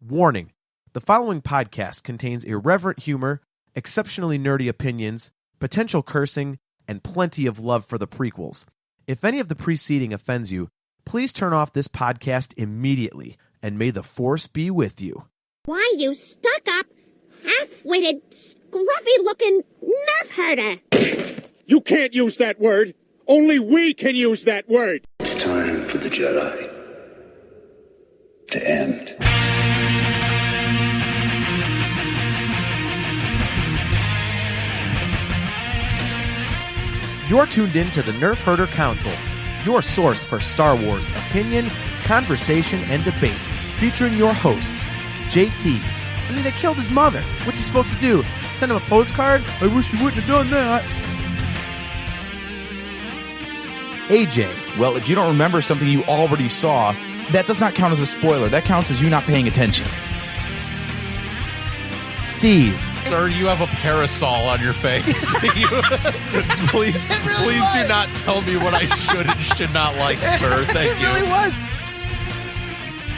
Warning: the following podcast contains irreverent humor, exceptionally nerdy opinions, potential cursing, and plenty of love for the prequels. If any of the preceding offends you, please turn off this podcast immediately, and may the Force be with you. Why, you stuck-up, half-witted, scruffy-looking nerf herder! You can't use that word! Only we can use that word! It's time for the Jedi to end. You're tuned in to the Nerf Herder Council, your source for Star Wars opinion, conversation, and debate, featuring your hosts, JT. I mean, they killed his mother. What's he supposed to do? Send him a postcard? I wish you wouldn't have done that. AJ. Well, if you don't remember something you already saw, that does not count as a spoiler. That counts as you not paying attention. Steve. Sir, you have a parasol on your face. Please do not tell me what I should and should not like, sir. Thank you. It really was.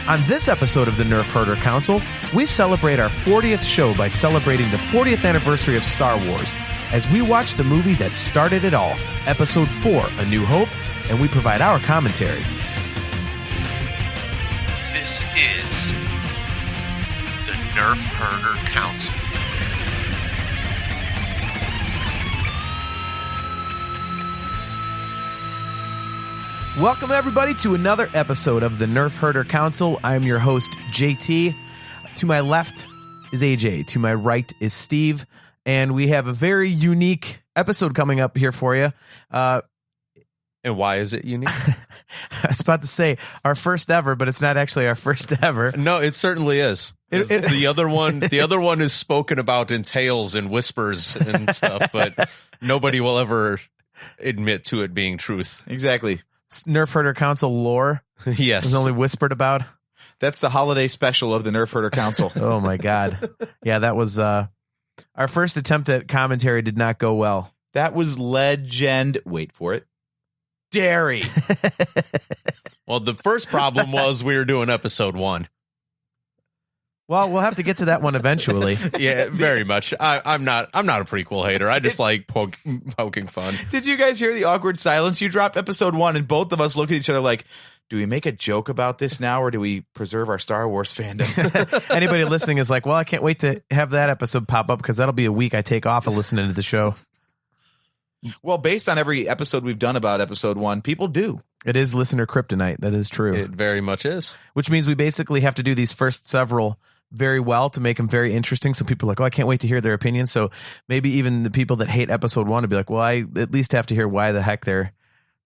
On this episode of the Nerf Herder Council, we celebrate our 40th show by celebrating the 40th anniversary of Star Wars as we watch the movie that started it all, Episode 4, A New Hope, and we provide our commentary. This is the Nerf Herder Council. Welcome, everybody, to another episode of the Nerf Herder Council. I'm your host, JT. To my left is AJ. To my right is Steve. And we have a very unique episode coming up here for you. And why is it unique? I was about to say our first ever, but it's not actually our first ever. No, it certainly is. The other one is spoken about in tales and whispers and stuff, but nobody will ever admit to it being truth. Exactly. Nerf Herder Council lore. Yes. Is only whispered about. That's the holiday special of the Nerf Herder Council. Oh, my God. Yeah, that was our first attempt at commentary did not go well. That was legend. Wait for it. Dairy. Well, the first problem was we were doing episode 1. Well, we'll have to get to that one eventually. Yeah, very much. I'm not a prequel hater. I just like poking fun. Did you guys hear the awkward silence? You dropped episode 1 and both of us look at each other like, do we make a joke about this now or do we preserve our Star Wars fandom? Anybody listening is like, well, I can't wait to have that episode pop up because that'll be a week I take off of listening to the show. Well, based on every episode we've done about episode 1, people do. It is listener kryptonite. That is true. It very much is. Which means we basically have to do these first several very well to make them very interesting. So people are like, oh, I can't wait to hear their opinions. So maybe even the people that hate episode 1 would be like, well, I at least have to hear why the heck they're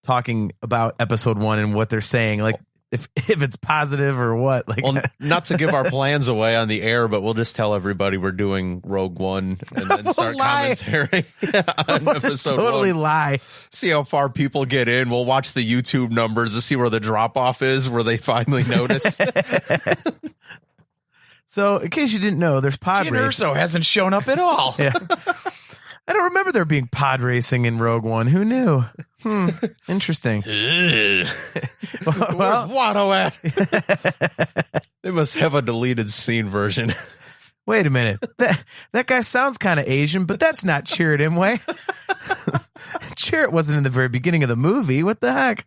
talking about episode 1 and what they're saying. Like if it's positive or what. Like, well, not to give our plans away on the air, but we'll just tell everybody we're doing Rogue One and then start commentary on we'll episode just totally 1. Lie. See how far people get in. We'll watch the YouTube numbers to see where the drop off is, where they finally notice. So, in case you didn't know, there's pod racing. Urso hasn't shown up at all. Yeah. I don't remember there being pod racing in Rogue One. Who knew? Interesting. Where's Watto at? They must have a deleted scene version. Wait a minute. That guy sounds kind of Asian, but that's not Chirrut Imwe. Chirrut wasn't in the very beginning of the movie. What the heck?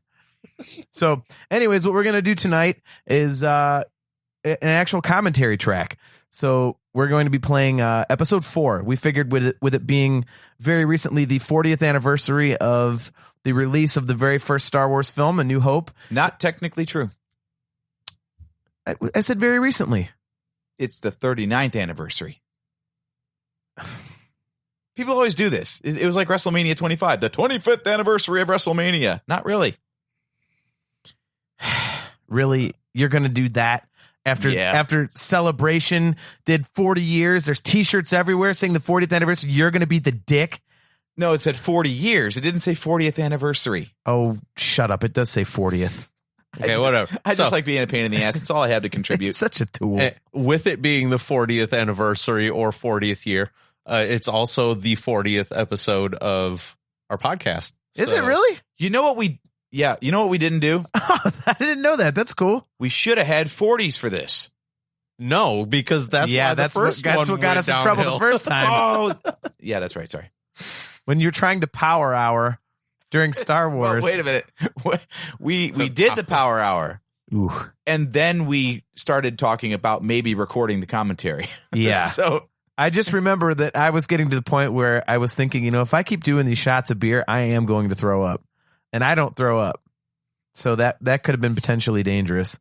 So, anyways, what we're going to do tonight is an actual commentary track. So we're going to be playing episode 4. We figured with it being very recently the 40th anniversary of the release of the very first Star Wars film, A New Hope. Not technically true. I said very recently. It's the 39th anniversary. People always do this. It was like WrestleMania 25, the 25th anniversary of WrestleMania. Not really. Really? You're going to do that? After Celebration did 40 years, there's T-shirts everywhere saying the 40th anniversary. You're going to be the dick? No, it said 40 years. It didn't say 40th anniversary. Oh, shut up. It does say 40th. Okay, whatever. I just like being a pain in the ass. It's all I have to contribute. Such a tool. With it being the 40th anniversary or 40th year, it's also the 40th episode of our podcast. Is it really? You know what we didn't do? I didn't know that. That's cool. We should have had 40s for this. No, because that's why that's the first that's one what got went us in trouble downhill. the first time. Oh, yeah, that's right. Sorry. When you're trying to power hour during Star Wars. Well, wait a minute. We did the Power Hour, Ooh. and then we started talking about maybe recording the commentary. Yeah. So I just remember that I was getting to the point where I was thinking, if I keep doing these shots of beer, I am going to throw up. And I don't throw up. So that could have been potentially dangerous.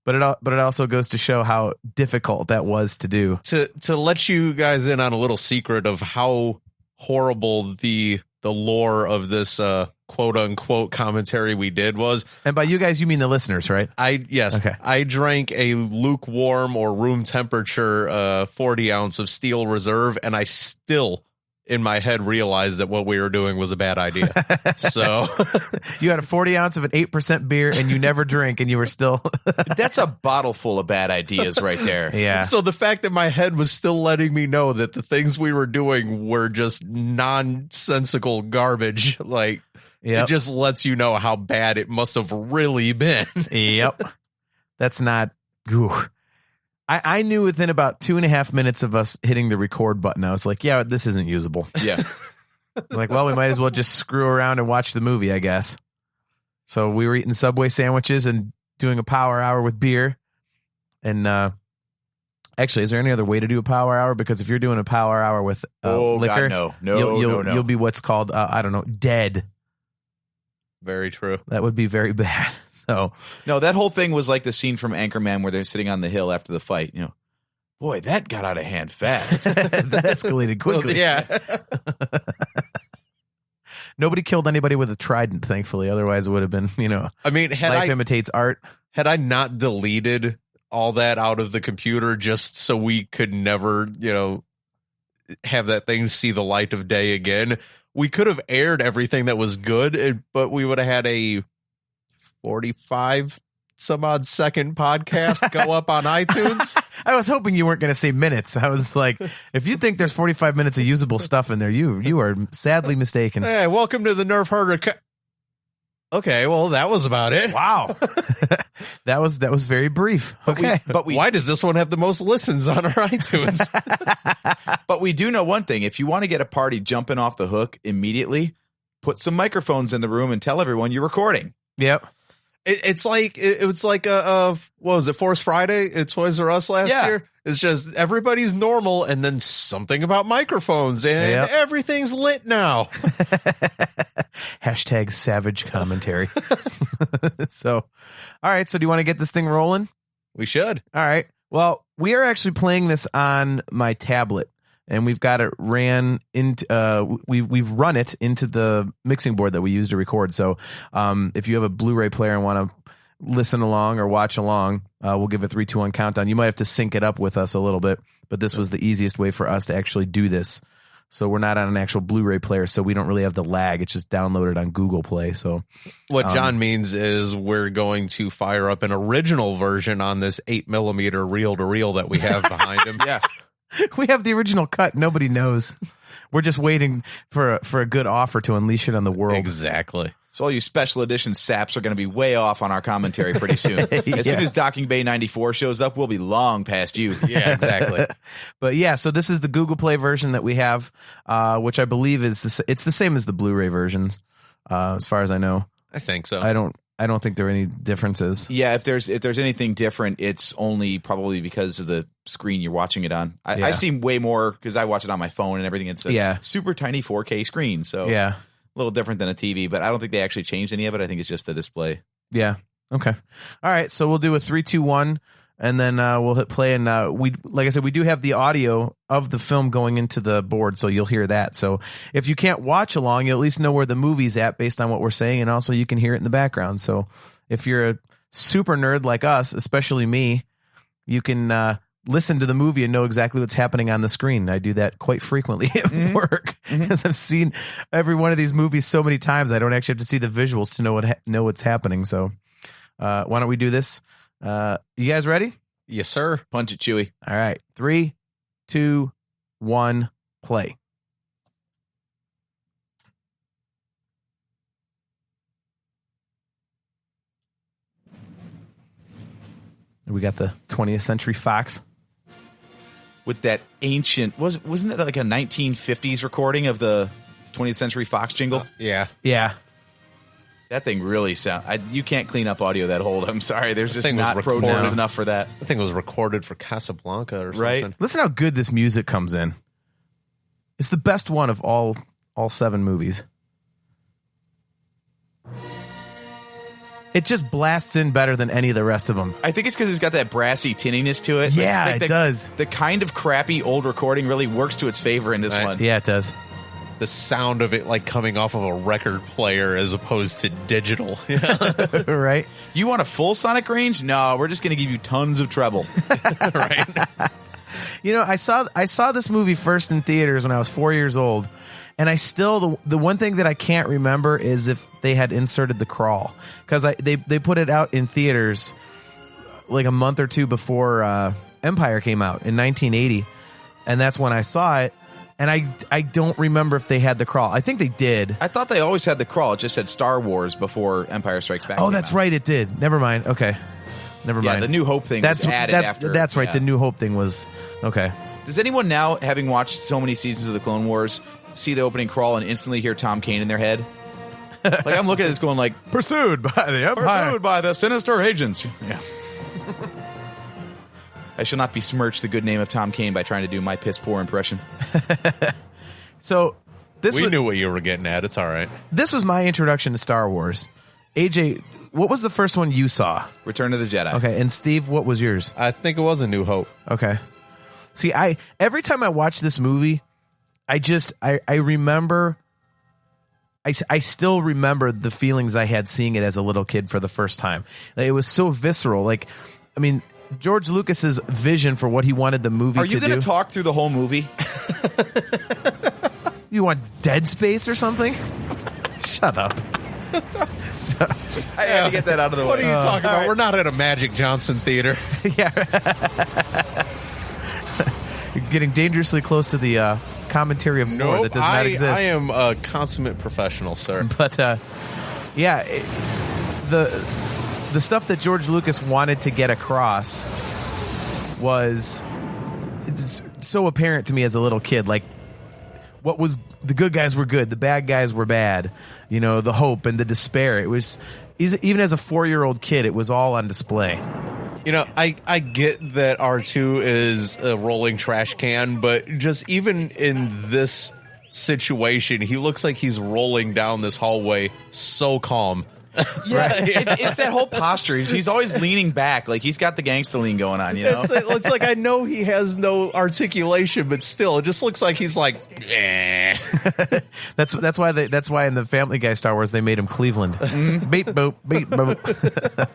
But it also goes to show how difficult that was to do. To let you guys in on a little secret of how horrible the lore of this quote unquote commentary we did was. And by you guys, you mean the listeners, right? Yes. Okay. I drank a lukewarm or room temperature 40 ounce of Steel Reserve, and I still in my head realized that what we were doing was a bad idea. So you had a 40 ounce of an 8% beer and you never drink and you were still. that's a bottle full of bad ideas right there. Yeah. So the fact that my head was still letting me know that the things we were doing were just nonsensical garbage, like Yep. it just lets you know how bad it must have really been. Yep. That's not. Ooh. I knew within about 2.5 minutes of us hitting the record button, I was like, yeah, this isn't usable. Yeah. Like, well, we might as well just screw around and watch the movie, I guess. So we were eating Subway sandwiches and doing a power hour with beer. And actually, is there any other way to do a power hour? Because if you're doing a power hour with liquor, God, you'll be what's called, I don't know, dead. Very true. That would be very bad. So no, that whole thing was like the scene from Anchorman where they're sitting on the hill after the fight. Boy, that got out of hand fast. that escalated quickly. Yeah. Nobody killed anybody with a trident, thankfully. Otherwise, it would have been, I mean, life imitates art. Had I not deleted all that out of the computer just so we could never, have that thing see the light of day again, we could have aired everything that was good, but we would have had a 45 some odd second podcast go up on iTunes. I was hoping you weren't going to say minutes. I was like, if you think there's 45 minutes of usable stuff in there, you are sadly mistaken. Hey, welcome to the Nerf Herder. Okay, well, that was about it. Wow. that was very brief. Okay. But why does this one have the most listens on our iTunes? But we do know one thing. If you want to get a party jumping off the hook immediately, put some microphones in the room and tell everyone you're recording. Yep. It's like what was it, Force Friday at Toys R Us last year? It's just everybody's normal, and then something about microphones, and everything's lit now. Hashtag savage commentary. So, all right. So do you want to get this thing rolling? We should. All right. Well, we are actually playing this on my tablet. And we've got it ran into we've run it into the mixing board that we use to record. So if you have a Blu-ray player and want to listen along or watch along, we'll give a 3, 2, 1 countdown. You might have to sync it up with us a little bit, but this was the easiest way for us to actually do this. So we're not on an actual Blu-ray player, so we don't really have the lag. It's just downloaded on Google Play. So what John means is we're going to fire up an original version on this 8mm reel-to-reel that we have behind him. Yeah. We have the original cut. Nobody knows. We're just waiting for a good offer to unleash it on the world. Exactly. So all you special edition saps are going to be way off on our commentary pretty soon. As soon as Docking Bay 94 shows up, we'll be long past you. Yeah, exactly. But yeah, so this is the Google Play version that we have, which I believe it's the same as the Blu-ray versions, as far as I know. I think so. I don't think there are any differences. Yeah, if there's anything different, it's only probably because of the screen you're watching it on. I see way more because I watch it on my phone and everything. It's a super tiny 4K screen, so a little different than a TV. But I don't think they actually changed any of it. I think it's just the display. Yeah. Okay. All right. So we'll do a 3, 2, 1, and then we'll hit play. And like I said, we do have the audio of the film going into the board, so you'll hear that. So if you can't watch along, you'll at least know where the movie's at based on what we're saying, and also you can hear it in the background. So if you're a super nerd like us, especially me, you can listen to the movie and know exactly what's happening on the screen. I do that quite frequently at work because I've seen every one of these movies so many times. I don't actually have to see the visuals to know what's happening. So why don't we do this? You guys ready? Yes, sir. Punch it, Chewy. All right. 3, 2, 1, play. We got the 20th Century Fox with that ancient wasn't it like a 1950s recording of the 20th Century Fox jingle? Yeah. That thing really you can't clean up audio that old. I'm sorry. There's just not Pro Tools enough for that. I think it was recorded for Casablanca or something. Right. Listen how good this music comes in. It's the best one of all 7 movies. It just blasts in better than any of the rest of them. I think it's because it's got that brassy tinniness to it. Yeah, it does. The kind of crappy old recording really works to its favor in this one. Yeah, it does. The sound of it like coming off of a record player as opposed to digital. Right? You want a full sonic range? No, we're just going to give you tons of treble. Right? You know, I saw this movie first in theaters when I was 4 years old. And I still, the one thing that I can't remember is if they had inserted the crawl. Because they put it out in theaters like a month or two before Empire came out in 1980. And that's when I saw it. And I don't remember if they had the crawl. I think they did. I thought they always had the crawl. It just said Star Wars before Empire Strikes Back. Oh, that's right. It did. Never mind. Okay. Never mind. Yeah, the New Hope thing was added after. That's right. Yeah. The New Hope thing was, okay. Does anyone now, having watched so many seasons of the Clone Wars, see the opening crawl and instantly hear Tom Kane in their head? Like, I'm looking at this going like, Pursued by the Empire. Pursued by the sinister agents. Yeah. I shall not besmirch the good name of Tom Kane by trying to do my piss poor impression. So we knew what you were getting at. It's all right. This was my introduction to Star Wars. AJ, what was the first one you saw? Return of the Jedi. Okay, and Steve, what was yours? I think it was A New Hope. Okay. See, every time I watch this movie, I remember, I still remember the feelings I had seeing it as a little kid for the first time. It was so visceral. Like, I mean, George Lucas's vision for what he wanted the movie to do. Are you going to talk through the whole movie? You want Dead Space or something? Shut up. So, I had to get that out of the way. What are you talking about? Right. We're not at a Magic Johnson theater. Yeah. You're getting dangerously close to the commentary of war that does not exist. I am a consummate professional, sir. But yeah, the stuff that George Lucas wanted to get across was so apparent to me as a little kid. Like, what was the good guys were good, the bad guys were bad. You know, the hope and the despair. It was, even as a 4-year-old kid, it was all on display. You know, I get that R2 is a rolling trash can, but just even in this situation, he looks like he's rolling down this hallway so calm. Yeah, it's that whole posture. He's always leaning back, like he's got the gangsta lean going on. You know, it's like I know he has no articulation, but still, it just looks like he's like. Eh. That's why in the Family Guy Star Wars they made him Cleveland. Beep boop, beep boop.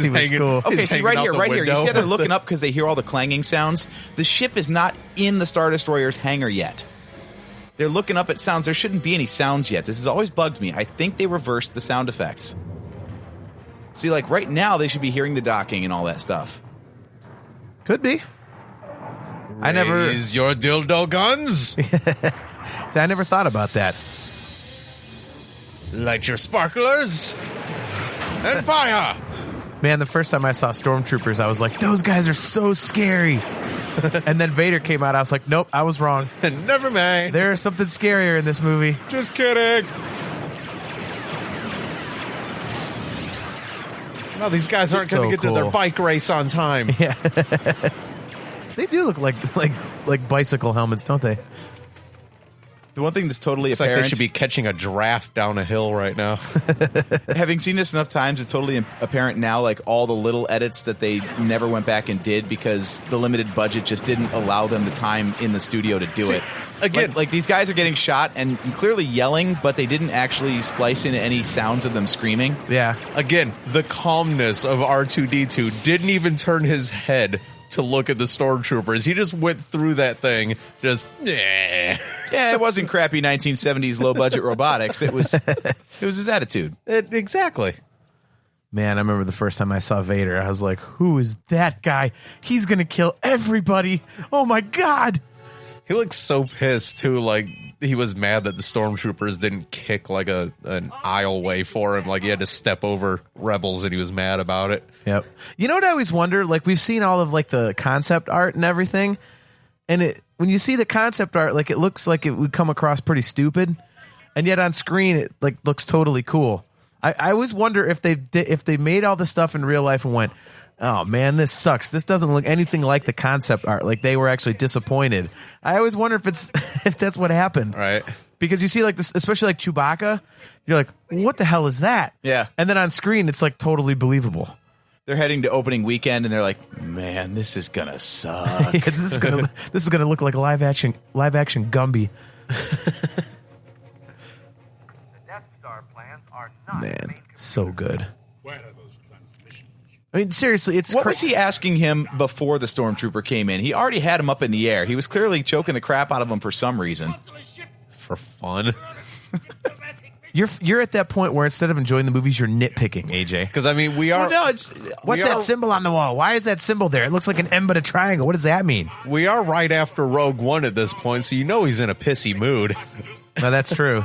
He was cool. Okay, see right here. You see how they're looking up because they hear all the clanging sounds? The ship is not in the Star Destroyer's hangar yet. They're looking up at sounds. There shouldn't be any sounds yet. This has always bugged me. I think they reversed the sound effects. See, like right now, they should be hearing the docking and all that stuff. Could be. Raise your dildo guns. I never thought about that. Light your sparklers and fire. Man, the first time I saw Stormtroopers, I was like, those guys are so scary. And then Vader came out. I was like, nope, I was wrong. Never mind. There is something scarier in this movie. Just kidding. No, these guys aren't going to get to their bike race on time. Yeah. They do look like bicycle helmets, don't they? The one thing that's totally it's apparent... like they should be catching a giraffe down a hill right now. Having seen this enough times, it's totally apparent now, like all the little edits that they never went back and did because the limited budget just didn't allow them the time in the studio to do it. Again, like these guys are getting shot and clearly yelling, but they didn't actually splice in any sounds of them screaming. Yeah. Again, the calmness of R2-D2 didn't even turn his head to look at the stormtroopers. He just went through that thing, just yeah. It wasn't crappy 1970s low budget robotics. It was his attitude. Exactly. Man, I remember the first time I saw Vader. I was like, "Who is that guy? He's gonna kill everybody! Oh my god!" He looked so pissed too. Like he was mad that the stormtroopers didn't kick like an aisleway for him. Like he had to step over rebels, and he was mad about it. Yep. You know what I always wonder? Like we've seen all of like the concept art and everything, And when you see the concept art, like it looks like it would come across pretty stupid, and yet on screen it like looks totally cool. I always wonder if they made all this stuff in real life and went, oh man, this sucks. This doesn't look anything like the concept art. Like they were actually disappointed. I always wonder if that's what happened. Right. Because you see like this, especially like Chewbacca, you're like, what the hell is that? Yeah. And then on screen, it's like totally believable. They're heading to opening weekend, and they're like, "Man, this is gonna suck. Yeah, this is gonna look like a live action Gumby." Man, so good. I mean, seriously, it's what was he asking him before the stormtrooper came in? He already had him up in the air. He was clearly choking the crap out of him for some reason. For fun. You're at that point where instead of enjoying the movies, you're nitpicking, AJ. Because I mean, we are. Well, no, it's what's that symbol on the wall? Why is that symbol there? It looks like an M but a triangle. What does that mean? We are right after Rogue One at this point, so you know he's in a pissy mood. No, that's true.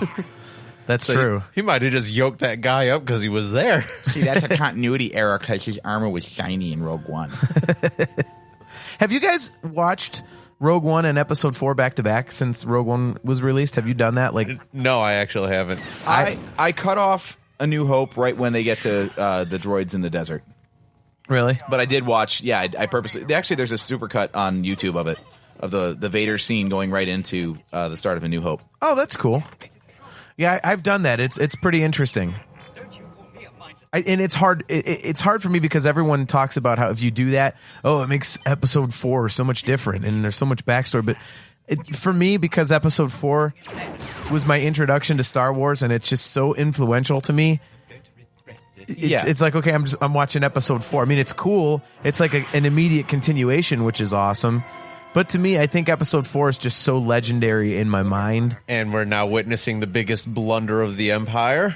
That's true. He might have just yoked that guy up because he was there. See, that's a continuity error because his armor was shiny in Rogue One. Have you guys watched Rogue One and Episode 4 back to back since Rogue One was released? Have you done that? Like, no, I actually haven't. I cut off A New Hope right when they get to the droids in the desert. Really? But I did watch. Yeah, I purposely. Actually, there's a supercut on YouTube of it, of the Vader scene going right into the start of A New Hope. Oh, that's cool. Yeah, I've done that. It's pretty interesting. And it's hard. It's hard for me because everyone talks about how if you do that, it makes Episode 4 so much different, and there's so much backstory. But for me, because Episode 4 was my introduction to Star Wars, and it's just so influential to me. It's like, okay, I'm watching Episode 4. I mean, it's cool. It's like an immediate continuation, which is awesome. But to me, I think Episode 4 is just so legendary in my mind. And we're now witnessing the biggest blunder of the Empire.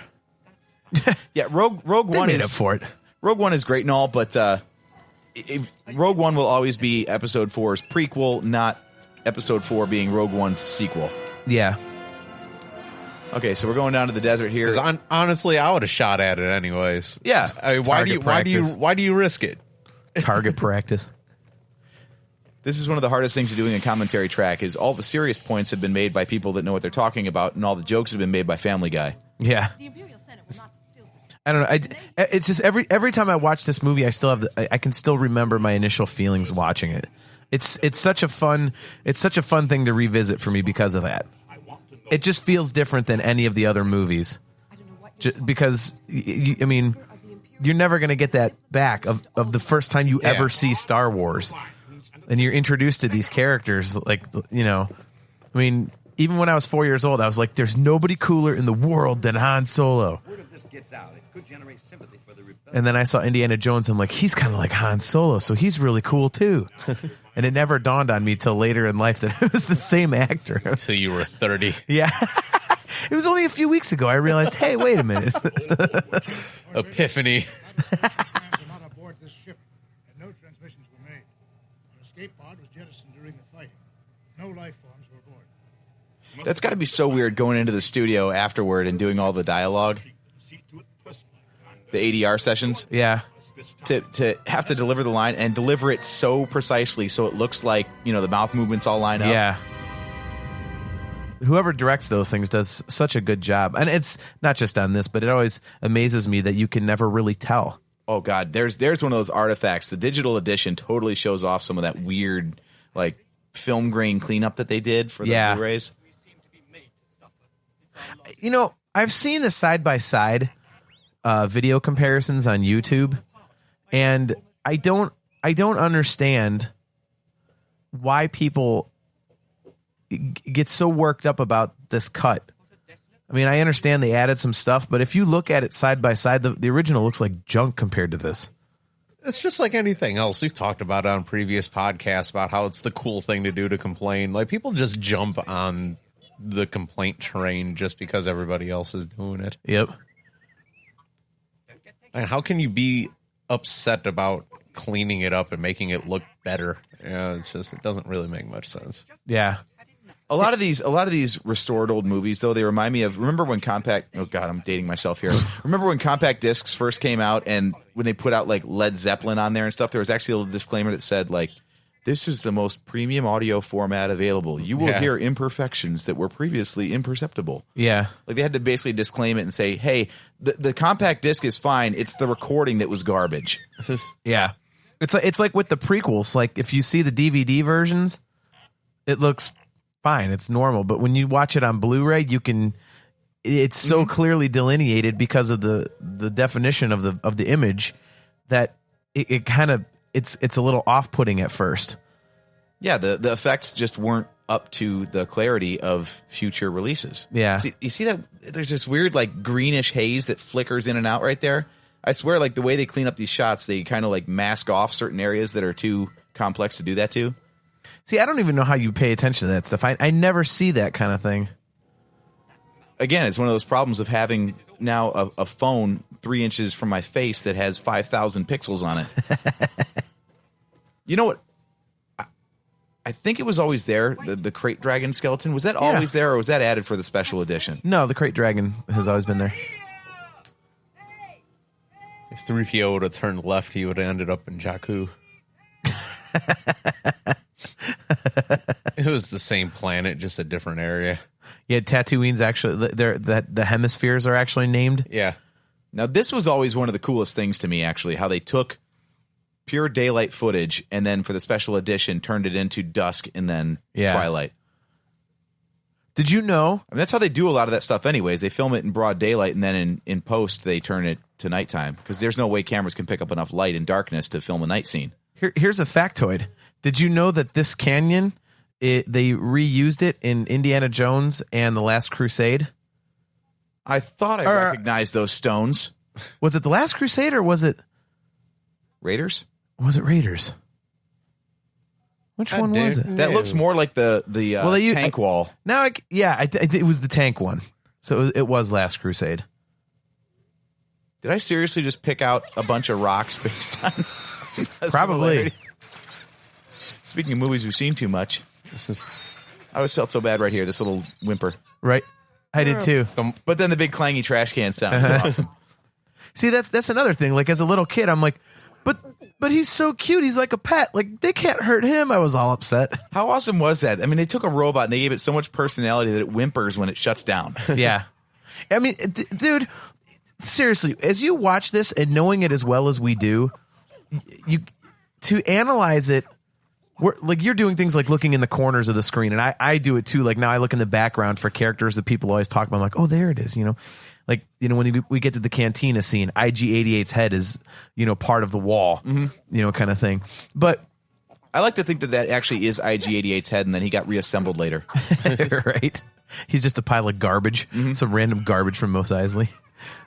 Yeah, Rogue One is up for it. Rogue One is great and all, but Rogue One will always be Episode 4's prequel, not Episode 4 being Rogue One's sequel. Yeah. Okay, so we're going down to the desert here. Because honestly, I would have shot at it anyways. Yeah. I mean, why do you risk it? Target practice. This is one of the hardest things to doing a commentary track is all the serious points have been made by people that know what they're talking about, and all the jokes have been made by Family Guy. Yeah. I don't know. It's just every time I watch this movie, I can still remember my initial feelings watching it. It's such a fun thing to revisit for me because of that. It just feels different than any of the other movies, because I mean, you're never going to get that back of the first time you ever see Star Wars, and you're introduced to these characters. Like, you know, I mean, even when I was 4 years old, I was like, "There's nobody cooler in the world than Han Solo." And then I saw Indiana Jones. I'm like, he's kind of like Han Solo, so he's really cool too. And it never dawned on me till later in life that it was the same actor. Until you were 30. Yeah. It was only a few weeks ago I realized, hey, wait a minute. Epiphany. Not aboard this ship, and no transmissions were made. An escape pod was jettisoned during the fight. No life forms were aboard. That's got to be so weird going into the studio afterward and doing all the dialogue. The ADR sessions. Yeah. To have to deliver the line and deliver it so precisely so it looks like, you know, the mouth movements all line up. Yeah. Whoever directs those things does such a good job. And it's not just on this, but it always amazes me that you can never really tell. Oh, God. There's one of those artifacts. The digital edition totally shows off some of that weird, like, film grain cleanup that they did for the Blu-rays. You know, I've seen the side-by-side video comparisons on YouTube, and I don't understand why people get so worked up about this cut. I mean, I understand they added some stuff, but if you look at it side by side, the original looks like junk compared to this. It's just like anything else. We've talked about it on previous podcasts about how it's the cool thing to do to complain. Like, people just jump on the complaint train just because everybody else is doing it. Yep. And how can you be upset about cleaning it up and making it look better? Yeah, it's just, it doesn't really make much sense. Yeah. A lot of these restored old movies, though, they remind me of, remember when compact, oh God, I'm dating myself here. Remember when compact discs first came out, and when they put out like Led Zeppelin on there and stuff, there was actually a little disclaimer that said like, this is the most premium audio format available. You will hear imperfections that were previously imperceptible. Yeah. Like they had to basically disclaim it and say, hey, the compact disc is fine. It's the recording that was garbage. Yeah. It's like with the prequels. Like if you see the DVD versions, it looks fine. It's normal. But when you watch it on Blu-ray, it's so clearly delineated because of the definition of the image that it kind of it's a little off-putting at first. Yeah, the effects just weren't up to the clarity of future releases. Yeah. You see that there's this weird like greenish haze that flickers in and out right there? I swear, like the way they clean up these shots, they kind of like mask off certain areas that are too complex to do that to. See, I don't even know how you pay attention to that stuff. I never see that kind of thing. Again, it's one of those problems of having now a phone 3 inches from my face that has 5,000 pixels on it. You know what? I think it was always there, the crate dragon skeleton. Was that always there, or was that added for the special edition? No, the crate dragon has always been there. If 3PO would have turned left, he would have ended up in Jakku. It was the same planet, just a different area. Yeah, Tatooine's actually the hemispheres are actually named. Yeah. Now, this was always one of the coolest things to me, actually, how they took pure daylight footage and then for the special edition turned it into dusk and then twilight. Did you know? I mean, that's how they do a lot of that stuff anyways. They film it in broad daylight and then in post they turn it to nighttime because there's no way cameras can pick up enough light and darkness to film a night scene. Here's a factoid. Did you know that this canyon, they reused it in Indiana Jones and The Last Crusade? I thought I recognized those stones. Was it The Last Crusade or was it Raiders? Was it Raiders? Which one was it? That looks more like the tank wall. Now, it was the tank one. So it was Last Crusade. Did I seriously just pick out a bunch of rocks based on probably? Speaking of movies we've seen too much, I always felt so bad right here. This little whimper, right? I did too. But then the big clangy trash can sound was awesome. See, that's another thing. Like as a little kid, I'm like, but he's so cute. He's like a pet. Like they can't hurt him. I was all upset. How awesome was that? I mean, they took a robot and they gave it so much personality that it whimpers when it shuts down. Yeah. I mean, dude, seriously, as you watch this and knowing it as well as we do, to analyze it, you're doing things like looking in the corners of the screen, and I do it too. Like now I look in the background for characters that people always talk about. I'm like, oh, there it is, when we get to the cantina scene, IG-88's head is, part of the wall, kind of thing. But I like to think that actually is IG-88's head, and then he got reassembled later. Right? He's just a pile of garbage, some random garbage from Mos Eisley.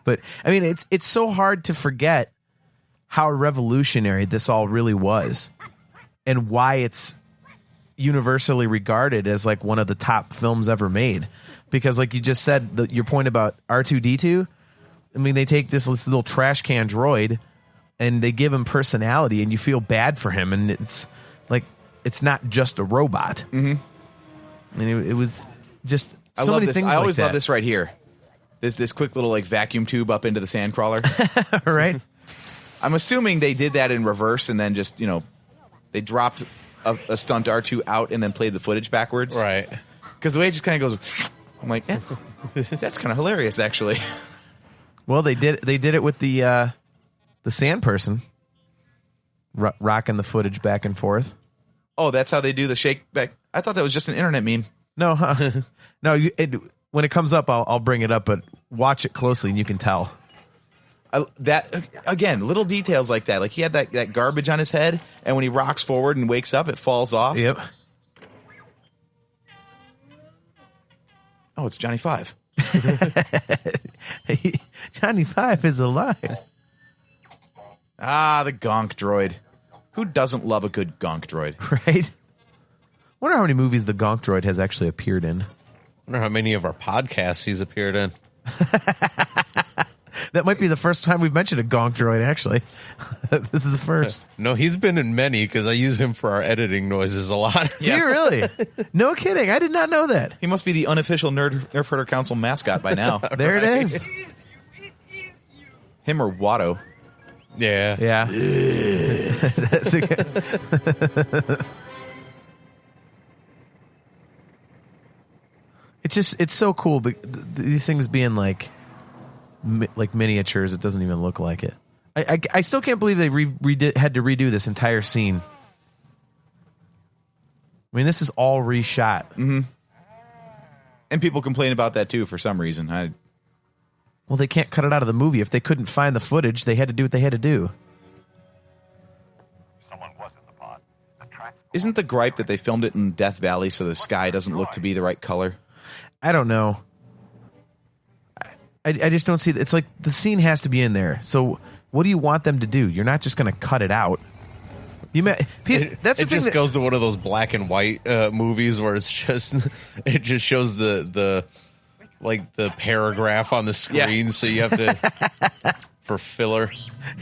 But I mean, it's so hard to forget how revolutionary this all really was, and why it's universally regarded as like one of the top films ever made. Because like you just said, your point about R2-D2, I mean, they take this little trash can droid and they give him personality and you feel bad for him. And it's like, it's not just a robot. Mm-hmm. I mean, it was just so many things. I always love this right here. This quick little like vacuum tube up into the sand crawler. Right. I'm assuming they did that in reverse and then just, they dropped a stunt R2 out and then played the footage backwards. Right. Because the way it just kind of goes, I'm like, that's kind of hilarious, actually. Well, they did it with the sand person, rocking the footage back and forth. Oh, that's how they do the shake back. I thought that was just an internet meme. No, no. When it comes up, I'll bring it up, but watch it closely and you can tell. That again, little details like that. Like he had that garbage on his head, and when he rocks forward and wakes up, it falls off. Yep. Oh, it's Johnny Five. Johnny Five is alive. Ah, the gonk droid. Who doesn't love a good gonk droid? Right? Wonder how many movies the gonk droid has actually appeared in. Wonder how many of our podcasts he's appeared in. That might be the first time we've mentioned a gonk droid, actually. This is the first. No, he's been in many because I use him for our editing noises a lot. Do you really? No kidding. I did not know that. He must be the unofficial Nerf Herder Council mascot by now. There it is. Him or Watto. Yeah. Yeah. That's a good. It's so cool, but these things being like miniatures, it doesn't even look like it. I still can't believe they had to redo this entire scene. I mean, this is all reshot. Mm-hmm. And people complain about that too for some reason. Well, they can't cut it out of the movie. If they couldn't find the footage, they had to do what they had to do. Isn't the gripe that they filmed it in Death Valley so the sky doesn't look to be the right color? I don't know. I just don't see it's like the scene has to be in there. So what do you want them to do? You're not just going to cut it out. That's it just goes to one of those black and white movies where it's just it just shows the paragraph on the screen, so you have to for filler.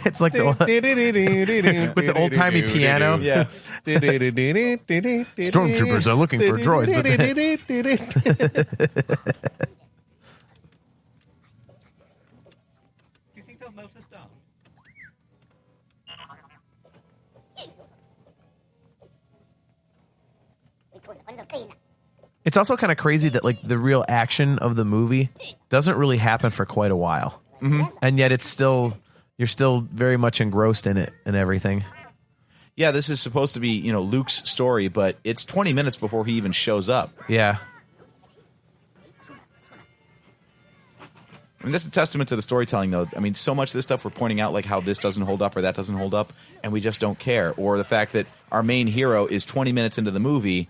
It's like with the old timey piano. Yeah. Stormtroopers are looking for droids. You think they'll melt us down? It's also kind of crazy that like the real action of the movie doesn't really happen for quite a while, and yet you're still very much engrossed in it and everything. Yeah, this is supposed to be Luke's story, but it's 20 minutes before he even shows up. Yeah. I mean, that's a testament to the storytelling, though. I mean, so much of this stuff we're pointing out, like how this doesn't hold up or that doesn't hold up, and we just don't care. Or the fact that our main hero is 20 minutes into the movie,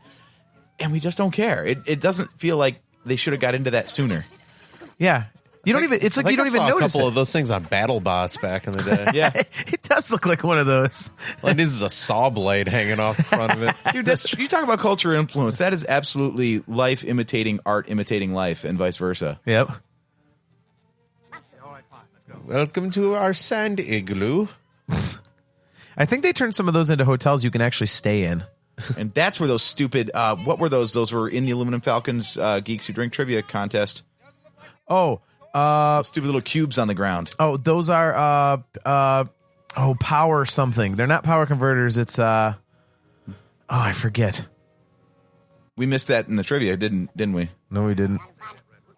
and we just don't care. It doesn't feel like they should have got into that sooner. Yeah. You don't even. It's like you don't even notice a couple of those things on BattleBots back in the day. Yeah, it does look like one of those. Like this is a saw blade hanging off the front of it, dude. You talk about culture influence. That is absolutely life imitating art, imitating life, and vice versa. Yep. Welcome to our sand igloo. I think they turned some of those into hotels you can actually stay in. And that's where those stupid. What were those? Those were in the Aluminum Falcons Geeks Who Drink Trivia contest. Oh. Stupid little cubes on the ground. Oh, those are power something. They're not power converters. It's I forget. We missed that in the trivia, didn't we? No, we didn't.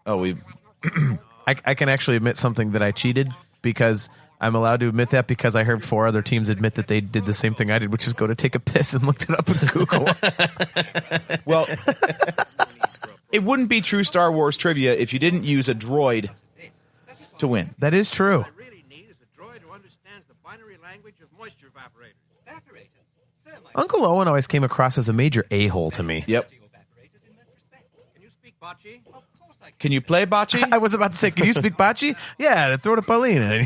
Oh, we. I can actually admit something that I cheated because I'm allowed to admit that because I heard 4 other teams admit that they did the same thing I did, which is go to take a piss and looked it up in Google. Well, it wouldn't be true Star Wars trivia if you didn't use a droid to win. That is true. What I really need is a droid who understands the binary language of moisture evaporators. Uncle Owen always came across as a major a-hole to me. Yep. Can you speak bocce? Can you play bocce? I was about to say, can you speak bocce? Yeah, throw to Paulina.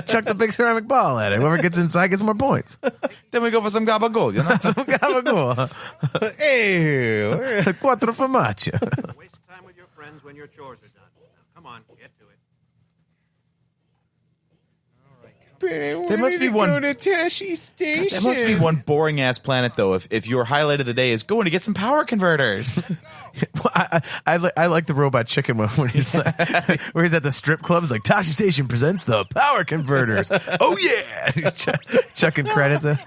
Chuck the big ceramic ball at it. Whoever gets inside gets more points. Then we go for some gabagool, Some gabagool. Hey, quattro formaggi. Waste time with your friends when your chores are done. Now, come on, get to it. There must be one. There must be one boring ass planet though. If your highlight of the day is going to get some power converters. Well, I like the robot chicken one when he's where he's at the strip club. It's like Tashi Station presents the power converters. Oh yeah, he's chucking credits in.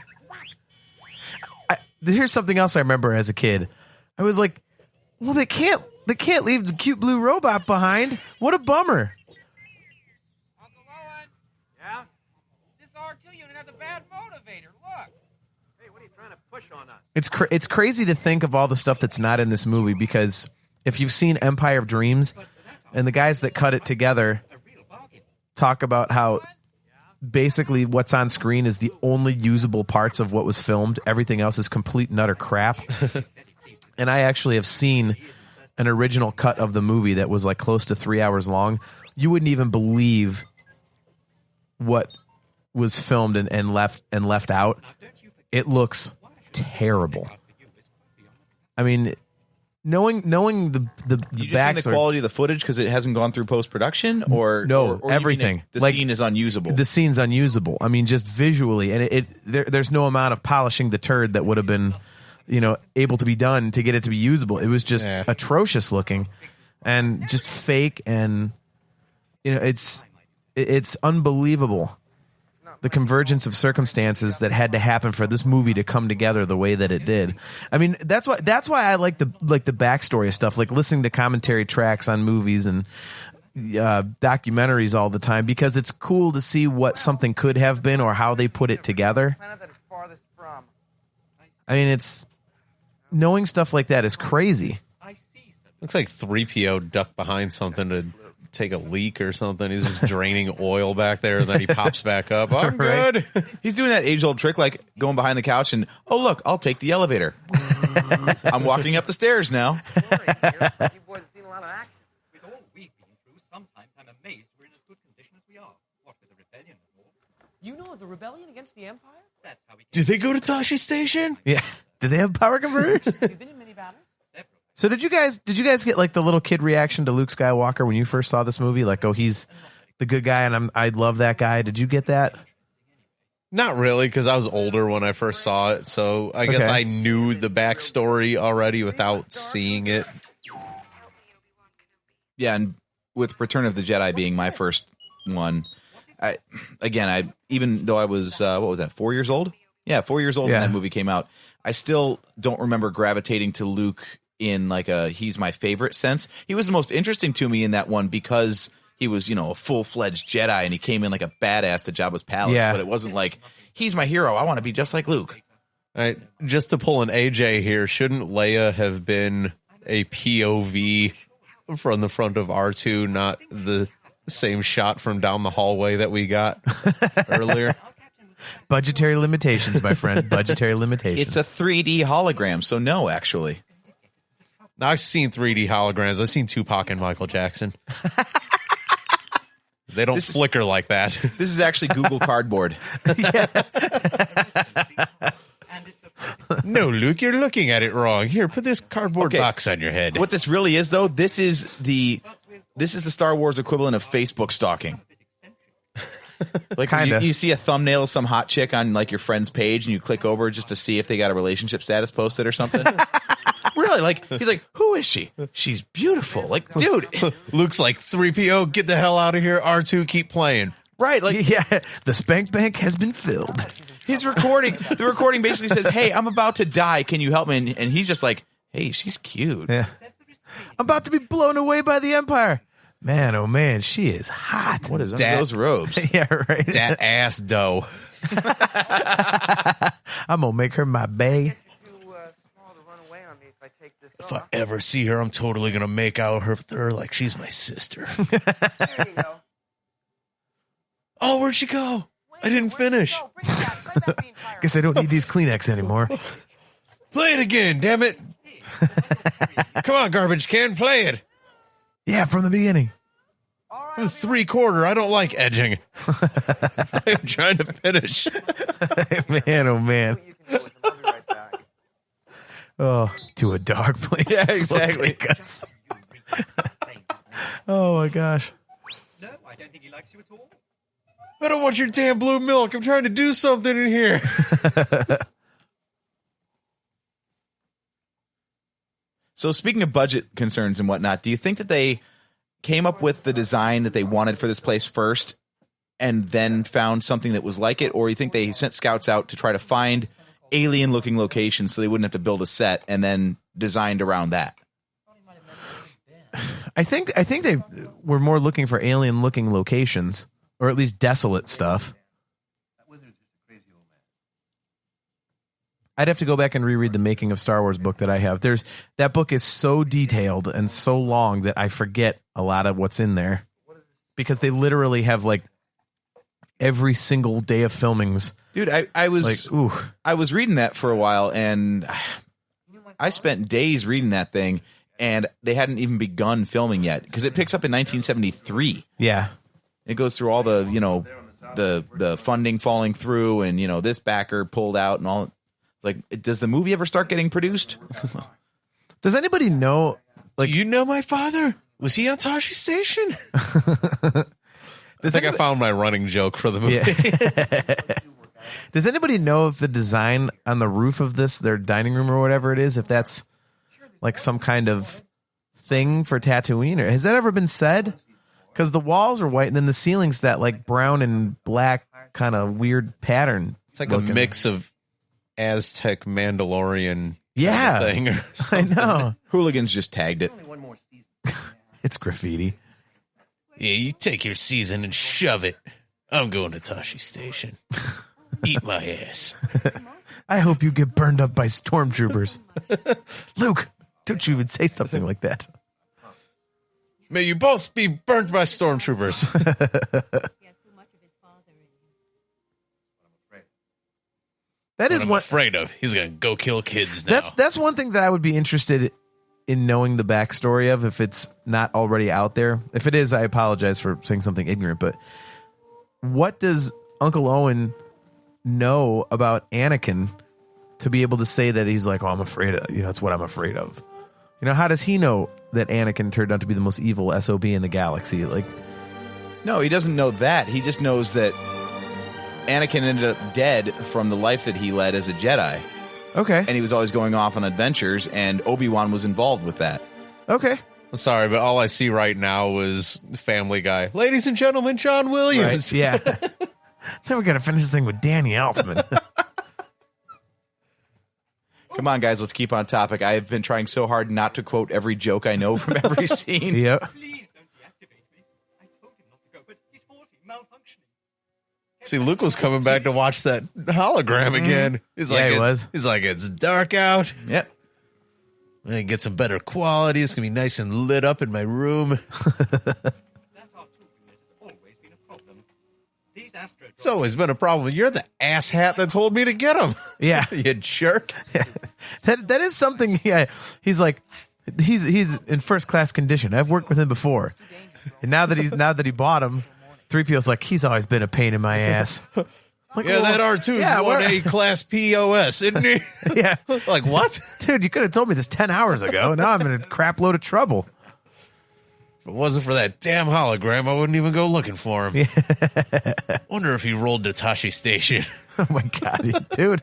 Here's something else I remember as a kid. I was like, well, they can't leave the cute blue robot behind. What a bummer. Uncle Owen. Yeah? This R2 unit has a bad motivator. Look. Hey, what are you trying to push on us? It's crazy to think of all the stuff that's not in this movie because if you've seen Empire of Dreams and the guys that cut it together talk about how basically what's on screen is the only usable parts of what was filmed. Everything else is complete and utter crap. And I actually have seen an original cut of the movie that was like close to 3 hours long. You wouldn't even believe what was filmed and left out. It looks terrible. I mean, knowing the you just mean the quality of the footage because it hasn't gone through post production, or everything. The scene is unusable. The scene's unusable. I mean, just visually, and there's no amount of polishing the turd that would have been, able to be done to get it to be usable. It was just atrocious looking, and just fake, and it's unbelievable. the convergence of circumstances that had to happen for this movie to come together the way that it did. I mean, that's why I like the backstory of stuff, like listening to commentary tracks on movies and documentaries all the time, because it's cool to see what something could have been or how they put it together. I mean, it's knowing stuff like that is crazy. Looks like 3PO ducked behind something to take a leak or something. He's just draining oil back there, and then he pops back up. I'm good. He's doing that age-old trick, like going behind the couch and, oh, look, I'll take the elevator. I'm walking up the stairs now. You know the rebellion against the Empire? That's how we Did they go to Tashi Station? Yeah. Did they have power converters? You've been in many battles? So did you guys get like the little kid reaction to Luke Skywalker when you first saw this movie? Like, oh, he's the good guy and I love that guy. Did you get that? Not really, because I was older when I first saw it. So I guess I knew the backstory already without seeing it. Yeah, and with Return of the Jedi being my first one, even though I was, 4 years old? Yeah, 4 years old when that movie came out. I still don't remember gravitating to Luke in like he's my favorite sense. He was the most interesting to me in that one because he was, a full-fledged Jedi and he came in like a badass to Jabba's palace. Yeah. But it wasn't like, he's my hero, I want to be just like Luke. Just to pull an AJ here, shouldn't Leia have been a POV from the front of R2, not the same shot from down the hallway that we got earlier? Budgetary limitations, my friend. Budgetary limitations. It's a 3D hologram, so no, actually. I've seen 3D holograms. I've seen Tupac and Michael Jackson. They don't flicker like that. This is actually Google Cardboard. No, Luke, you're looking at it wrong. Here, put this cardboard box on your head. What this really is, though, this is the Star Wars equivalent of Facebook stalking. Like you see a thumbnail of some hot chick on like your friend's page and you click over just to see if they got a relationship status posted or something. Really? Like, he's like, who is she? She's beautiful. Like, dude. Luke's like, 3PO, get the hell out of here. R2, keep playing. Right. Like, yeah, the spank bank has been filled. He's recording. The recording basically says, hey, I'm about to die. Can you help me? And he's just like, hey, she's cute. Yeah. I'm about to be blown away by the Empire. Man, oh man, she is hot. What is under those robes? Yeah, right. That ass dough. I'm going to make her my bae. If I ever see her, I'm totally going to make out with her like she's my sister. There you go. Oh, where'd she go? I didn't finish. Guess I don't need these Kleenex anymore. Play it again, damn it. Come on, garbage can, play it. Yeah, from the beginning. Three-quarter. I don't like edging. I'm trying to finish. Man, oh man. Oh, to a dark place. Yeah, exactly. Oh my gosh. No, I don't think he likes you at all. I don't want your damn blue milk. I'm trying to do something in here. So speaking of budget concerns and whatnot, do you think that they came up with the design that they wanted for this place first and then found something that was like it? Or you think they sent scouts out to try to find alien-looking locations so they wouldn't have to build a set and then designed around that? I think they were more looking for alien-looking locations, or at least desolate stuff. I'd have to go back and reread the Making of Star Wars book that I have. That book is so detailed and so long that I forget a lot of what's in there because they literally have like every single day of filmings. Dude, I was like, ooh. I was reading that for a while and I spent days reading that thing and they hadn't even begun filming yet because it picks up in 1973. Yeah. It goes through all the, the funding falling through and, this backer pulled out and all. Like, does the movie ever start getting produced? Does anybody know? Like, do you know my father? Was he on Tashi Station? I found my running joke for the movie. Yeah. Does anybody know if the design on the roof of their dining room or whatever it is, if that's like some kind of thing for Tatooine? Or has that ever been said? Because the walls are white and then the ceiling's that like brown and black kind of weird pattern. It's like a mix of Aztec Mandalorian thing. I know. Hooligans just tagged it. It's graffiti. Yeah, you take your season and shove it. I'm going to Tashi Station. Eat my ass. I hope you get burned up by stormtroopers. Luke, don't you even say something like that. May you both be burnt by stormtroopers. That is what I'm afraid of. He's going to go kill kids now. That's one thing that I would be interested in knowing the backstory of, if it's not already out there. If it is, I apologize for saying something ignorant, but what does Uncle Owen know about Anakin to be able to say that he's like, oh, I'm afraid of, that's what I'm afraid of. How does he know that Anakin turned out to be the most evil SOB in the galaxy? Like, no, he doesn't know that. He just knows that Anakin ended up dead from the life that he led as a Jedi. Okay. And he was always going off on adventures, and Obi-Wan was involved with that. Okay. I'm sorry, but all I see right now is Family Guy. Ladies and gentlemen, John Williams. Right. Yeah. Now we got to finish this thing with Danny Elfman. Come on, guys, let's keep on topic. I have been trying so hard not to quote every joke I know from every scene. Yep. See, Luke was coming back to watch that hologram again. He's like, he was. He's like, it's dark out. Yep. I'm going to get some better quality. It's going to be nice and lit up in my room. It's always been a problem. You're the asshat that told me to get him. Yeah. You jerk. That is something. Yeah. He's like, he's in first class condition. I've worked with him before. And now that he bought him, 3PO's like, he's always been a pain in my ass. Like, yeah, that R2 is one A-class POS, isn't he? Yeah. Like, what? Dude, you could have told me this 10 hours ago. Now I'm in a crap load of trouble. If it wasn't for that damn hologram, I wouldn't even go looking for him. Yeah. Wonder if he rolled to Tashi Station. Oh, my God, dude.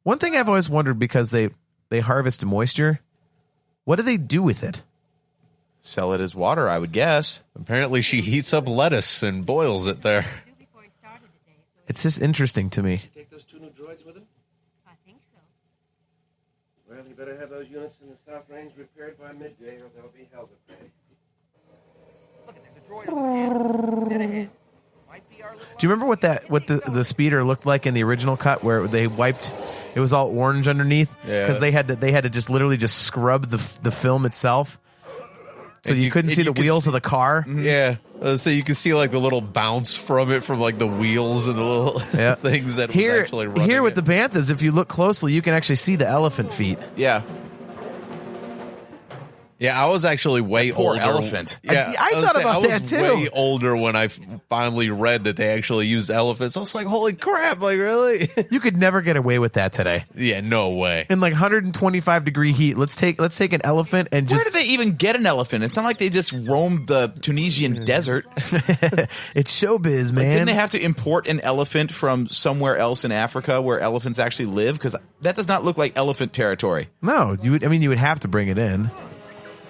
One thing I've always wondered, because they harvest moisture, what do they do with it? Sell it as water, I would guess. Apparently she heats up lettuce and boils it there. It's just interesting to me. Take those two new droids with him? I think so. Well, you better have those units in the South Range repaired by midday, or they'll be hell to pay. Look, there's a droid on the dead ahead. Do you remember what the speeder looked like in the original cut, where they wiped? It was all orange underneath because they had to just literally just scrub the film itself, so you couldn't see the wheels of the car. Yeah, so you can see like the little bounce from it, from like the wheels and the little things that was actually running. Here with the Banthas, if you look closely, you can actually see the elephant feet. Yeah. Yeah, I was actually way older. Elephant. Yeah, I thought about that too. I was way older when I finally read that they actually used elephants. I was like, holy crap, like really? You could never get away with that today. Yeah, no way. In like 125 degree heat, let's take an elephant and just... Where do they even get an elephant? It's not like they just roamed the Tunisian desert. It's showbiz, man. Didn't they have to import an elephant from somewhere else in Africa where elephants actually live? Because that does not look like elephant territory. No, you would have to bring it in.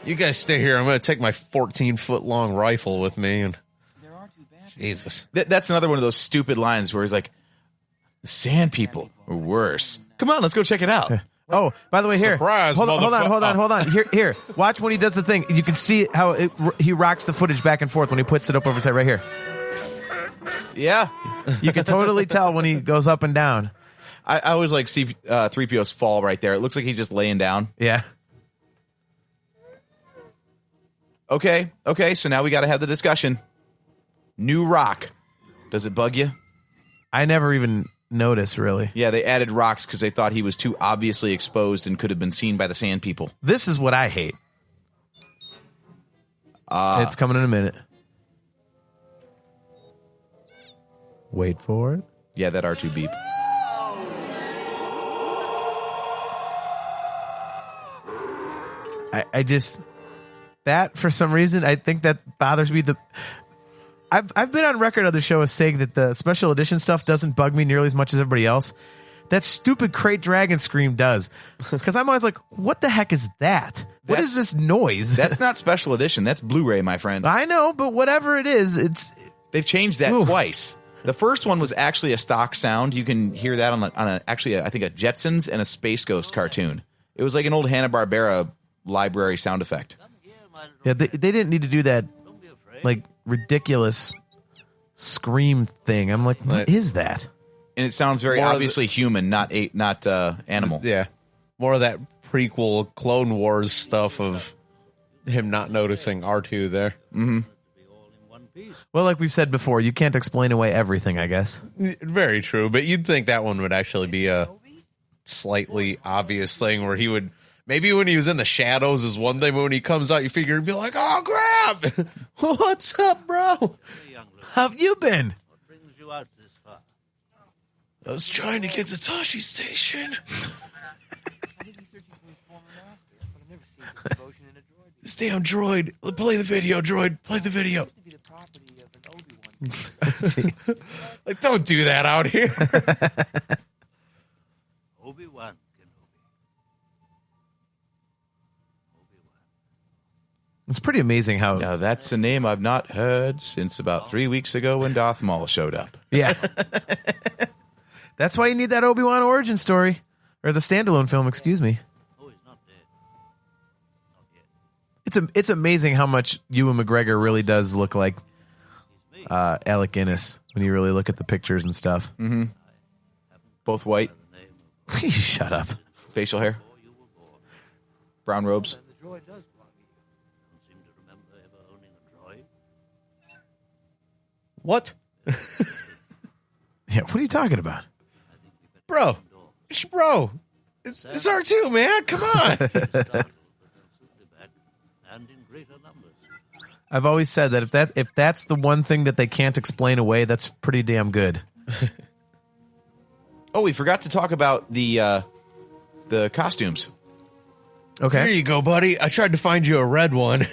You guys stay here. I'm going to take my 14-foot long rifle with me. And Jesus. That's another one of those stupid lines where he's like, the sand people are worse. Come on, let's go check it out. Oh, by the way, here. Surprise, hold on. Here. Watch when he does the thing. You can see how he rocks the footage back and forth when he puts it up over his head right here. Yeah. You can totally tell when he goes up and down. I always like see 3PO's fall right there. It looks like he's just laying down. Yeah. Okay, so now we got to have the discussion. New rock. Does it bug you? I never even noticed, really. Yeah, they added rocks because they thought he was too obviously exposed and could have been seen by the sand people. This is what I hate. It's coming in a minute. Wait for it. Yeah, that R2 beep. I just... That, for some reason, I think that bothers me. I've been on record on the show as saying that the special edition stuff doesn't bug me nearly as much as everybody else. that stupid crate dragon scream does. Because I'm always like, what the heck is that? What is this noise? That's not special edition. That's Blu-ray, my friend. I know, but whatever it is, they've changed that twice. The first one was actually a stock sound. You can hear that on I think a Jetsons and a Space Ghost cartoon. It was like an old Hanna-Barbera library sound effect. Yeah, they didn't need to do that like ridiculous scream thing. I'm like, what is that? And it sounds very obviously human, not animal. Yeah, more of that prequel Clone Wars stuff of him not noticing R2 there. Mm-hmm. Well, like we've said before, you can't explain away everything, I guess. Very true, but you'd think that one would actually be a slightly obvious thing where he would, maybe when he was in the shadows is one thing, but when he comes out, you figure he'd be like, oh, crap! What's up, bro? How have you been? I was trying to get to Tashi Station. This damn droid. Play the video, droid. Play the video. Like, don't do that out here. Obi-Wan Kenobi. It's pretty amazing how... Now, that's a name I've not heard since about 3 weeks ago when Darth Maul showed up. Yeah. That's why you need that Obi-Wan origin story. Or the standalone film, excuse me. It's amazing how much Ewan McGregor really does look like Alec Guinness when you really look at the pictures and stuff. Mm-hmm. Both white. Shut up. Facial hair. Brown robes. What? Yeah, what are you talking about? Bro. It's R2, man. Come on. I've always said that if that's the one thing that they can't explain away, that's pretty damn good. Oh, we forgot to talk about the costumes. Okay. Here you go, buddy. I tried to find you a red one.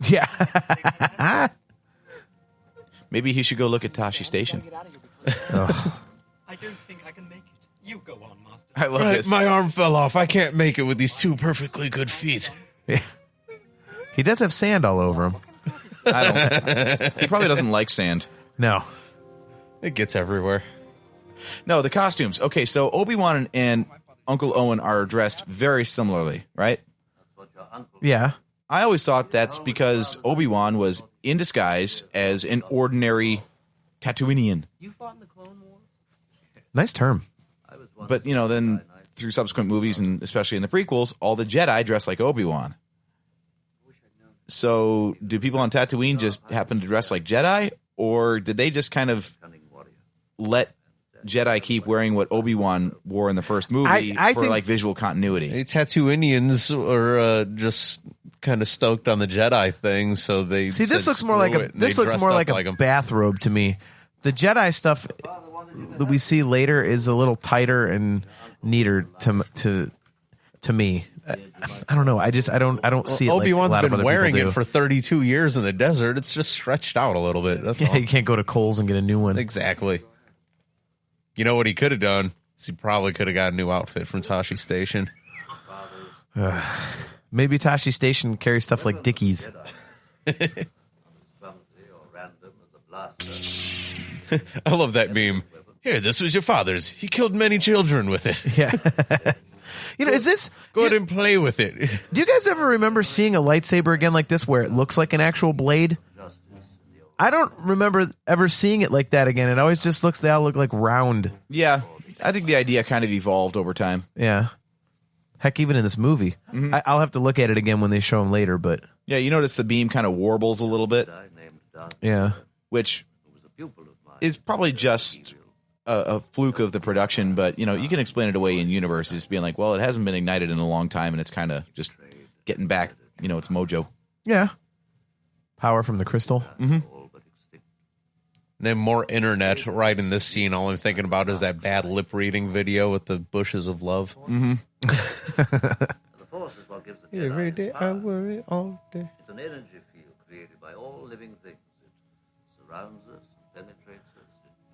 Yeah. Maybe he should go look at Tashi Station. Oh. I don't think I can make it. You go on, Master. I love this. My arm fell off. I can't make it with these two perfectly good feet. Yeah. He does have sand all over him. He probably doesn't like sand. No. It gets everywhere. No, the costumes. Okay, so Obi-Wan and Uncle Owen are dressed very similarly, right? Yeah. I always thought that's because Obi-Wan was in disguise as an ordinary Tatooinean. You fought in the Clone Wars? Nice term. But, then through subsequent movies, and especially in the prequels, all the Jedi dress like Obi-Wan. So do people on Tatooine just happen to dress like Jedi? Or did they just kind of let Jedi keep wearing what Obi-Wan wore in the first movie I for think, like visual continuity? Tatooineans are just kind of stoked on the Jedi thing, so they see. This looks more like a bathrobe to me. The Jedi stuff that we see later is a little tighter and neater to me. I don't know. I don't see it. Obi-Wan's like been wearing it for 32 years in the desert. It's just stretched out a little bit. That's all. You can't go to Kohl's and get a new one. Exactly. You know what he could have done? Is he probably could have got a new outfit from Tashi Station. Maybe Tashi Station carries stuff like Dickies. I love that meme. Here, this was your father's. He killed many children with it. Yeah. Is this... Go ahead and play with it. Do you guys ever remember seeing a lightsaber again like this where it looks like an actual blade? I don't remember ever seeing it like that again. It always just they all look like round. Yeah. I think the idea kind of evolved over time. Yeah. Heck, even in this movie. Mm-hmm. I'll have to look at it again when they show him later, but... Yeah, you notice the beam kind of warbles a little bit. Yeah. Which is probably just a fluke of the production, but, you can explain it away in universe as being like, well, it hasn't been ignited in a long time, and it's kind of just getting back, its mojo. Yeah. Power from the crystal. Mm-hmm. Then more internet right in this scene. All I'm thinking about is that bad lip reading video with the bushes of love. Mm-hmm. Every day I worry all day. It's an energy field created by all living things. It surrounds us, penetrates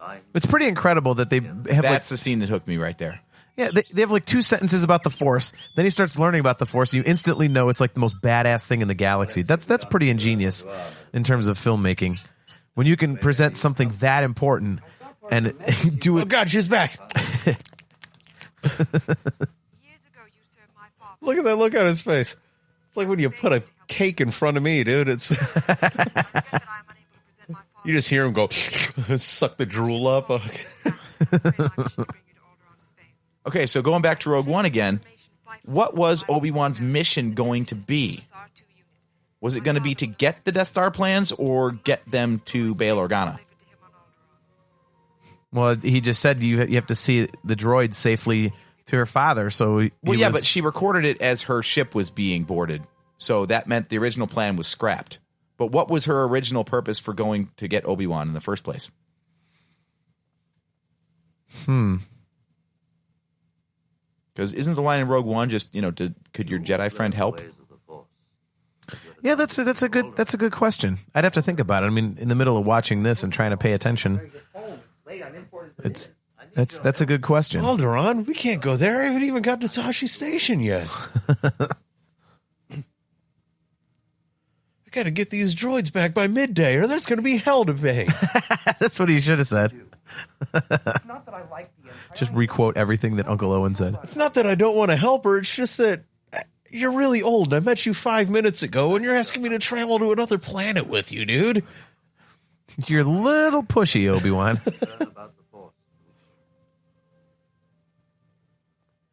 us. It's pretty incredible that they have. That's the scene that hooked me right there. Yeah, they have like 2 sentences about the Force. Then he starts learning about the Force. You instantly know it's like the most badass thing in the galaxy. That's pretty ingenious in terms of filmmaking. When you can present something that important and do it. Oh God, she's back. Look at that look on his face. It's like when you put a cake in front of me, dude. It's you just hear him go suck the drool up. Okay, so going back to Rogue One again, what was Obi-Wan's mission going to be? Was it going to be to get the Death Star plans or get them to Bail Organa? Well, he just said you have to see the droid safely to her father. So but she recorded it as her ship was being boarded. So that meant the original plan was scrapped. But what was her original purpose for going to get Obi-Wan in the first place? Because isn't the line in Rogue One just, could your Jedi friend help? Yeah, that's a good question. I'd have to think about it. I mean, in the middle of watching this and trying to pay attention, that's a good question. Alderaan, we can't go there. I haven't even got to Tashi Station yet. I got to get these droids back by midday, or there's going to be hell to pay. That's what he should have said. It's not that I like the Empire. Just requote everything that Uncle Owen said. It's not that I don't want to help her. It's just that you're really old. I met you 5 minutes ago, and you're asking me to travel to another planet with you, dude. You're a little pushy, Obi-Wan.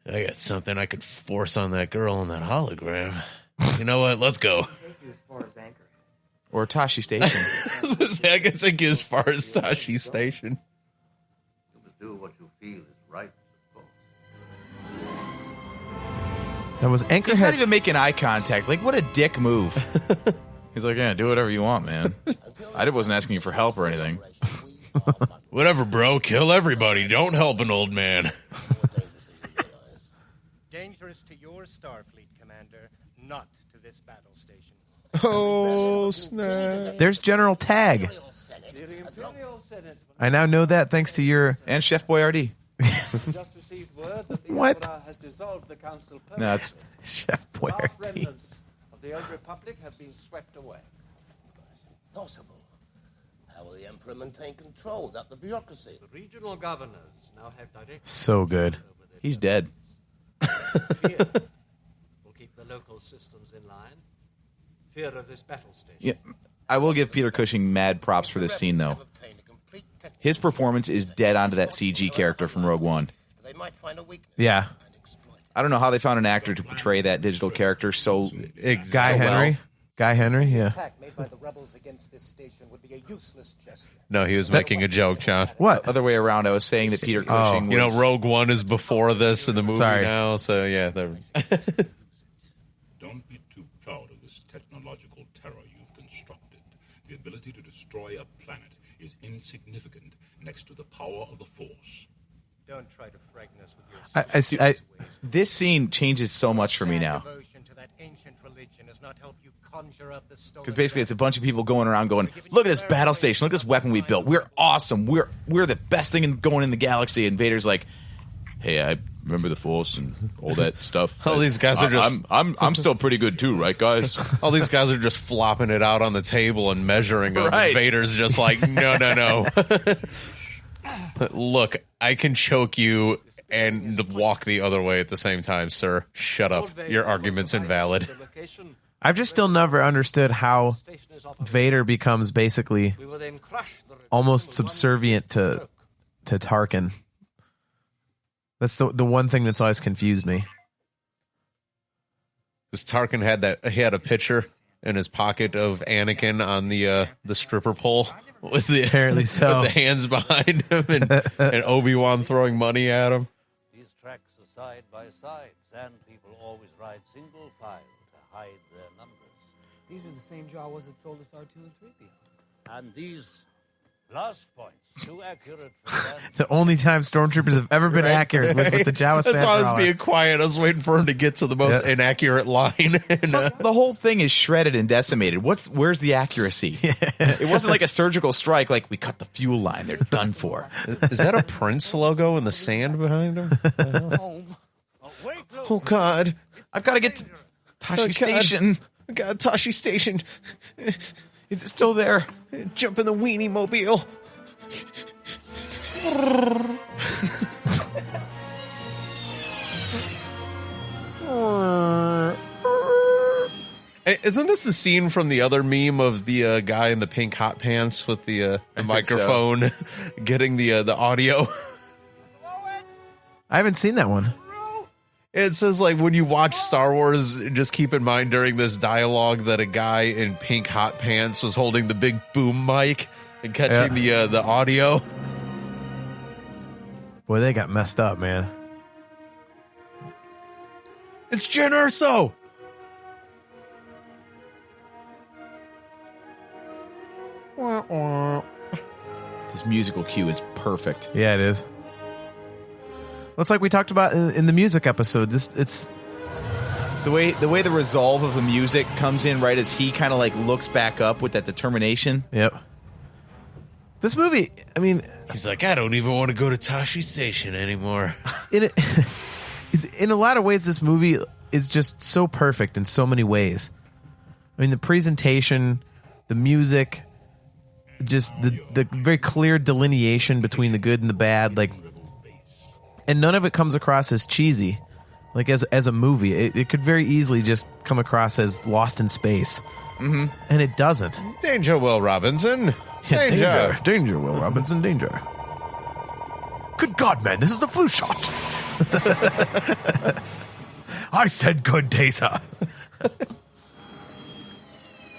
I got something I could force on that girl in that hologram. You know what? Let's go. Or Tashi Station. I can take you as far as Tashi Station. You must do what you feel is right. That was Anchorhead. He's not even making eye contact. Like, what a dick move. He's like, yeah, do whatever you want, man. I wasn't asking you for help or anything. Whatever, bro. Kill everybody. Don't help an old man. Dangerous to your Starfleet, Commander, not to this battle station. Oh, snap. There's General Tag. I now know that thanks to your... And Chef Boyardee. Just received word that the What? Emperor has dissolved the council. No, that's Chef Last Boyardee. remnants of the old republic have been swept away. Impossible. How will the Emperor maintain control without the bureaucracy? The regional governors now have direct So good. He's dead. fear. Will keep the local systems in line. Fear of this battle station. Yeah, I will give Peter Cushing mad props for this scene, though. His performance is dead onto that CG character from Rogue One. They might find a weakness. Yeah. I don't know how they found an actor to portray that digital character so Guy Henry? well. Guy Henry, yeah. Attack made by the rebels against this station would be a useless gesture. No, he was making a joke, John. What? Other way around, I was saying that Peter Cushing You know, was... Rogue One is before this in the movie Sorry. now, so yeah. Don't be too proud of this technological terror you've constructed. The ability to destroy a planet is insignificant next to the power of the Force. Don't try to frighten us with your This scene changes so much for me now. devotion to that ancient religion has not helped you conjure up the stolen Because basically it's a bunch of people going around going, look at this battle station, look at this weapon we built. We're awesome. We're the best thing going in the galaxy. And Vader's like, hey, I remember the Force and all that stuff. All these guys are just... I'm still pretty good too, right, guys? All these guys are just flopping it out on the table and measuring them. Right. And Vader's just like, no. Look, I can choke you and walk the other way at the same time, sir. Shut up. Your argument's invalid. I've just still never understood how Vader becomes basically almost subservient to Tarkin. That's the one thing that's always confused me. Because Tarkin had a picture in his pocket of Anakin on the stripper pole with the apparently so with the hands behind him and Obi-Wan throwing money at him. These tracks are side by side. Sand people always ride single file to hide their numbers. These are the same Jawas that sold us R2 and 3PO. And these blast points, too accurate for them. The only time stormtroopers have ever been accurate was with the Jawa That's why I was Sandra. being quiet. I was waiting for him to get to the most inaccurate line. And, Plus, the whole thing is shredded and decimated. Where's the accuracy? It wasn't like a surgical strike, like we cut the fuel line. They're done for. Is that a Prince logo in the sand behind him? Oh, God. I've got to get to Tashi Station. I got Tashi Station. Is it still there? Jump in the weenie mobile. Isn't this the scene from the other meme of the guy in the pink hot pants with the microphone getting the audio? I haven't seen that one. It says, like, when you watch Star Wars, just keep in mind during this dialogue that a guy in pink hot pants was holding the big boom mic and catching the audio. Boy, they got messed up, man. It's Jen Erso. This musical cue is perfect. Yeah, it is. Well, it's like we talked about in the music episode. It's the way the resolve of the music comes in right as he kind of like looks back up with that determination. Yep. This movie, I mean, he's like, I don't even want to go to Tashi Station anymore. In a lot of ways, this movie is just so perfect in so many ways. I mean, the presentation, the music, just the very clear delineation between the good and the bad, like, and none of it comes across as cheesy, like as a movie. It could very easily just come across as Lost in Space, and it doesn't. Danger, Will Robinson. Yeah, danger, Will Robinson, danger. Good God, man, this is a flu shot. I said good data.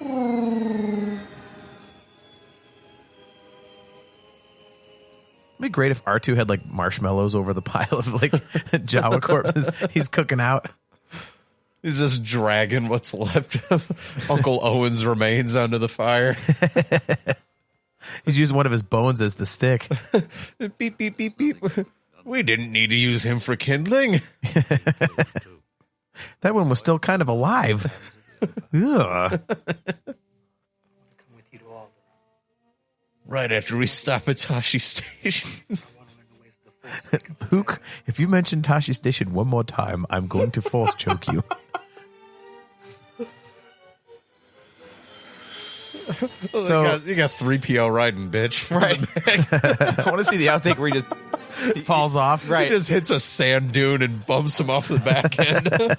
It'd be great if R2 had like marshmallows over the pile of like Jawa corpses he's cooking out. He's just dragging what's left of Uncle Owen's remains onto the fire. He's using one of his bones as the stick. Beep, beep, beep, beep. We didn't need to use him for kindling. That one was still kind of alive. Ugh. Right after we stop at Tashi Station. Luke, if you mention Tashi Station one more time, I'm going to force choke you. So you got 3PO riding, bitch. Right. I want to see the outtake where he just falls off. Right. He just hits a sand dune and bumps him off the back end.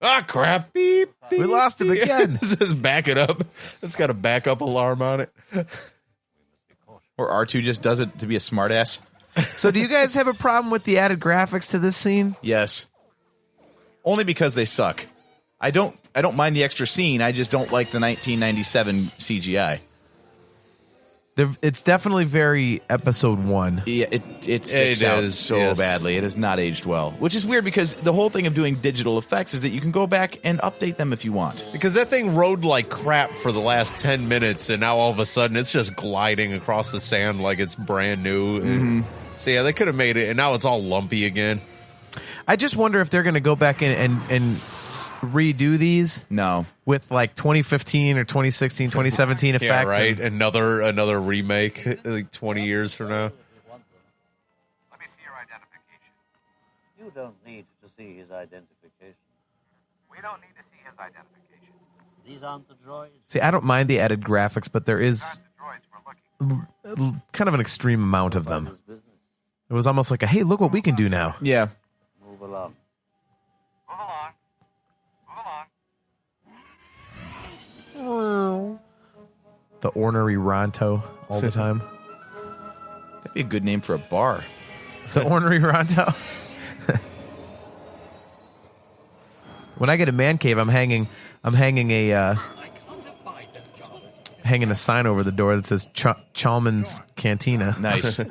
Ah, crap. Beep, beep, we lost him again. This is back it up. It's got a backup alarm on it. Or R2 just does it to be a smartass. So do you guys have a problem with the added graphics to this scene? Yes. Only because they suck. I don't mind the extra scene. I just don't like the 1997 CGI. It's definitely very episode 1. Yeah, it sticks out so badly. It has not aged well. Which is weird because the whole thing of doing digital effects is that you can go back and update them if you want. Because that thing rode like crap for the last 10 minutes, and now all of a sudden it's just gliding across the sand like it's brand new. Mm-hmm. So yeah, they could have made it, and now it's all lumpy again. I just wonder if they're going to go back in and redo these. No. With like 2015 or 2016, 2017 effects. Yeah, right. Another remake like 20 years from now. Let me see your identification. You don't need to see his identification. We don't need to see his identification. These aren't the droids. See, I don't mind the added graphics, but there is kind of an extreme amount of them. It was almost like a, hey, look what we can do now. Yeah. Move along. The ornery Ronto all the time. That'd be a good name for a bar. The ornery Ronto. When I get a man cave, I'm hanging a sign over the door that says Chalman's Cantina. Nice. I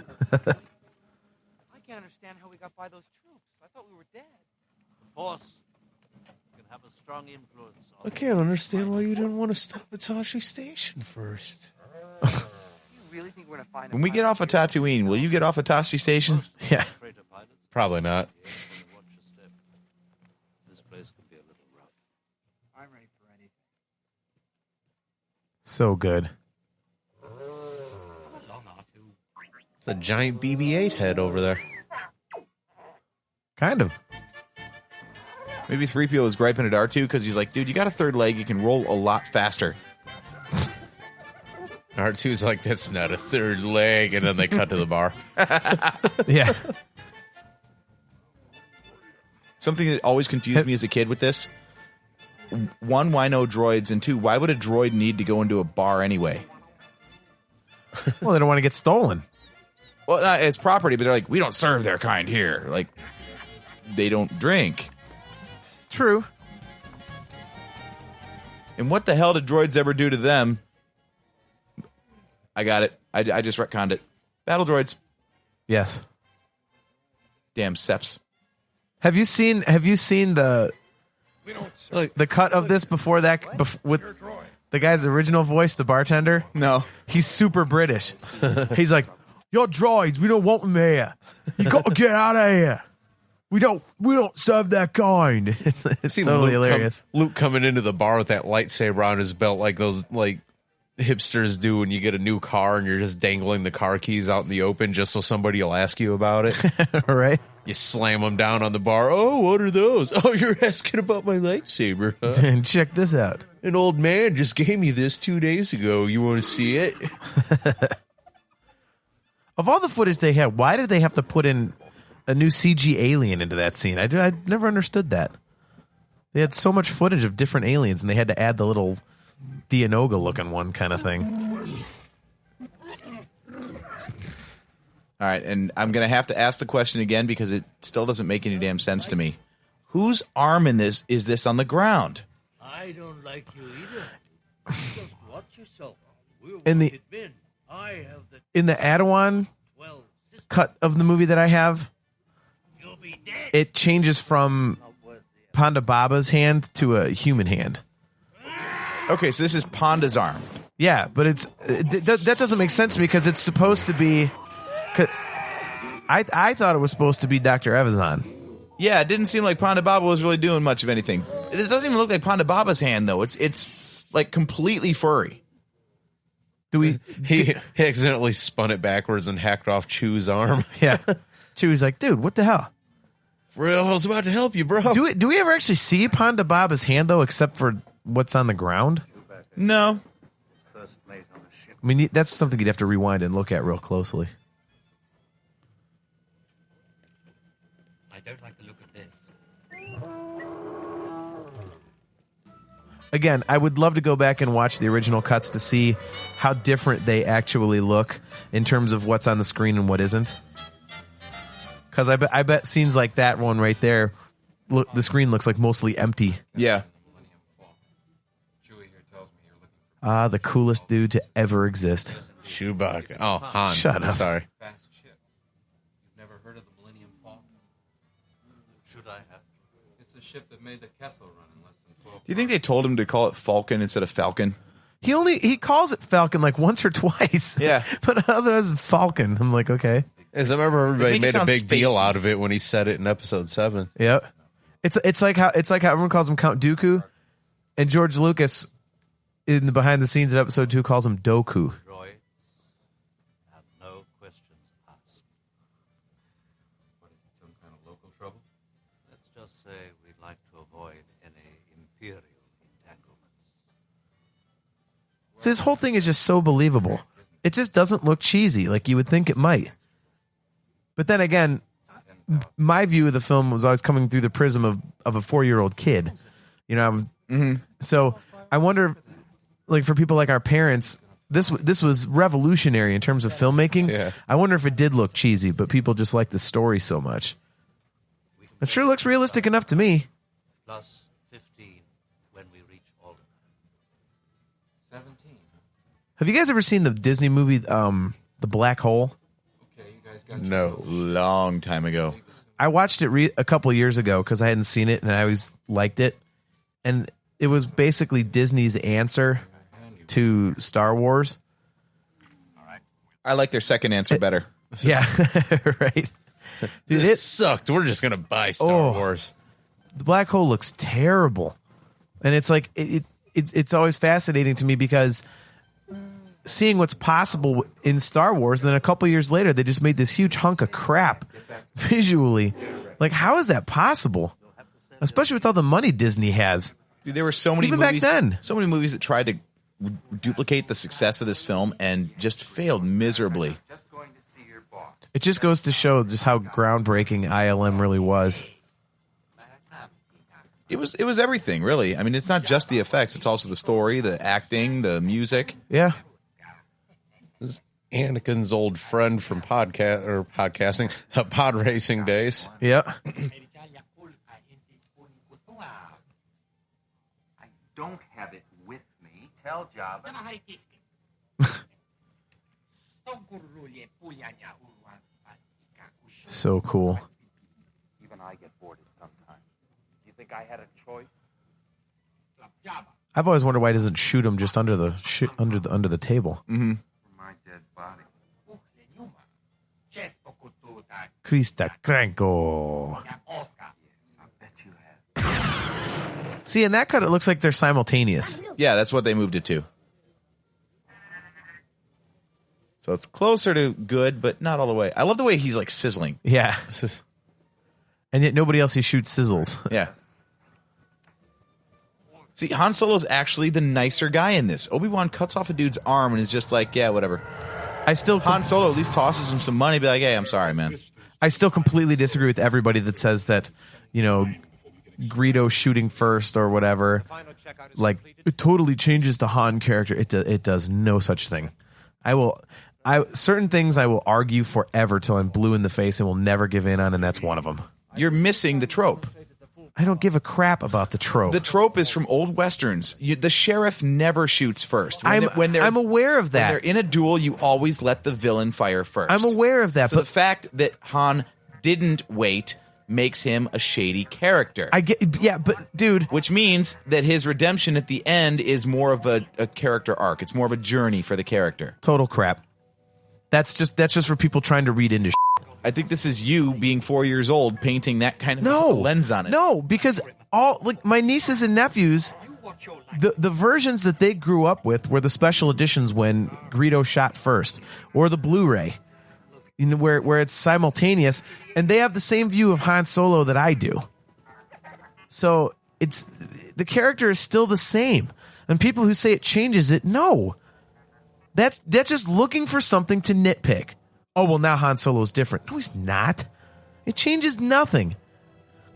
can't understand how we got by those troops. I thought we were dead. Of course, you can have a strong influence. I can't understand why you didn't want to stop at Tashi Station first. You really think we're gonna find When we get off of Tatooine, will you get off of Tashi Station? Yeah. Probably not. This place could be a little rough. I'm ready for anything. So good. It's a giant BB-8 head over there. Kind of. Maybe 3PO was griping at R2 because he's like, dude, you got a third leg. You can roll a lot faster. R2's like, that's not a third leg. And then they cut to the bar. Yeah. Something that always confused me as a kid with this. One, why no droids? And two, why would a droid need to go into a bar anyway? Well, they don't want to get stolen. Well, it's property, but they're like, we don't serve their kind here. Like, they don't drink. True. And what the hell did droids ever do to them? I got it. I just retconned it. Battle droids. Yes. Damn seps. Have you seen the cut of this before that with the guy's original voice, the bartender? No. He's super British. He's like, "You're droids. We don't want them here. You got to get out of here. We don't serve that kind." It's totally hilarious. Luke coming into the bar with that lightsaber on his belt, like those hipsters do when you get a new car and you're just dangling the car keys out in the open just so somebody will ask you about it. Right? You slam them down on the bar. Oh, what are those? Oh, you're asking about my lightsaber, huh? And check this out. An old man just gave me this 2 days ago. You want to see it? Of all the footage they had, why did they have to put in a new CG alien into that scene? I never understood that. They had so much footage of different aliens, and they had to add the little Dianoga-looking one kind of thing. All right, and I'm going to have to ask the question again because it still doesn't make any damn sense to me. Whose arm is this on the ground? I don't like you either. Just watch yourself. In the Adawan cut of the movie that I have, it changes from Ponda Baba's hand to a human hand. Okay, so this is Ponda's arm. Yeah, but that doesn't make sense to me because it's supposed to be. I thought it was supposed to be Dr. Evazan. Yeah, it didn't seem like Ponda Baba was really doing much of anything. It doesn't even look like Ponda Baba's hand, though. It's like completely furry. He accidentally spun it backwards and hacked off Chew's arm. Yeah. Chew's like, dude, what the hell? For real, I was about to help you, bro. Do we ever actually see Ponda Baba's hand, though, except for what's on the ground? No. I mean, that's something you'd have to rewind and look at real closely. I don't like the look of this. Again, I would love to go back and watch the original cuts to see how different they actually look in terms of what's on the screen and what isn't. Because I bet scenes like that one right there, look, the screen looks like mostly empty. Yeah. The coolest dude to ever exist. Chewbacca. Oh, Han. Shut up. Sorry. Fast ship. You've never heard of the Millennium Falcon? Should I have? It's a ship that made the Kessel run in less than 12 Do you think they told him to call it Falcon instead of Falcon? He calls it Falcon like once or twice. Yeah. But otherwise Falcon. I'm like, okay. As I remember, everybody made a big spacey. deal out of it when he said it in episode 7. Yep. It's like how everyone calls him Count Dooku, and George Lucas in the behind the scenes of episode 2 calls him Doku. Roy, have no questions asked. What is it, some kind of local trouble? Let's just say we'd like to avoid any imperial entanglements. So this whole thing is just so believable. It just doesn't look cheesy like you would think it might. But then again, my view of the film was always coming through the prism of a 4-year-old kid. You know, so I wonder, like for people like our parents, this was revolutionary in terms of filmmaking. Yeah. I wonder if it did look cheesy, but people just like the story so much. It sure looks realistic enough to me. Plus 15 when we reach Alderaan. 17. Have you guys ever seen the Disney movie, The Black Hole? Okay, you guys got No, long time ago. I watched it a couple years ago because I hadn't seen it and I always liked it. And it was basically Disney's answer to Star Wars. I like their second answer better. Yeah, right. Dude, This sucked. We're just going to buy Star Wars. The Black Hole looks terrible. And it's like, it's always fascinating to me because seeing what's possible in Star Wars, then a couple years later, they just made this huge hunk of crap visually. Like, how is that possible? especially with all the money Disney has. Dude, there were so many Even movies, back then. so many movies that tried to duplicate the success of this film and just failed miserably. It just goes to show just how groundbreaking ILM really was. It was everything, really. I mean, it's not just the effects; it's also the story, the acting, the music. Yeah. This is Anakin's old friend from pod racing days. Yeah. I don't have it with me. Tell Jabba. So cool. Even I get bored sometimes. Do you think I had a choice? I've always wondered why he doesn't shoot him just under the under the table. Mm-hmm. My dead body. Krista Cranko. See, in that cut, it looks like they're simultaneous. Yeah, that's what they moved it to. So it's closer to good, but not all the way. I love the way he's like sizzling. Yeah. And yet nobody else he shoots sizzles. Yeah. See, Han Solo's actually the nicer guy in this. Obi-Wan cuts off a dude's arm and is just like, yeah, whatever. Han Solo at least tosses him some money, be like, hey, I'm sorry, man. I still completely disagree with everybody that says that, Greedo shooting first or whatever, like, it totally changes the Han character. It does no such thing. Certain things I will argue forever till I'm blue in the face and will never give in on, and that's one of them. You're missing the trope. I don't give a crap about the trope. The trope is from old westerns. The sheriff never shoots first. I'm aware of that. When they're in a duel, you always let the villain fire first. I'm aware of that. So the fact that Han didn't wait makes him a shady character. But dude, which means that his redemption at the end is more of a character arc. It's more of a journey for the character. Total crap. That's just for people trying to read into. I think this is you being 4 years old painting that kind of lens on it. No, because my nieces and nephews, the versions that they grew up with were the special editions when Greedo shot first, or the Blu-ray, where it's simultaneous, and they have the same view of Han Solo that I do. So the character is still the same, and people who say it changes it, no, that's just looking for something to nitpick. Oh, well, now Han Solo's different. No, he's not. It changes nothing.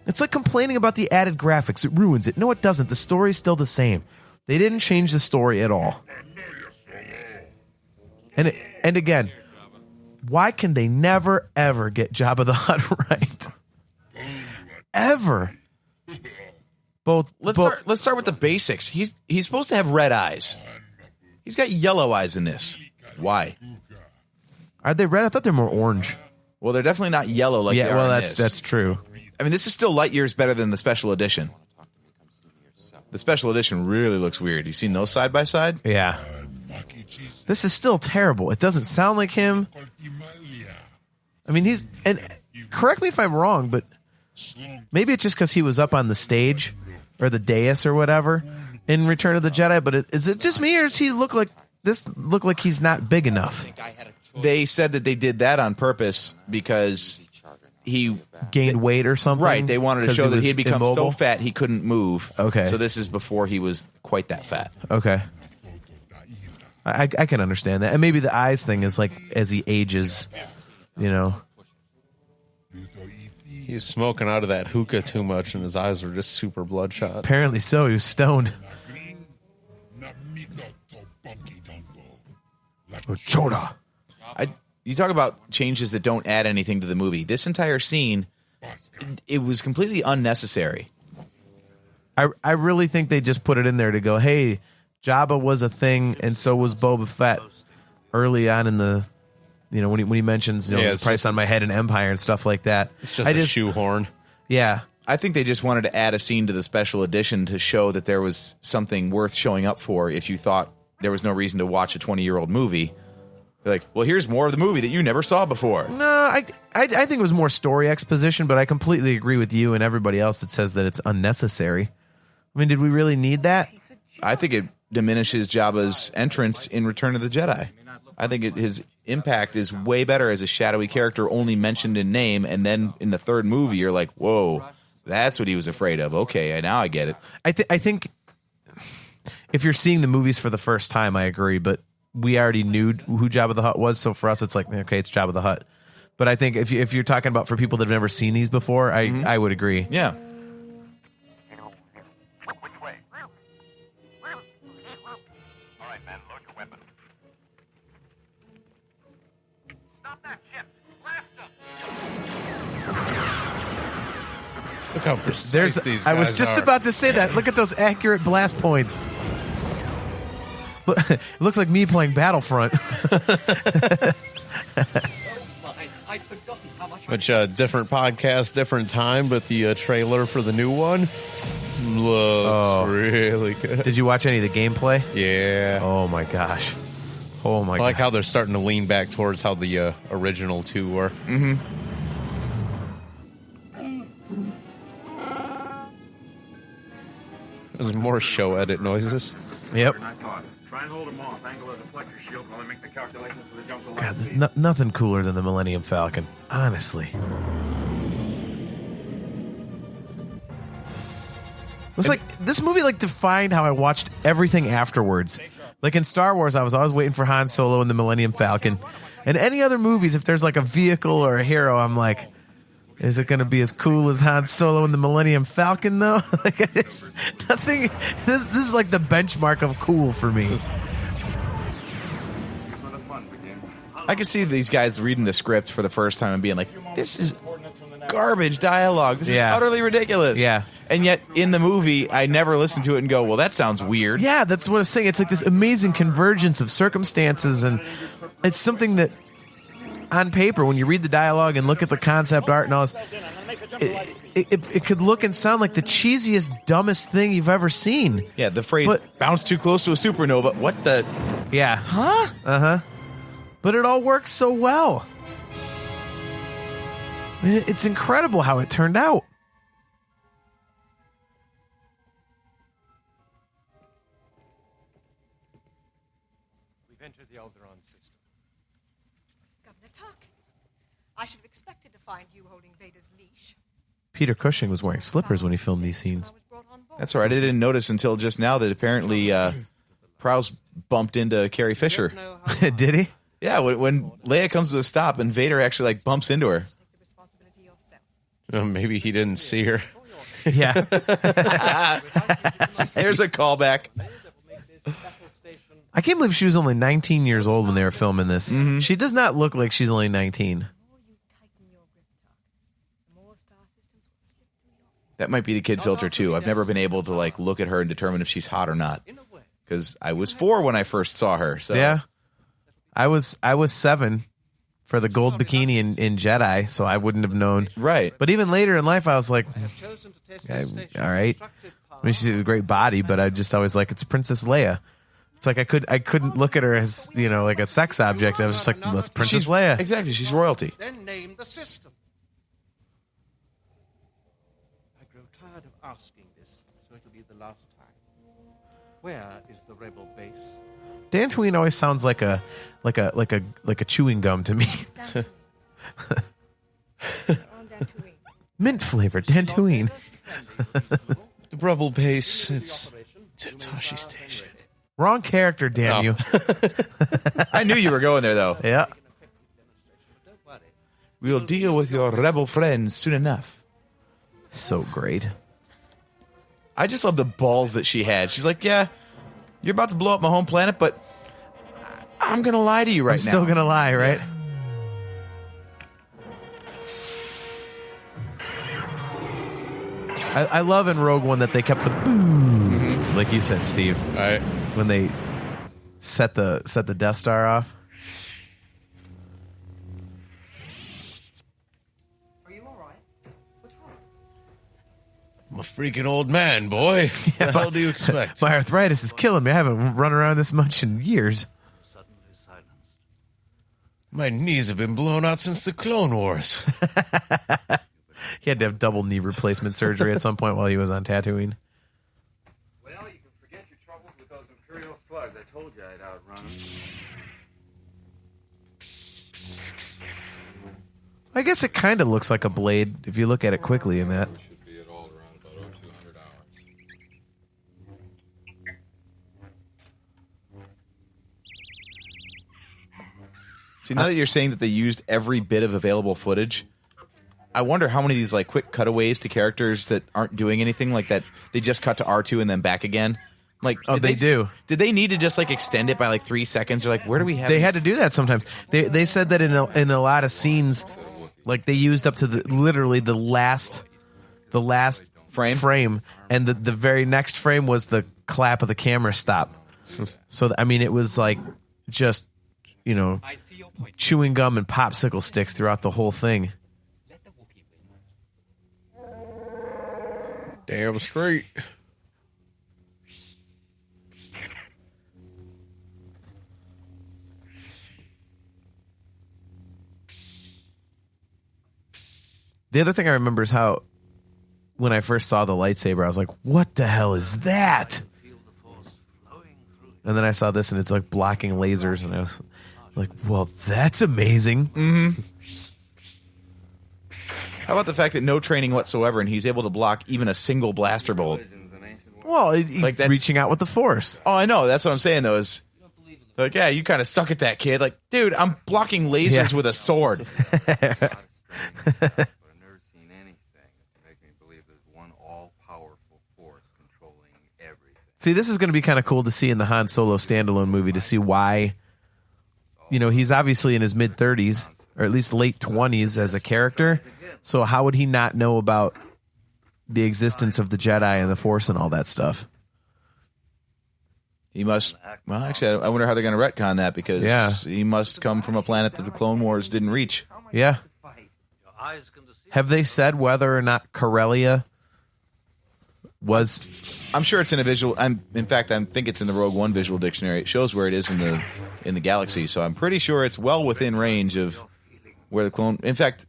It's like complaining about the added graphics. It ruins it. No, it doesn't. The story's still the same. They didn't change the story at all. And again, why can they never, ever get Jabba the Hutt right? Ever. Let's start with the basics. He's supposed to have red eyes. He's got yellow eyes in this. Why? Are they red? I thought they're more orange. Well, they're definitely not yellow like they are in this. That's true. I mean, this is still light years better than the special edition. The special edition really looks weird. You seen those side by side? Yeah. This is still terrible. It doesn't sound like him. I mean, and correct me if I'm wrong, but maybe it's just because he was up on the stage or the dais or whatever in Return of the Jedi. But is it just me, or does he look like he's not big enough? They said that they did that on purpose because he gained weight or something. Right. They wanted to show that he had become immobile? so fat he couldn't move. Okay. So this is before he was quite that fat. Okay. I can understand that. And maybe the eyes thing is like as he ages, He's smoking out of that hookah too much and his eyes were just super bloodshot. Apparently so. He was stoned. Choda. You talk about changes that don't add anything to the movie. This entire scene, it was completely unnecessary. I really think they just put it in there to go, hey, Jabba was a thing, and so was Boba Fett early on in the, when he mentions, the price on my head and Empire and stuff like that. It's just a shoehorn. Yeah. I think they just wanted to add a scene to the special edition to show that there was something worth showing up for if you thought there was no reason to watch a 20-year-old movie. They're like, well, here's more of the movie that you never saw before. No, I think it was more story exposition, but I completely agree with you and everybody else that says that it's unnecessary. I mean, did we really need that? I think it diminishes Jabba's entrance in Return of the Jedi. I think his impact is way better as a shadowy character only mentioned in name, and then in the third movie, you're like, whoa, That's what he was afraid of. Okay, now I get it. I think if you're seeing the movies for the first time, I agree, but we already knew who Jabba the Hutt was, so for us it's like, okay, it's Jabba the Hutt. But I think if you're talking about for people that have never seen these before, I would agree. Yeah. Which way? All right, man, load your weapon. Stop that ship! Blast them! Look how precise these guys I was just about to say that. Look at those accurate blast points. It looks like me playing Battlefront. Which different podcast, different time, but the trailer for the new one looks really good. Did you watch any of the gameplay? Yeah. Oh my gosh. Oh my! I like how they're starting to lean back towards how the original two were. Mm-hmm. There's more show edit noises. Yep. Try and hold them off. Angle the deflector shield while I make the calculations for the jump to God, there's nothing cooler than the Millennium Falcon. Honestly. It's like this movie defined how I watched everything afterwards. Like in Star Wars, I was always waiting for Han Solo and the Millennium Falcon. And any other movies, if there's like a vehicle or a hero, I'm like, is it going to be as cool as Han Solo and the Millennium Falcon, though? Nothing. This is like the benchmark of cool for me. I could see these guys reading the script for the first time and being like, this is garbage dialogue. This is utterly ridiculous. Yeah. And yet, in the movie, I never listened to it and go, well, that sounds weird. Yeah, that's what I was saying. It's like this amazing convergence of circumstances, and it's something that, on paper, when you read the dialogue and look at the concept art and all this, it could look and sound like the cheesiest, dumbest thing you've ever seen. Yeah, the phrase, bounce too close to a supernova. What the? Yeah. Huh? Uh-huh. But it all works so well. It's incredible how it turned out. We've entered the Alderaan system. Governor Tuck, I should have expected to find you holding Vader's leash. Peter Cushing was wearing slippers when he filmed these scenes. That's all right. I didn't notice until just now that apparently Prowse bumped into Carrie Fisher. Did he? Yeah, when Leia comes to a stop and Vader actually bumps into her. Maybe he didn't see her. Yeah. There's a callback. I can't believe she was only 19 years old when they were filming this. Mm-hmm. She does not look like she's only 19. That might be the kid filter, too. I've never been able to look at her and determine if she's hot or not. Because I was 4 when I first saw her. So. Yeah. I was 7 for the gold bikini in Jedi, so I wouldn't have known. Right. But even later in life, I was like, all right. I mean, she has a great body, but I just always it's Princess Leia. It's like I couldn't look at her as, like a sex object. I was just like, that's Princess Leia. Exactly. She's royalty. Then name the system. I grow tired of asking this, so it'll be the last time. Where is the rebel base? Dantooine always sounds like a chewing gum to me. Mint flavor, Dantooine. The Rebel base, it's Tatashi Station. Wrong character, damn you. I knew you were going there, though. Yeah. We'll deal with your rebel friends soon enough. So great. I just love the balls that she had. She's like, yeah, you're about to blow up my home planet, but I'm going to lie to you right now. I'm still going to lie, right? I love in Rogue One that they kept the boom, like you said, Steve. All right. When they set the Death Star off. Are you all right? What's wrong? I'm a freaking old man, boy. What the hell do you expect? My arthritis is killing me. I haven't run around this much in years. My knees have been blown out since the Clone Wars. He had to have double knee replacement surgery at some point while he was on Tatooine. Well, you can forget your troubles with those Imperial slugs. I told you I'd outrun them. I guess it kind of looks like a blade if you look at it quickly in that. See, now that you're saying that they used every bit of available footage, I wonder how many of these like quick cutaways to characters that aren't doing anything like that. They just cut to R2 and then back again. Like, they do. Did they need to just like extend it by like 3 seconds? Or like, where do we have? They had to do that sometimes. They said that in a lot of scenes, like they used up to literally the last frame, and the very next frame was the clap of the camera stop. So I mean, it was like just chewing gum and popsicle sticks throughout the whole thing. Damn straight. The other thing I remember is how when I first saw the lightsaber, I was like, what the hell is that? And then I saw this and it's like blocking lasers, and I was like, well, that's amazing. Mm-hmm. How about the fact that no training whatsoever, and he's able to block even a single blaster bolt? Well, like that's reaching out with the Force. Oh, I know. That's what I'm saying, though, is like, yeah, you kind of suck at that, kid. Like, dude, I'm blocking lasers with a sword. See, this is going to be kind of cool to see in the Han Solo standalone movie, to see why, he's obviously in his mid-30s, or at least late 20s as a character. So how would he not know about the existence of the Jedi and the Force and all that stuff? He must. Well, actually, I wonder how they're going to retcon that, because he must come from a planet that the Clone Wars didn't reach. Yeah. Have they said whether or not Corellia was? I'm sure it's in a visual. In fact, I think it's in the Rogue One visual dictionary. It shows where it is in the galaxy. So I'm pretty sure it's well within range of where the clone. In fact,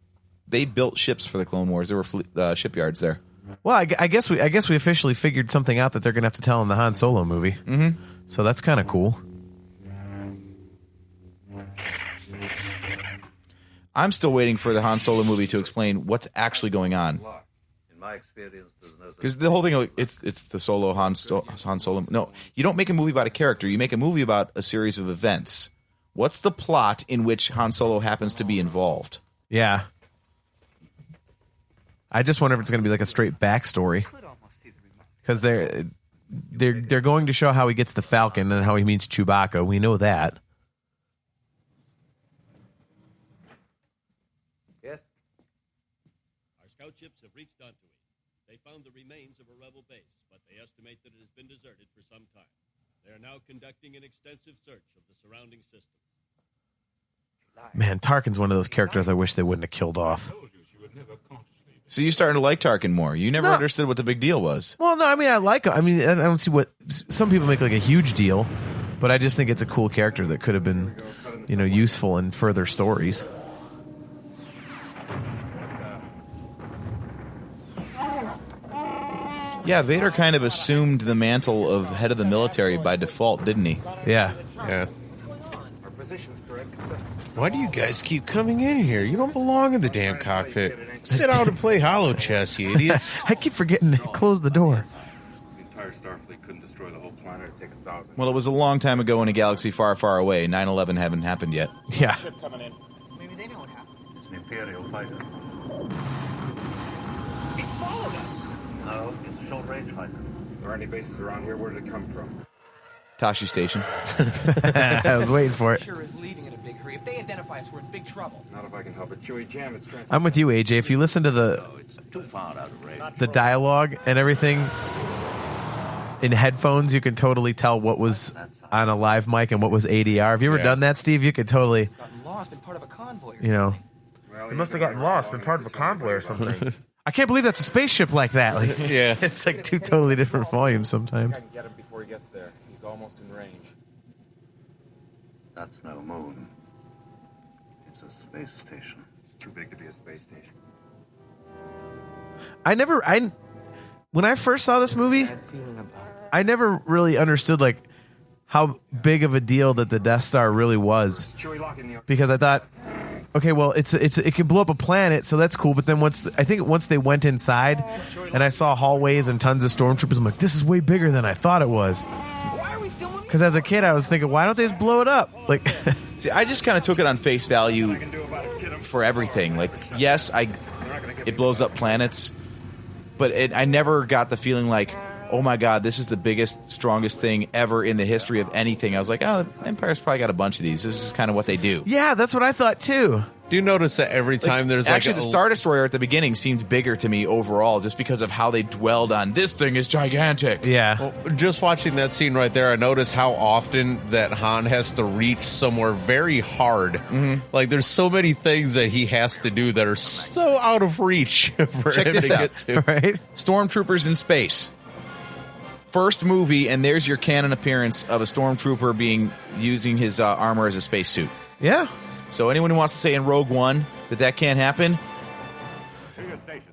they built ships for the Clone Wars. There were shipyards there. Well, I guess we officially figured something out that they're going to have to tell in the Han Solo movie. Mm-hmm. So that's kind of cool. I'm still waiting for the Han Solo movie to explain what's actually going on. In my experience, because the whole thing, it's the solo Han Solo. No, you don't make a movie about a character. You make a movie about a series of events. What's the plot in which Han Solo happens to be involved? Yeah. I just wonder if it's going to be like a straight backstory, because they're going to show how he gets the Falcon and how he meets Chewbacca. We know that. Yes. Our scout ships have reached onto it. They found the remains of a rebel base, but they estimate that it has been deserted for some time. They are now conducting an extensive search of the surrounding systems. Man, Tarkin's one of those characters I wish they wouldn't have killed off. So you're starting to like Tarkin more. You never understood what the big deal was. Well, no, I mean, I like him. I mean, I don't see what some people make like a huge deal, but I just think it's a cool character that could have been, useful in further stories. Yeah, Vader kind of assumed the mantle of head of the military by default, didn't he? Yeah. Yeah. Why do you guys keep coming in here? You don't belong in the damn cockpit. Sit down and play hollow chess, you idiots. I keep forgetting to close the door. The entire Starfleet couldn't destroy the whole planet. It'd take 1,000. Well, it was a long time ago in a galaxy far, far away. 9/11 haven't happened yet. Yeah. Ship coming in. Maybe they know what happened. It's an Imperial fighter. He followed us. No, it's a short-range fighter. If there are any bases around here, where did it come from? Tashi Station. I was waiting for it. Sure is leaving in a big hurry. If they identify us, we're in big trouble. Not if I can help it. Chewie, jam its transmission. I'm with you, AJ. If you listen to the dialogue and everything in headphones, you can totally tell what was on a live mic and what was ADR. Have you ever done that, Steve? You could totally. Gotten lost, been part of a convoy. He must have gotten lost, been part of a convoy or something. I can't believe that's a spaceship like that. Like, yeah, it's like two totally different volumes sometimes. I can get him before he gets there. He's almost in range. That's no moon. It's a space station. It's too big to be a space station. When I first saw this movie, I never really understood like how big of a deal that the Death Star really was, because I thought, okay, well, it can blow up a planet, so that's cool. But then once they went inside, and I saw hallways and tons of stormtroopers, I'm like, this is way bigger than I thought it was. Because as a kid, I was thinking, why don't they just blow it up? Like, See, I just kind of took it on face value for everything. Like, yes, it blows up planets, but I never got the feeling like, oh my God, this is the biggest, strongest thing ever in the history of anything. I was like, oh, the Empire's probably got a bunch of these. This is kind of what they do. Yeah, that's what I thought too. Do you notice that every time there's actually the Star Destroyer at the beginning seemed bigger to me overall, just because of how they dwelled on this thing is gigantic. Yeah. Well, just watching that scene right there, I notice how often that Han has to reach somewhere very hard. Mm-hmm. Like there's so many things that he has to do that are so out of reach for Check him this to out. get to. Right? Stormtroopers in space. First movie, and there's your canon appearance of a stormtrooper using his armor as a spacesuit. Yeah. So anyone who wants to say in Rogue One that can't happen,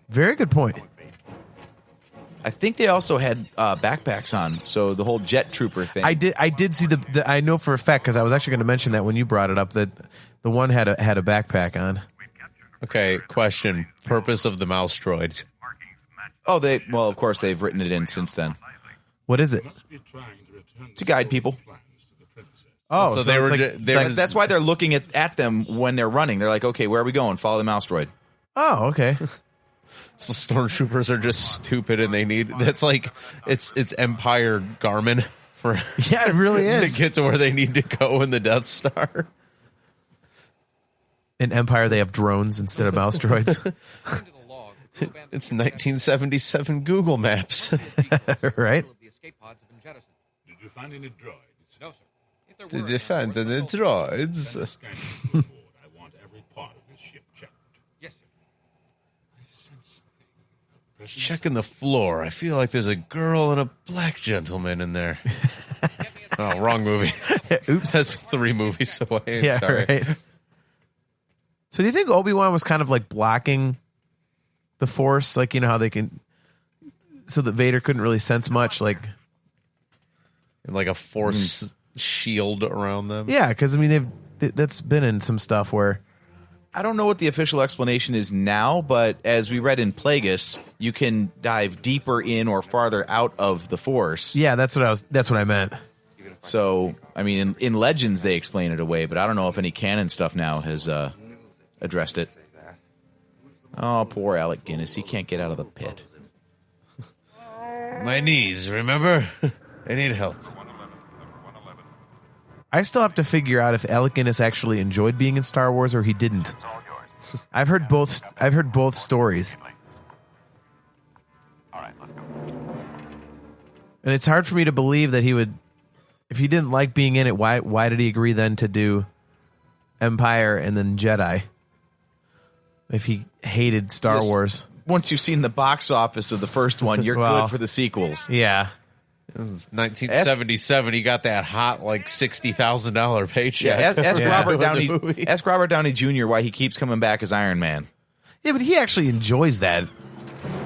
very good point. I think they also had backpacks on, so the whole jet trooper thing. I did see the I know for a fact, because I was actually going to mention that when you brought it up, that the one had a backpack on. Okay, question: purpose of the mouse droids? Oh, of course they've written it in since then. What is it? To guide people. Oh, so they were. That's why they're looking at them when they're running. They're like, okay, where are we going? Follow the mouse droid. Oh, okay. So stormtroopers are just stupid, and they need that's like it's Empire Garmin for yeah, it really is to get to where they need to go in the Death Star. In Empire, they have drones instead of mouse droids. It's 1977 Google Maps, right? Did you find any droids? No, sir. Did you find any droids? I want every part of this ship checked. Yes, sir. Checking the floor. I feel like there's a girl and a black gentleman in there. Oh, wrong movie. Oops, that's 3 movies away. Yeah, Sorry. right. So do you think Obi-Wan was kind of like blocking the Force, like, you know how they can, so that Vader couldn't really sense much, like a Force shield around them? Yeah, because I mean that's been in some stuff where I don't know what the official explanation is now, but as we read in Plagueis, you can dive deeper in or farther out of the Force. Yeah, that's what I meant. So, I mean, in Legends they explain it away, but I don't know if any canon stuff now has addressed it. Oh, poor Alec Guinness. He can't get out of the pit. My knees, remember? I need help. I still have to figure out if Alec Guinness actually enjoyed being in Star Wars or he didn't. I've heard both stories. And it's hard for me to believe that he would, if he didn't like being in it, why did he agree then to do Empire and then Jedi? If he hated Star Wars. Once you've seen the box office of the first one, you're good for the sequels. Yeah. It was 1977. He got that hot, like $60,000 paycheck. Yeah, ask Robert Downey Jr. why he keeps coming back as Iron Man. Yeah, but he actually enjoys that.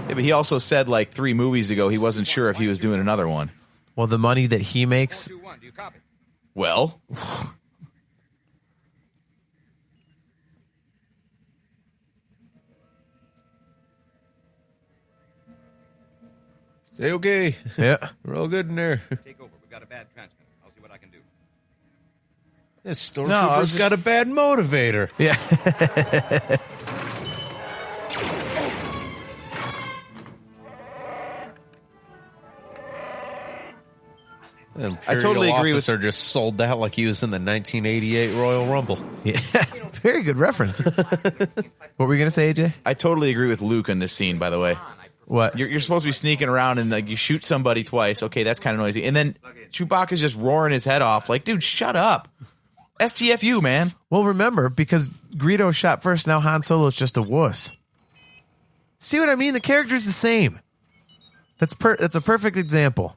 Yeah, but he also said like 3 movies ago he wasn't sure if he was doing another one. Well, the money that he makes. Well, say okay. Yeah, we're all good in there. Take over. We've got a bad transmitter. I'll see what I can do. This stormtrooper's got a bad motivator. Yeah. I totally agree with. Just sold that like he was in the 1988 Royal Rumble. Yeah, very good reference. What were you gonna say, AJ? I totally agree with Luke in this scene. By the way, what you're supposed to be sneaking around and like you shoot somebody twice. Okay, that's kind of noisy. And then Chewbacca's just roaring his head off. Like, dude, shut up. STFU, man. Well, remember, because Greedo shot first, now Han Solo's just a wuss. See what I mean? The character's the same. That's a perfect example.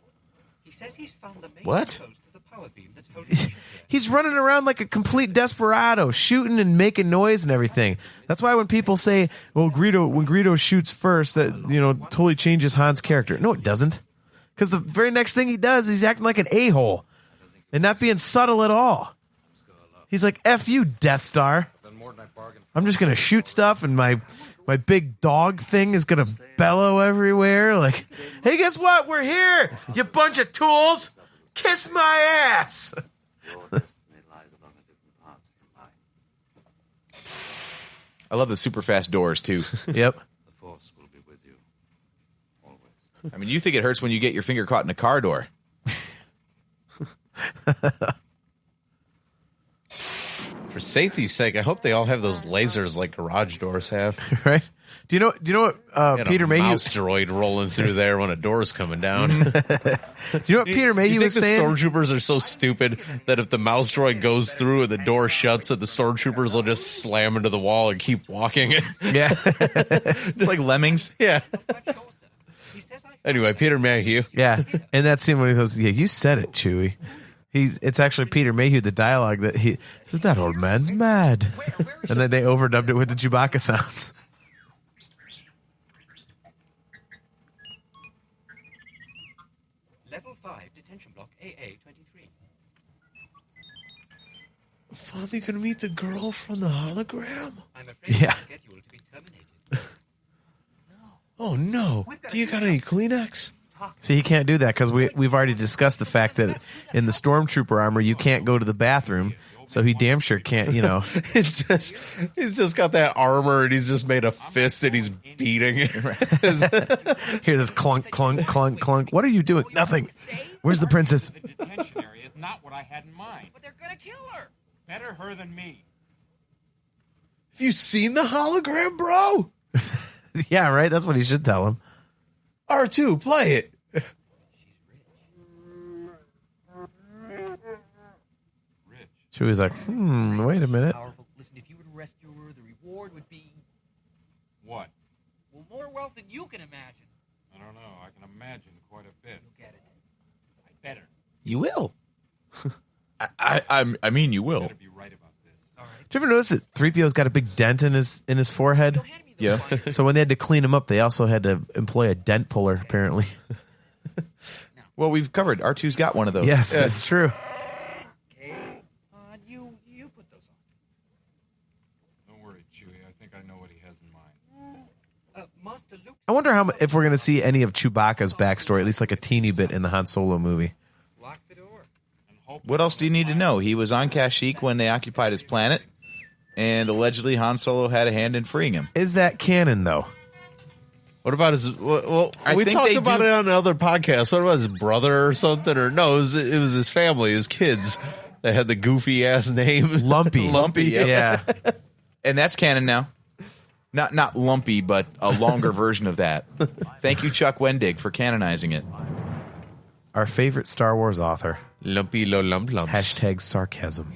He says he's found the main What? to the power beam that's holding He's running around like a complete desperado, shooting and making noise and everything. That's why when people say, "Well, when Greedo shoots first, that totally changes Han's character." No, it doesn't. Because the very next thing he does, he's acting like an a-hole and not being subtle at all. He's like, "F you, Death Star. I'm just gonna shoot stuff, and my big dog thing is gonna bellow everywhere. Like, hey, guess what? We're here, you bunch of tools. Kiss my ass." I love the super fast doors, too. Yep. The Force will be with you. Always. I mean, you think it hurts when you get your finger caught in a car door. For safety's sake, I hope they all have those lasers like garage doors have. Right? Do you know what Peter Mayhew mouse droid rolling through there when a door's coming down? Do you know what Peter Mayhew was saying? The stormtroopers are so stupid that if the mouse droid goes through and the door shuts, that the stormtroopers will just slam into the wall and keep walking. Yeah. It's like lemmings. Yeah. Anyway, Peter Mayhew. Yeah. And that scene when he goes, yeah, you said it, Chewie. It's actually Peter Mayhew, the dialogue that he says, that old man's mad. And then they overdubbed it with the Chewbacca sounds. Level 5, detention block AA-23. Finally gonna meet the girl from the hologram? I'm afraid Yeah. the schedule to be terminated. Oh no. Do you got any Kleenex? See, he can't do that because we've already discussed the fact that in the Stormtrooper armor, you can't go to the bathroom. So he damn sure can't, He's just got that armor and he's just made a fist and he's beating it. Hear this clunk, clunk, clunk, clunk. What are you doing? Nothing. Where's the princess? The detention area is not what I had in mind. But they're gonna kill her. Better her than me. Have you seen the hologram, bro? Yeah, right? That's what he should tell him. R2, play it. Chewie's like, wait a minute. Powerful. Listen, if you would rescue her, the reward would be... What? Well, more wealth than you can imagine. I don't know. I can imagine quite a bit. You'll get it. I better. You will. I mean, you will. Better be right about this. All right. Did you ever notice that 3PO's got a big dent in his forehead? Yeah. So when they had to clean him up, they also had to employ a dent puller, apparently. Well, we've covered. R2's got one of those. Yes, that's true. You put those on. Don't worry, Chewie. I think I know what he has in mind. Master Luke. I wonder if we're going to see any of Chewbacca's backstory, at least like a teeny bit in the Han Solo movie. Lock the door. What else do you need to know? He was on Kashyyyk when they occupied his planet, and allegedly Han Solo had a hand in freeing him. Is that canon, though? What about his... Well, we think talked they about do- it on another podcast. What about his brother or something? Or no, it was his family, his kids that had the goofy-ass name. Lumpy. Lumpy, Yeah. And that's canon now. Not lumpy, but a longer version of that. Thank you, Chuck Wendig, for canonizing it. Our favorite Star Wars author. Lumpy lo lump lumps. Hashtag sarcasm.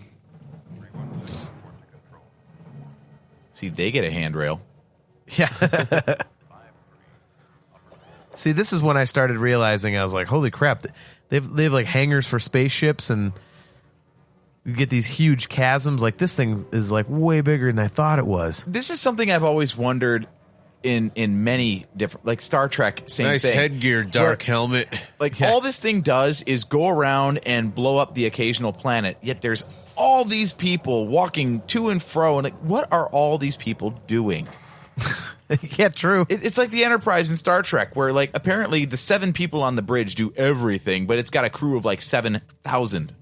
See, they get a handrail. Yeah. See, this is when I started realizing, I was like, holy crap. They have like hangars for spaceships, and you get these huge chasms. Like, this thing is like way bigger than I thought it was. This is something I've always wondered in many different, like Star Trek, same Nice thing. headgear, dark helmet. Like, all this thing does is go around and blow up the occasional planet, yet there's all these people walking to and fro, and like, what are all these people doing? Yeah, true. It's like the Enterprise in Star Trek, where like apparently the 7 people on the bridge do everything, but it's got a crew of like 7,000.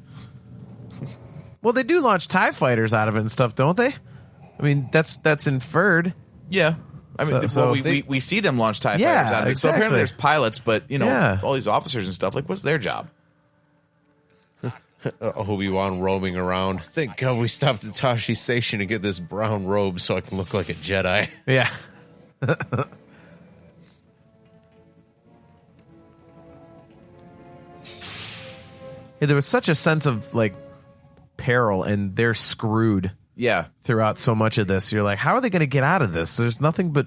Well, they do launch TIE fighters out of it and stuff, don't they? I mean, that's inferred. Yeah. I mean, we see them launch TIE Yeah, fighters out of it. So exactly. apparently there's pilots, but, Yeah. all these officers and stuff, like, what's their job? Obi-Wan roaming around. Thank God we stopped at Tashi Station to get this brown robe so I can look like a Jedi. Yeah. Yeah, there was such a sense of like peril, and they're screwed. Yeah. Throughout so much of this, you're like, how are they going to get out of this? There's nothing but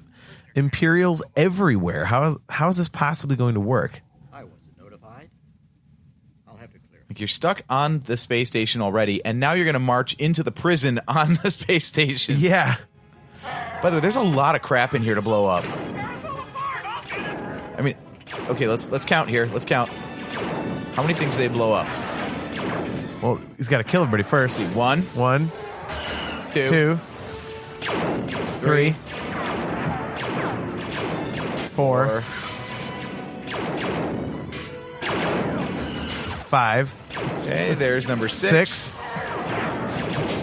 Imperials everywhere. How is this possibly going to work? I wasn't notified. I'll have to clear. Like, you're stuck on the space station already, and now you're going to march into the prison on the space station. Yeah. By the way, there's a lot of crap in here to blow up. I mean, okay, let's count here. Let's count. How many things do they blow up? Well, he's got to kill everybody first. See, 1, 2, 3, 4, 5. Okay, there's number 6.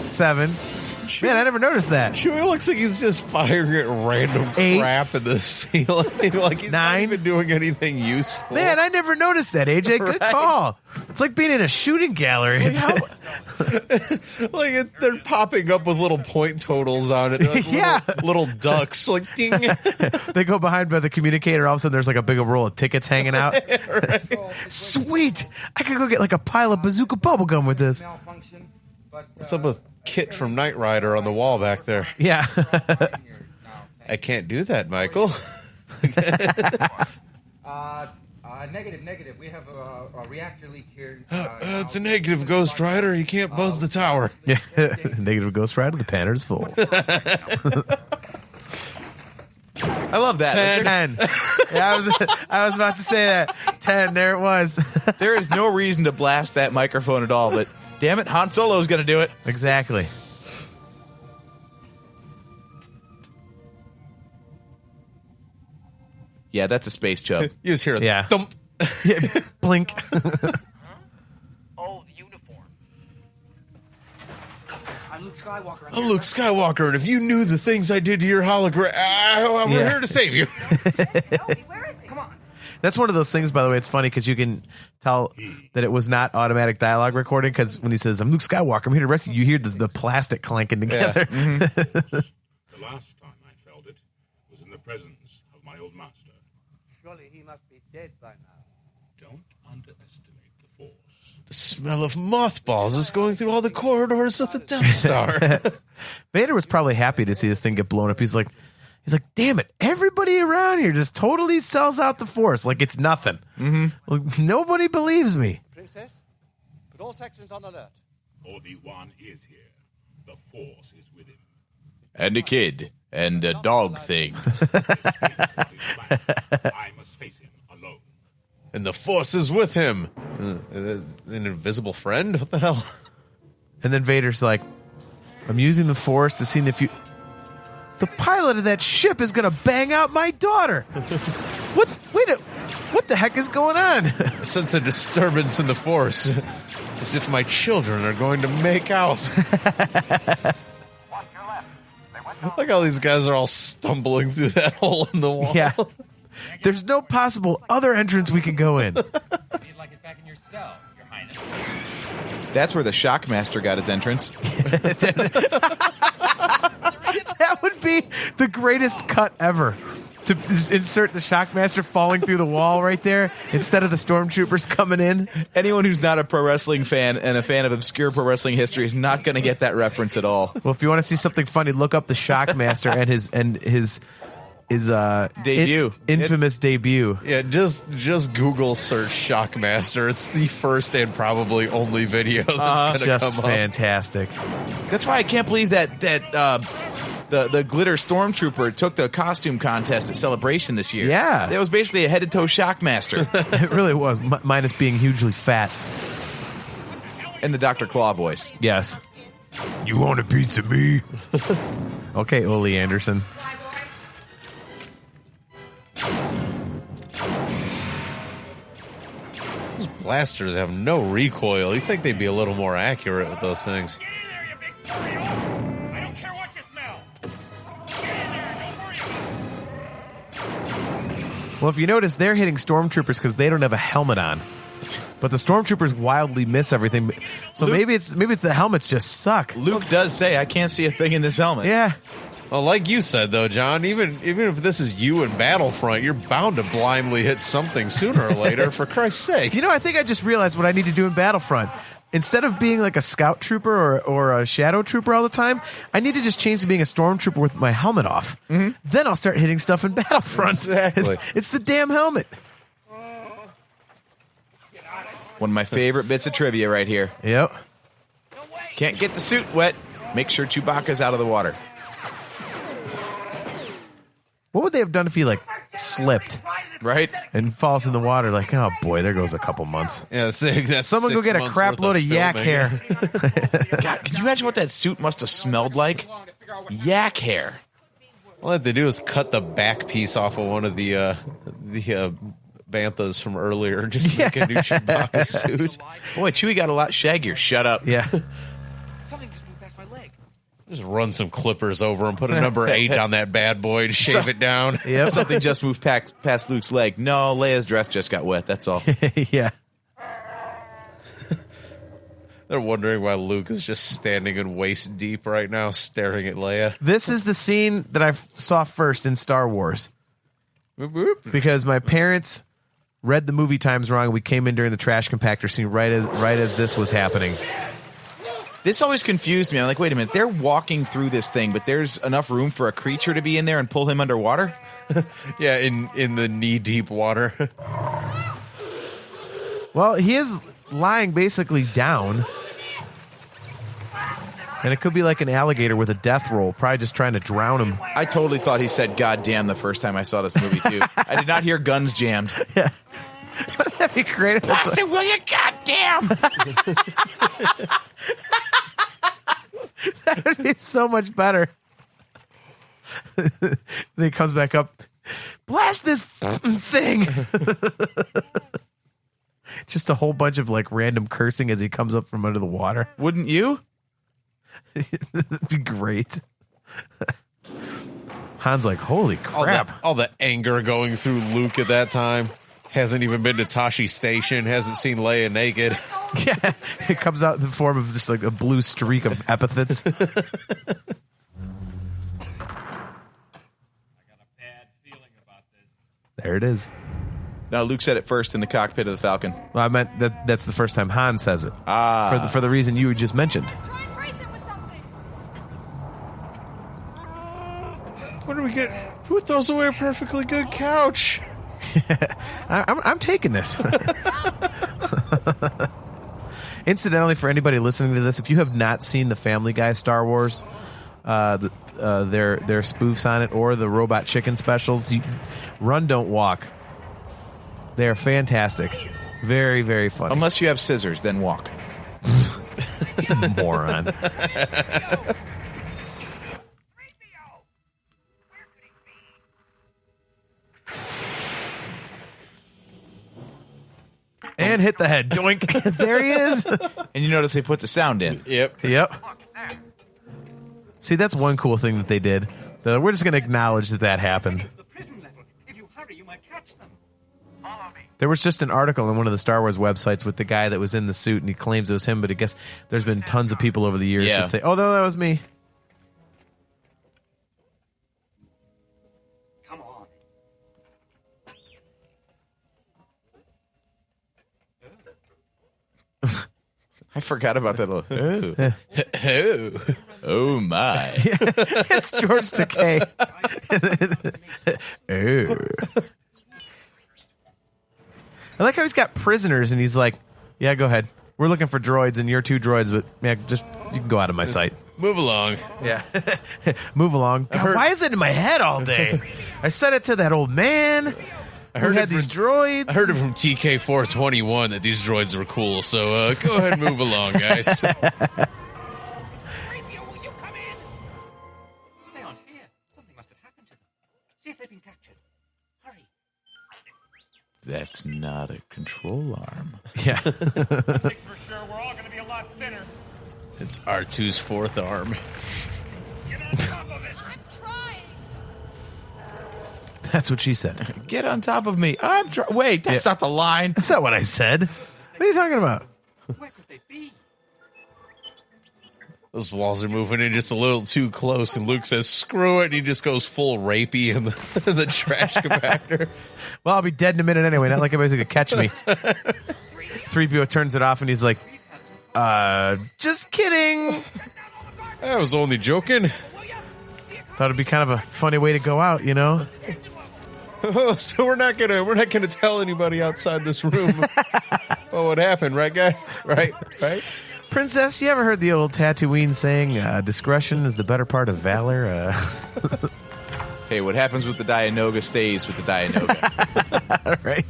7. Man, I never noticed that. Chewie looks like he's just firing at random crap in the ceiling. Like he's not even doing anything useful. Man, I never noticed that, AJ. Good call. It's like being in a shooting gallery. Like they're popping up with little point totals on it. They're like little ducks. Like ding. They go behind by the communicator. All of a sudden, there's like a big roll of tickets hanging out. Sweet. I could go get like a pile of bazooka bubblegum with this. What's up with Kit from Knight Rider on the wall back there? Yeah. I can't do that, Michael. Negative. We have a reactor leak here. It's a negative, Ghost Rider. You can't buzz the tower. Yeah. Negative Ghost Rider. The Panter's full. I love that. 10. Yeah, I was about to say that. 10. There it was. There is no reason to blast that microphone at all, but damn it, Han Solo's going to do it. Exactly. Yeah, that's a space chub. You just hear a Yeah. thump. Blink. Oh, the uniform. I'm Luke Skywalker. I'm Luke Skywalker, and if you knew the things I did to your hologram, we're here to save you. Come on. That's one of those things, by the way. It's funny because you can tell that it was not automatic dialogue recording because when he says, I'm Luke Skywalker, I'm here to rescue you, hear the plastic clanking together. The last time I felt it was in the presence of my old master. Surely he must be dead by now. Don't underestimate the Force. The smell of mothballs is going through all the corridors of the Death Star. Vader was probably happy to see this thing get blown up. He's like, damn it, everybody around here just totally sells out the Force like it's nothing. Mm-hmm. Like, nobody believes me. Princess, put all sections on alert. Obi-Wan is here. The Force is with him. And a kid. And a dog thing. I must face him alone. And the Force is with him. An invisible friend? What the hell? And then Vader's like, I'm using the Force to see if you... The pilot of that ship is going to bang out my daughter. What the heck is going on? I sense a disturbance in the Force. As if my children are going to make out. Like how these guys are all stumbling through that hole in the wall. Yeah. There's no possible other entrance we can go in. You'd like it back in your cell, Your Highness. That's where the Shockmaster got his entrance. That would be the greatest cut ever. To insert the Shockmaster falling through the wall right there instead of the stormtroopers coming in. Anyone who's not a pro wrestling fan and a fan of obscure pro wrestling history is not going to get that reference at all. Well, if you want to see something funny, look up the Shockmaster and his debut, infamous debut. Yeah, just Google search Shockmaster. It's the first and probably only video that's going to come up. Just fantastic. That's why I can't believe that the glitter stormtrooper took the costume contest at Celebration this year. Yeah. That was basically a head-to-toe Shockmaster. It really was, minus being hugely fat. And the Dr. Claw voice. Yes. You want a piece of me? Okay, Ole Anderson. Those blasters have no recoil. You think they'd be a little more accurate with those things. Well, if you notice, they're hitting stormtroopers because they don't have a helmet on. But the stormtroopers wildly miss everything. So Luke, maybe it's the helmets just suck. Luke does say, I can't see a thing in this helmet. Yeah. Well, like you said, though, John, even if this is you in Battlefront, you're bound to blindly hit something sooner or later, for Christ's sake. You know, I think I just realized what I need to do in Battlefront. Instead of being like a scout trooper or a shadow trooper all the time, I need to just change to being a stormtrooper with my helmet off. Mm-hmm. Then I'll start hitting stuff in Battlefront. Exactly. It's the damn helmet. One of my favorite bits of trivia right here. Yep. Can't get the suit wet. Make sure Chewbacca's out of the water. What would they have done if he, like, slipped? Right? And falls in the water like, oh, boy, there goes a couple months. Yeah, someone go get a crap load of yak hair. God, can you imagine what that suit must have smelled like? Yak hair. All they do is cut the back piece off of one of the banthas from earlier and just make a new Chewbacca suit. Boy, Chewie got a lot shaggier. Shut up. Yeah. Something just moved past my leg. Just run some clippers over him, put a number 8 on that bad boy to shave it down. Yep. Something just moved past Luke's leg. No, Leia's dress just got wet. That's all. Yeah. They're wondering why Luke is just standing in waist deep right now, staring at Leia. This is the scene that I saw first in Star Wars. Because my parents read the movie times wrong. We came in during the trash compactor scene right as this was happening. This always confused me. I'm like, wait a minute. They're walking through this thing, but there's enough room for a creature to be in there and pull him underwater? Yeah, in the knee-deep water. Well, he is lying basically down. And it could be like an alligator with a death roll, probably just trying to drown him. I totally thought he said "goddamn" the first time I saw this movie, too. I did not hear guns jammed. Yeah. Wouldn't that be great? Boston, will you goddamn? That would be so much better. Then he comes back up. Blast this thing. Just a whole bunch of like random cursing as he comes up from under the water. Wouldn't you? That'd be great. Han's like, holy crap. All the anger going through Luke at that time. Hasn't even been to Tashi Station. Hasn't seen Leia naked. Yeah, it comes out in the form of just like a blue streak of epithets. There it is. No, Luke said it first in the cockpit of the Falcon. Well, I meant that's the first time Han says it. Ah. For the reason you just mentioned. What do we get? Who throws away a perfectly good couch? I'm taking this. Incidentally, for anybody listening to this, if you have not seen the Family Guy Star Wars, their spoofs on it, or the Robot Chicken specials, run, don't walk. They are fantastic. Very, very funny. Unless you have scissors, then walk. You moron. And hit the head. Doink. There he is. And you notice they put the sound in. Yep. See, that's one cool thing that they did. We're just going to acknowledge that happened. There was just an article on one of the Star Wars websites with the guy that was in the suit, and he claims it was him, but I guess there's been tons of people over the years that say, oh, no, that was me. Come on. I forgot about that little. Oh my. It's George Takei. I like how he's got prisoners, and he's like, yeah, go ahead. We're looking for droids, and you're 2 droids, but yeah, just you can go out of my sight. Move along. Yeah. Move along. God, why is it in my head all day? I said it to that old man. I heard these droids. I heard it from TK421 that these droids were cool, so go ahead and move along, guys. They aren't here. Something must have happened to them. See if they've been captured. Hurry. That's not a control arm. Yeah. For sure, we're all going to be a lot thinner. It's R2's 4th arm. Get on top of it. I'm trying. That's what she said. Get on top of me. Wait, that's not the line. That's not what I said. What are you talking about? Where could they be? Those walls are moving in just a little too close, and Luke says, screw it, and he just goes full rapey in the trash compactor. Well, I'll be dead in a minute anyway. Not like anybody's going to catch me. 3PO turns it off, and he's like, just kidding. I was only joking. Thought it'd be kind of a funny way to go out, you know? Oh, so we're not gonna tell anybody outside this room about what happened, right, guys? Right? Princess, you ever heard the old Tatooine saying, discretion is the better part of valor? Hey, what happens with the Dianoga stays with the Dianoga. Right?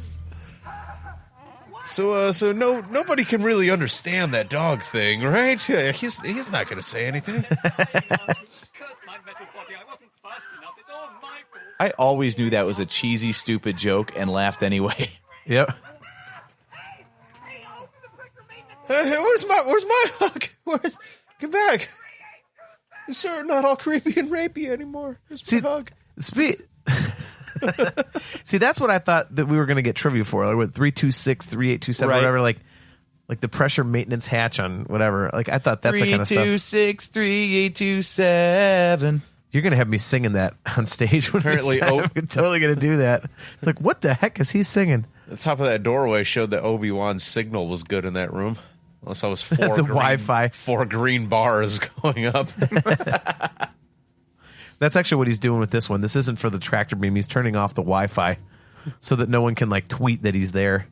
So nobody can really understand that dog thing, right? He's not gonna say anything. I always knew that was a cheesy, stupid joke and laughed anyway. Yep. Where's my hook? Get back. Sir, not all creepy and rapey anymore. Here's my hug. See, that's what I thought that we were going to get trivia for. Like what 326, 3827, Right. whatever. Like the pressure maintenance hatch on whatever. Like I thought that's the kind of stuff. 326, 3827. You're going to have me singing that on stage. Apparently, I'm totally going to do that. It's like, what the heck is he singing? The top of that doorway showed that Obi-Wan's signal was good in that room. Unless I was The Wi-Fi. 4 green bars going up. That's actually what he's doing with this one. This isn't for the tractor beam. He's turning off the Wi-Fi so that no one can like tweet that he's there.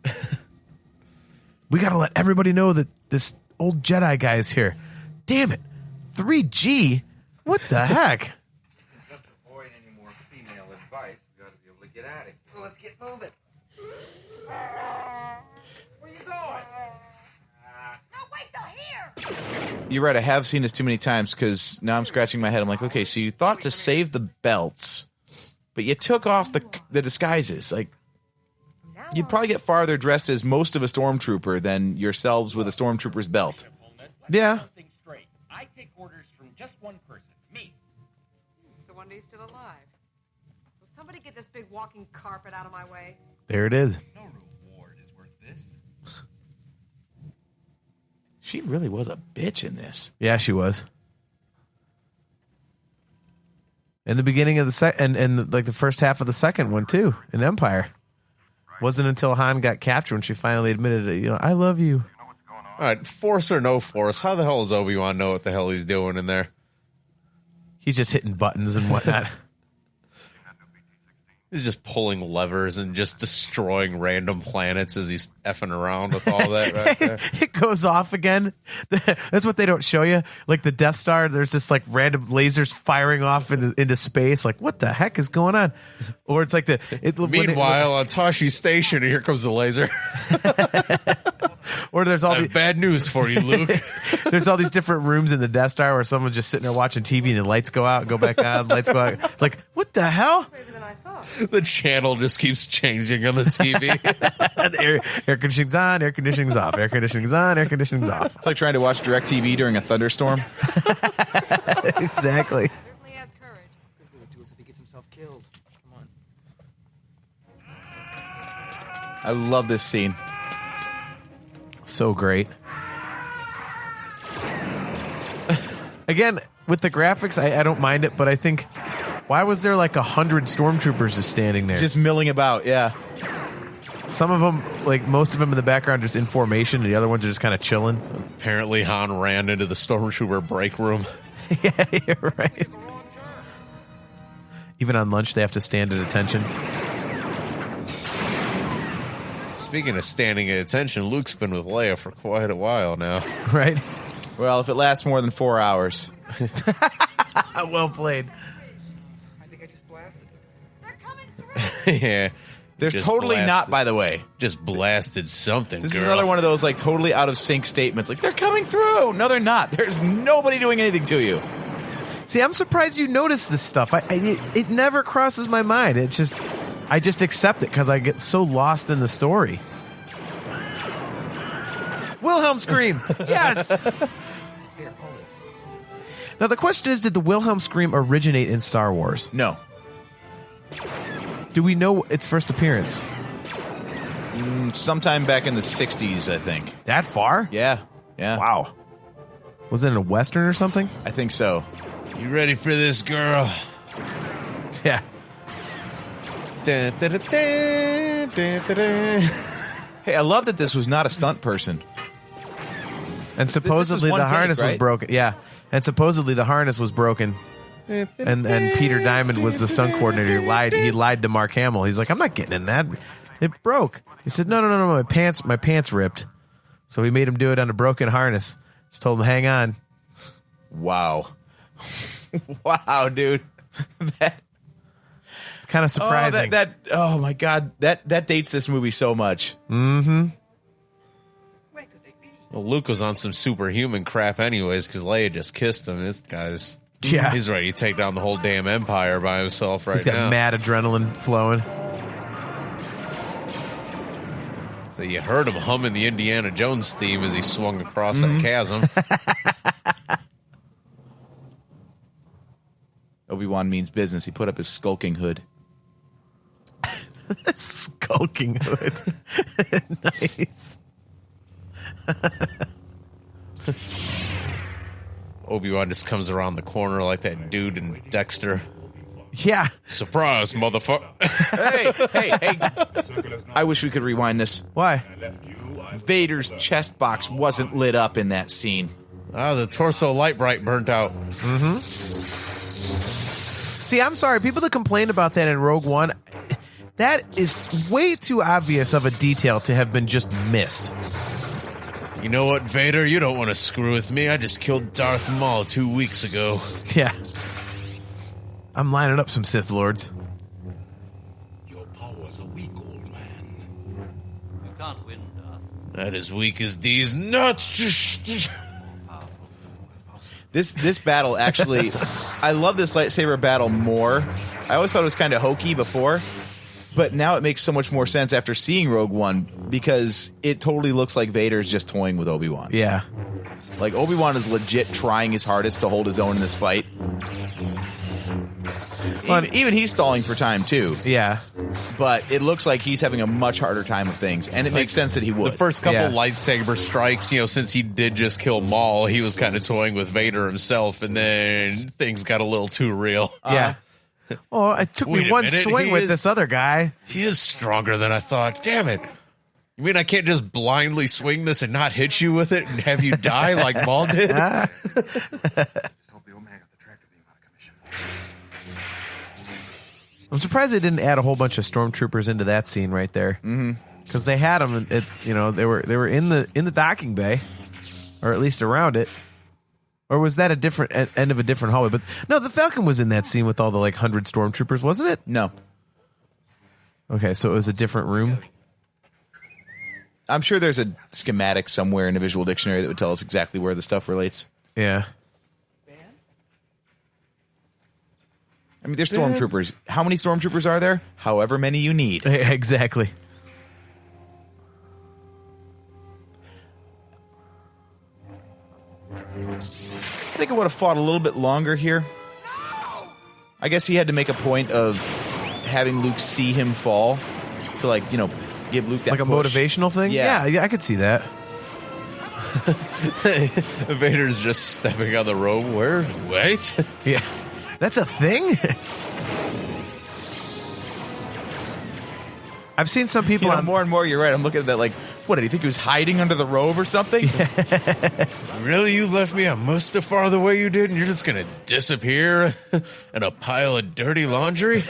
We got to let everybody know that this old Jedi guy is here. Damn it. 3G? What the heck? Just avoid any more female advice. You got to be able to get at it. Well, let's get moving. Where you going? No, wait till here. You're right. I have seen this too many times because now I'm scratching my head. I'm like, okay, so you thought to save the belts, but you took off the disguises. Like, you'd probably get farther dressed as most of a stormtrooper than yourselves with a stormtrooper's belt. Yeah. I take orders from just one person, me. So one day he's still alive. Will somebody get this big walking carpet out of my way? There it is. No reward is worth this. She really was a bitch in this. Yeah, she was. In the beginning of the second, and like the first half of the second one too, in Empire. Wasn't until Han got captured when she finally admitted it. I love you. All right, force or no force, how the hell does Obi-Wan know what the hell he's doing in there? He's just hitting buttons and whatnot. He's just pulling levers and just destroying random planets as he's effing around with all that right there. It goes off again. That's what they don't show you. Like the Death Star, there's just like random lasers firing off into space. Like, what the heck is going on? Or it's like Meanwhile, on Tashi Station, here comes the laser. Or there's all I have bad news for you, Luke. There's all these different rooms in the Death Star where someone's just sitting there watching TV and the lights go out, go back on, lights go out. Like, what the hell? The channel just keeps changing on the TV. air conditioning's on, air conditioning's off, air conditioning's on, air conditioning's off. It's like trying to watch DirecTV during a thunderstorm. Exactly. Certainly has courage. Good do it to us if he gets himself killed. Come on. I love this scene. So great. Again, with the graphics, I don't mind it, but I think, why was there like 100 stormtroopers just standing there? Just milling about, yeah. Some of them, like most of them in the background, just in formation, and the other ones are just kind of chilling. Apparently, Han ran into the stormtrooper break room. Yeah, you're right. Even on lunch, they have to stand at attention. Speaking of standing at attention, Luke's been with Leia for quite a while now. Right? Well, if it lasts more than 4 hours. Well played. I think I just blasted it. They're coming through. Yeah. There's totally not, by the way. Just blasted something, This girl. is another one of those like totally out of sync statements. Like, they're coming through. No, they're not. There's nobody doing anything to you. See, I'm surprised you notice this stuff. It never crosses my mind. It's just, I just accept it because I get so lost in the story. Wilhelm scream. Yes. Here, hold this. Now the question is, did the Wilhelm scream originate in Star Wars? No. Do we know its first appearance? Sometime back in the 60s, I think. That far? Yeah. Yeah. Wow. Was it in a Western or something? I think so. You ready for this, girl? Yeah. Da, da, da, da, da, da, da. Hey, I love that this was not a stunt person. And supposedly the harness was broken. Yeah. And supposedly the harness was broken. And Peter Diamond was the stunt coordinator. He lied to Mark Hamill. He's like, I'm not getting in that. It broke. He said, no, my pants ripped. So we made him do it on a broken harness. Just told him, hang on. Wow. Wow, dude. Kind of surprising. Oh my God. That dates this movie so much. Mm-hmm. Well, Luke was on some superhuman crap anyways because Leia just kissed him. This guy's... Yeah. He's ready to take down the whole damn empire by himself right now. He's got mad adrenaline flowing. So you heard him humming the Indiana Jones theme as he swung across that chasm. Obi-Wan means business. He put up his skulking hood. Skulking hood. Nice. Obi-Wan just comes around the corner like that dude in Dexter. Yeah. Surprise, motherfucker. Hey. I wish we could rewind this. Why? Vader's chest box wasn't lit up in that scene. Ah, the torso light bright burnt out. Mm-hmm. See, I'm sorry. People that complain about that in Rogue One, that is way too obvious of a detail to have been just missed. You know what, Vader? You don't want to screw with me. I just killed Darth Maul 2 weeks ago. Yeah. I'm lining up some Sith Lords. Your powers are weak, old man. You can't win, Darth. Not as weak as these nuts. This battle actually, I love this lightsaber battle more. I always thought it was kind of hokey before, but now it makes so much more sense after seeing Rogue One because it totally looks like Vader's just toying with Obi-Wan. Yeah. Like, Obi-Wan is legit trying his hardest to hold his own in this fight. Even he's stalling for time, too. Yeah. But it looks like he's having a much harder time with things, and it makes sense that he would. The first couple lightsaber strikes, since he did just kill Maul, he was kind of toying with Vader himself, and then things got a little too real. Yeah. Oh, it took me one swing with this other guy. He is stronger than I thought. Damn it. You mean I can't just blindly swing this and not hit you with it and have you die like Maul did? I'm surprised they didn't add a whole bunch of stormtroopers into that scene right there. Because they had them. They were in the docking bay, or at least around it. Or was that a different end of a different hallway? But no, the Falcon was in that scene with all the 100 stormtroopers, wasn't it? No. Okay, so it was a different room. I'm sure there's a schematic somewhere in a visual dictionary that would tell us exactly where the stuff relates. Yeah. I mean, there's stormtroopers. How many stormtroopers are there? However many you need. Exactly. I think I would have fought a little bit longer here. I guess he had to make a point of having Luke see him fall to, give Luke that like a push. motivational thing? Yeah, I could see that. Vader's just stepping on the rope. Wait. Yeah. That's a thing? I've seen some people more and more, you're right. I'm looking at that what, did he think he was hiding under the robe or something? Really? You left me on Mustafar the way you did, and you're just going to disappear in a pile of dirty laundry?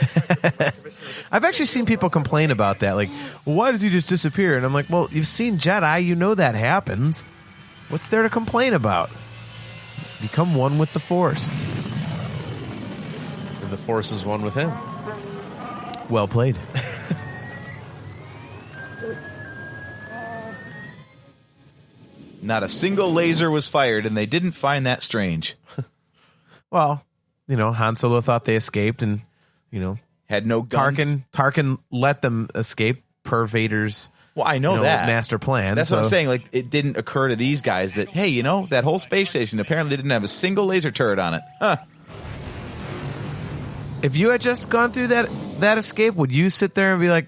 I've actually seen people complain about that. Why does he just disappear? And I'm like, well, you've seen Jedi. You know that happens. What's there to complain about? Become one with the Force. And the Force is one with him. Well played. Not a single laser was fired, and they didn't find that strange. Well, Han Solo thought they escaped, and, had no guns. Tarkin let them escape per Vader's I know that master plan. That's what I'm saying. It didn't occur to these guys that, hey, that whole space station apparently didn't have a single laser turret on it. Huh. If you had just gone through that escape, would you sit there and be like,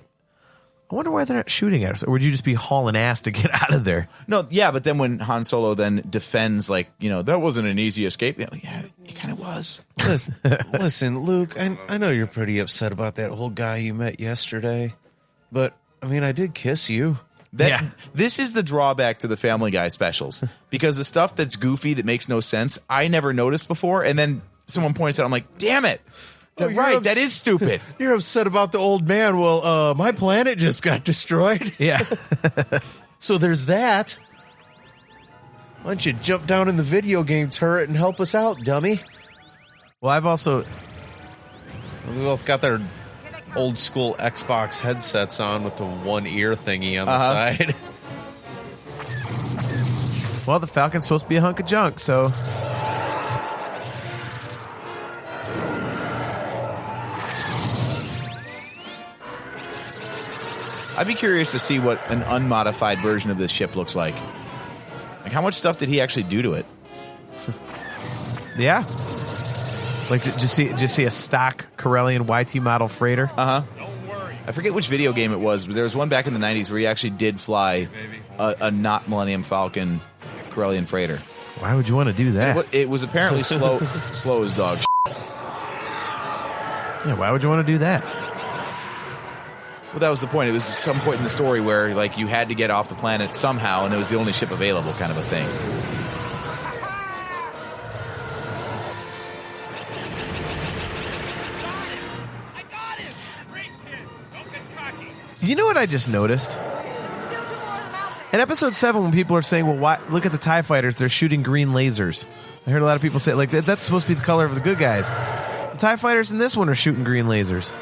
I wonder why they're not shooting at us? Or would you just be hauling ass to get out of there? No, yeah, but then when Han Solo then defends, that wasn't an easy escape. Yeah, it kind of was. Listen, Luke, I know you're pretty upset about that whole guy you met yesterday, but, I did kiss you. This is the drawback to the Family Guy specials, because the stuff that's goofy, that makes no sense, I never noticed before, and then someone points out, I'm like, damn it. That is stupid. You're upset about the old man. Well, my planet just got destroyed. Yeah. So there's that. Why don't you jump down in the video game turret and help us out, dummy? Well, I've also... We both got their old school Xbox headsets on with the one ear thingy on the side. Well, the Falcon's supposed to be a hunk of junk, so... I'd be curious to see what an unmodified version of this ship looks like. How much stuff did he actually do to it? Yeah. Like, just see a stock Corellian YT model freighter. I forget which video game it was, but there was one back in the 90s where he actually did fly a not Millennium Falcon Corellian freighter. Why would you want to do that? It was apparently slow as dog shit. Yeah, why would you want to do that? Well, that was the point. It was some point in the story where like you had to get off the planet somehow, and it was the only ship available, kind of a thing. You know what I just noticed? In episode 7, when people are saying, well, why, look at the TIE fighters, they're shooting green lasers. I heard a lot of people say, like, that's supposed to be the color of the good guys. The TIE fighters in this one are shooting green lasers.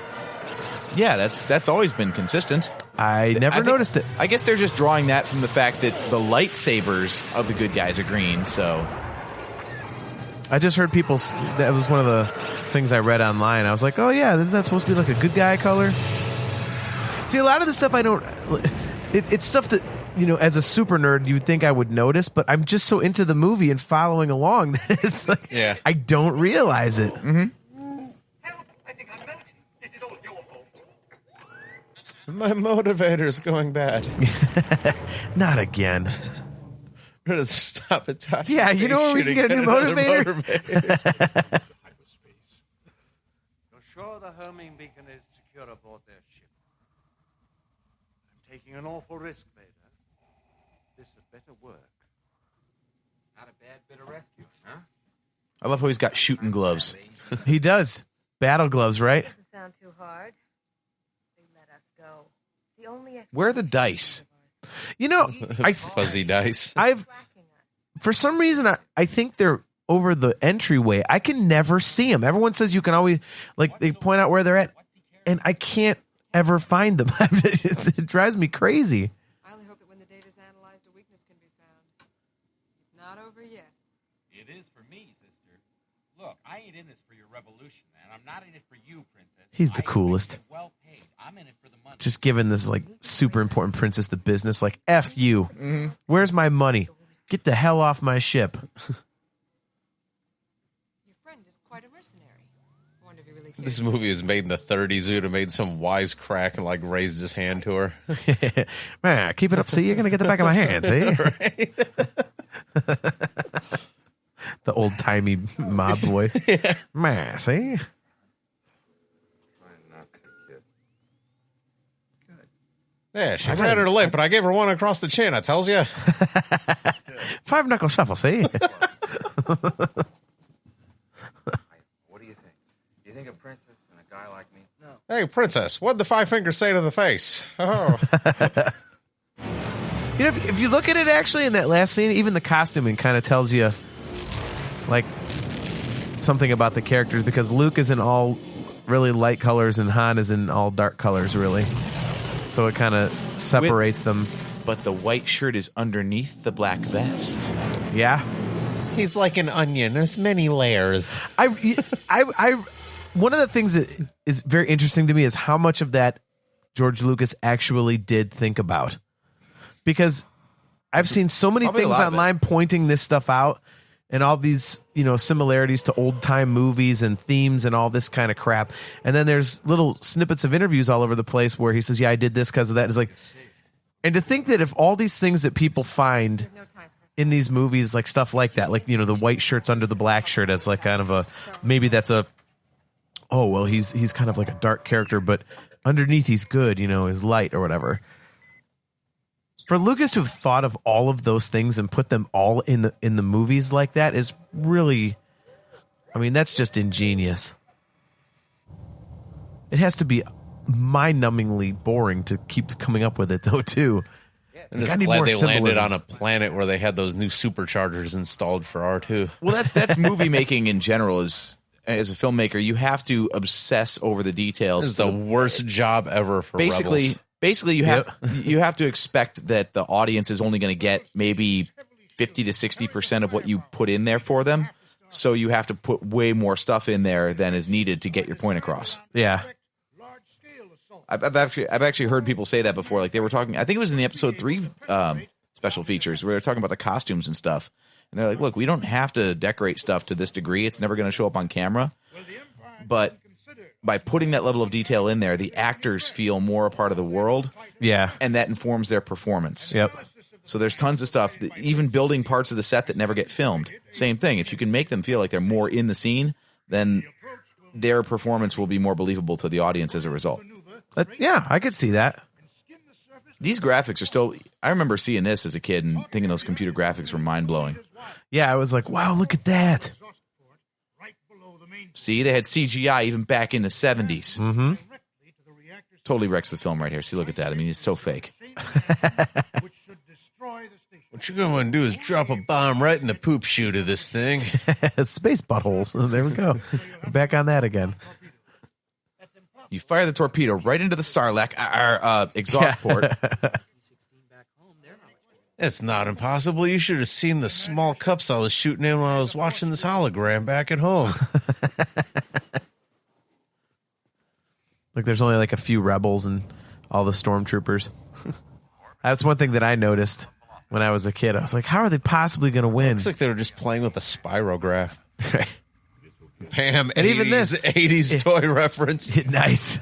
Yeah, that's always been consistent. I never noticed it. I guess they're just drawing that from the fact that the lightsabers of the good guys are green, so... I just heard people, that was one of the things I read online. I was like, oh yeah, isn't that supposed to be like a good guy color? See, a lot of the stuff I don't... It's stuff that, you know, as a super nerd, you would think I would notice, but I'm just so into the movie and following along that it's like, I don't realize it. My motivator's going bad. Not again. We're going to stop at time. Yeah, you know where we can get a new motivator? You're sure the homing beacon is secure aboard their ship? I'm taking an awful risk, Vader. This had better work. Not a bad bit of rescue, huh? I love how he's got shooting gloves. He does. Battle gloves, right? Doesn't sound too hard. They let us go. The only Where are the dice? You know, fuzzy dice. For some reason, I think they're over the entryway. I can never see them. Everyone says you can always, like, they point out where they're at, and I can't ever find them. It drives me crazy. I only hope that when the data's analyzed, a weakness can be found. It's not over yet. It is for me, sister. Look, I ain't in this for your revolution, man. I'm not in it for you, princess. He's the coolest. Well paid. I'm in it for the money. Just giving this, like, super important princess the business. Like, F you. Where's my money? Get the hell off my ship. Your friend is quite a mercenary. I wonder if he really cares. This movie was made in the 30s. He would have made some wisecrack and like raised his hand to her. Man, keep it up. See, you're going to get the back of my hand. See? The old-timey mob voice. Man, see? Yeah, she tried her to lip, but I gave her one across the chin, I tells you. 5-knuckle shuffle, see? What do you think? Do you think a princess and a guy like me? No. Hey, princess, what'd the 5 fingers say to the face? Oh. You know, if you look at it actually in that last scene, even the costuming kind of tells you, like, something about the characters, because Luke is in all really light colors and Han is in all dark colors, really. So it kind of separates them. But the white shirt is underneath the black vest. Yeah. He's like an onion. There's many layers. One of the things that is very interesting to me is how much of that George Lucas actually did think about. Because I've seen so many things online pointing this stuff out and all these, you know, similarities to old time movies and themes and all this kind of crap. And then there's little snippets of interviews all over the place where he says, yeah, I did this because of that. It's like, and to think that if all these things that people find in these movies, like stuff like that, like, you know, the white shirt's under the black shirt as like kind of a, maybe that's a, oh, well, he's kind of like a dark character, but underneath he's good, you know, he's light or whatever. For Lucas to have thought of all of those things and put them all in the movies like that is really, I mean, that's just ingenious. It has to be mind-numbingly boring to keep coming up with it, though, too. I'm just glad they landed on a planet where they had those new superchargers installed for R2. Well, that's movie making in general. As a filmmaker, you have to obsess over the details. This is the worst job ever for Rebels. Basically, you have to expect that the audience is only going to get maybe 50 to 60% of what you put in there for them. So you have to put way more stuff in there than is needed to get your point across. Yeah. I've actually heard people say that before. Like they were talking, I think it was in the episode 3 special features where they're talking about the costumes and stuff. And they're like, look, we don't have to decorate stuff to this degree. It's never going to show up on camera. But by putting that level of detail in there, the actors feel more a part of the world. Yeah. And that informs their performance. Yep. So there's tons of stuff, even building parts of the set that never get filmed. Same thing. If you can make them feel like they're more in the scene, then their performance will be more believable to the audience as a result. Yeah, I could see that. These graphics are still... I remember seeing this as a kid and thinking those computer graphics were mind-blowing. Yeah, I was like, wow, look at that. See, they had CGI even back in the 70s. Mm-hmm. Totally wrecks the film right here. See, look at that. I mean, it's so fake. What you're going to do is drop a bomb right in the poop chute of this thing. Space buttholes. There we go. Back on that again. You fire the torpedo right into the Sarlacc, exhaust port. It's not impossible. You should have seen the small cups I was shooting in while I was watching this hologram back at home. Look, there's only like a few rebels and all the stormtroopers. That's one thing that I noticed when I was a kid. I was like, how are they possibly going to win? Looks like they were just playing with a spirograph. Pam, and 80s, even this 80s toy reference. Nice.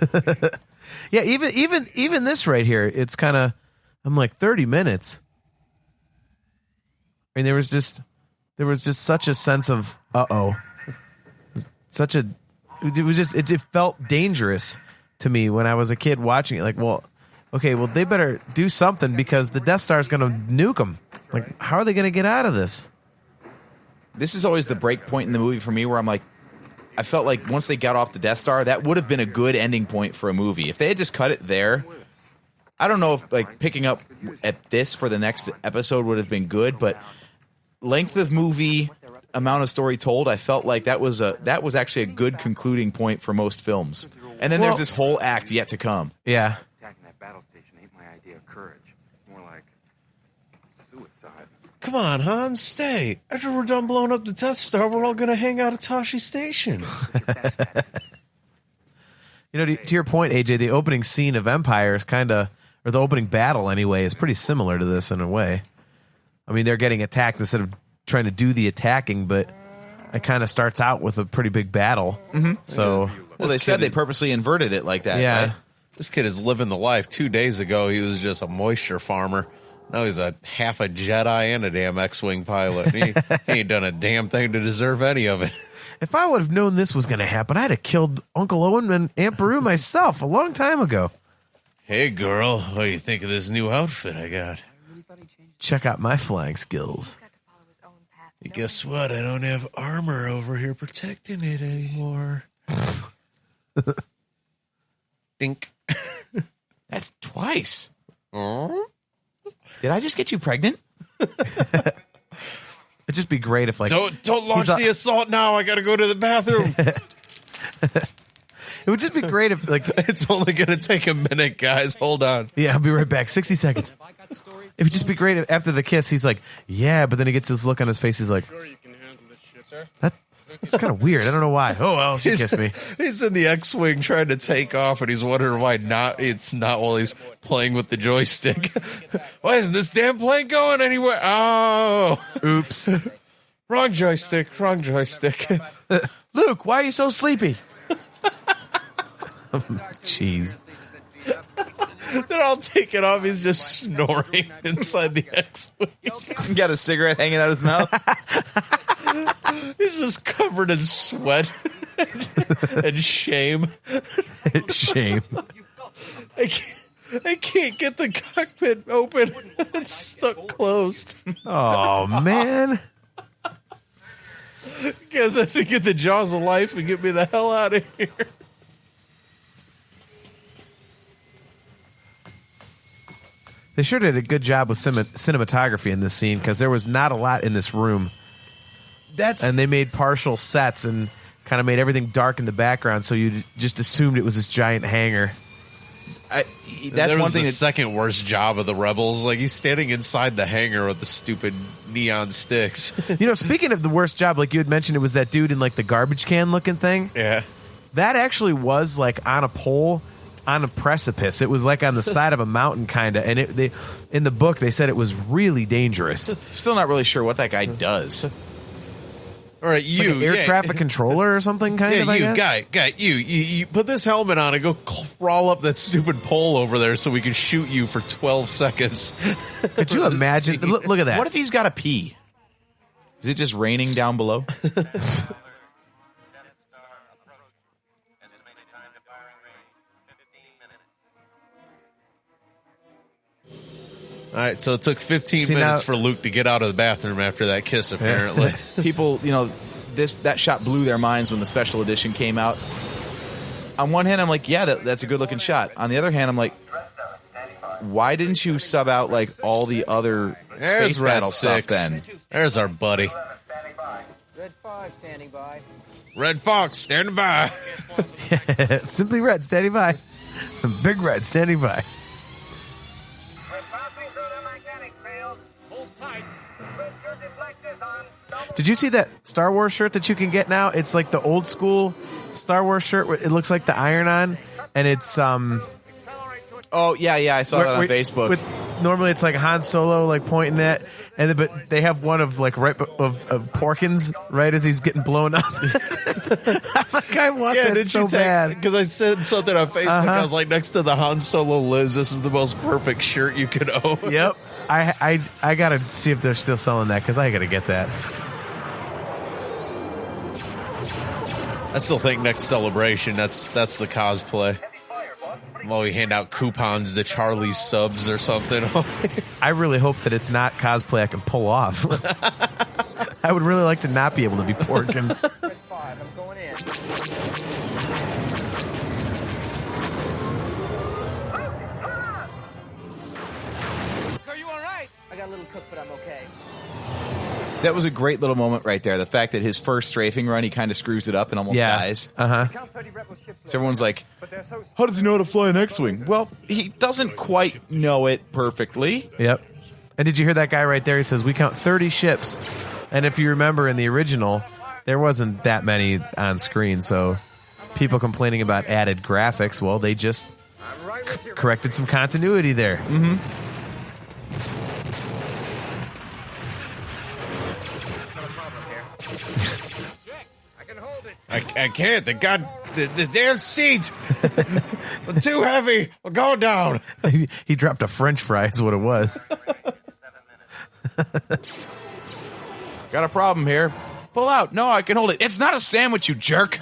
Yeah, even this right here, it's kind of, I'm like 30 minutes. I mean, there was just such a sense of it felt dangerous to me when I was a kid watching it. Like, well, okay, well they better do something because the Death Star is going to nuke them. Like, how are they going to get out of this? This is always the break point in the movie for me where I'm like, I felt like once they got off the Death Star, that would have been a good ending point for a movie. If they had just cut it there, I don't know if like picking up at this for the next episode would have been good, but length of movie, amount of story told, I felt like that was actually a good concluding point for most films. And then there's this whole act yet to come. Yeah. Attacking that battle station ain't my idea of courage. More like suicide. Come on, Han, stay. After we're done blowing up the Death Star, we're all going to hang out at Tashi Station. You know, to your point, AJ, the opening scene of Empire is kind of, or the opening battle anyway, is pretty similar to this in a way. I mean, they're getting attacked instead of trying to do the attacking, but it kind of starts out with a pretty big battle. Mm-hmm. So, well, they said they purposely inverted it like that. Yeah. Right? This kid is living the life. 2 days ago, he was just a moisture farmer. Now he's half a Jedi and a damn X-Wing pilot. He ain't done a damn thing to deserve any of it. If I would have known this was going to happen, I'd have killed Uncle Owen and Aunt Beru myself a long time ago. Hey, girl, what do you think of this new outfit I got? Check out my flying skills. Guess what? I don't have armor over here protecting it anymore. Dink. That's twice. Did I just get you pregnant? It'd just be great if, like, don't launch the assault now. I got to go to the bathroom. It would just be great if, like, it's only going to take a minute, guys. Hold on. Yeah, I'll be right back. 60 seconds. It would just be great if after the kiss, he's like, yeah, but then he gets this look on his face. He's like, that's kind of weird. I don't know why. Oh, well, she kissed me. He's in the X-Wing trying to take off, and he's wondering why it's not while he's playing with the joystick. Why isn't this damn plane going anywhere? Oh. Oops. Wrong joystick. Luke, why are you so sleepy? Jeez. They're all taking off. He's just snoring inside the X-Wing. He got a cigarette hanging out his mouth. He's just covered in sweat and shame. Shame. I can't get the cockpit open. It's stuck closed. Oh, man. Guess I have to get the jaws of life and get me the hell out of here. They sure did a good job with cinematography in this scene because there was not a lot in this room. And they made partial sets and kind of made everything dark in the background, so you just assumed it was this giant hangar. That's one thing. The second worst job of the Rebels. Like, he's standing inside the hangar with the stupid neon sticks. You know, speaking of the worst job, like you had mentioned, it was that dude in like the garbage can looking thing. Yeah, that actually was like on a pole. On a precipice. It was like on the side of a mountain, kind of. And in the book, they said it was really dangerous. Still not really sure what that guy does. All right, It's like an air traffic controller or something, kind of. I guess? guy, you put this helmet on and go crawl up that stupid pole over there so we can shoot you for 12 seconds. Could you imagine? Look at that. What if he's got to pee? Is it just raining down below? All right, so it took 15 minutes for Luke to get out of the bathroom after that kiss, apparently. People, that shot blew their minds when the special edition came out. On one hand, I'm like, yeah, that's a good-looking shot. On the other hand, I'm like, why didn't you sub out, like, all the other space battle stuff then? There's our buddy. Red 5 standing by. Red Fox standing by. Simply Red standing by. Big Red standing by. Did you see that Star Wars shirt that you can get now? It's like the old school Star Wars shirt. It looks like the iron-on, and it's Oh yeah, I saw that on Facebook. Normally it's like Han Solo like pointing at, but they have one of like right of Porkins right as he's getting blown up. I'm like, I want that so bad because I said something on Facebook. I was like, next to the Han Solo lives. This is the most perfect shirt you could own. Yep. I gotta see if they're still selling that because I gotta get that. I still think next Celebration, that's the cosplay. While we hand out coupons to Charlie's subs or something. I really hope that it's not cosplay I can pull off. I would really like to not be able to be Porkins. I'm going in. Are you all right? I got a little cook, but I'm okay. That was a great little moment right there. The fact that his first strafing run, he kind of screws it up and almost dies. Uh-huh. So everyone's like, how does he know how to fly an X-Wing? Well, he doesn't quite know it perfectly. Yep. And did you hear that guy right there? He says, we count 30 ships. And if you remember in the original, there wasn't that many on screen. So people complaining about added graphics, well, they just corrected some continuity there. Mm-hmm. I can't. The damn seat. I'm too heavy. I'm going down. He dropped a French fry is what it was. Got a problem here. Pull out. No, I can hold it. It's not a sandwich, you jerk.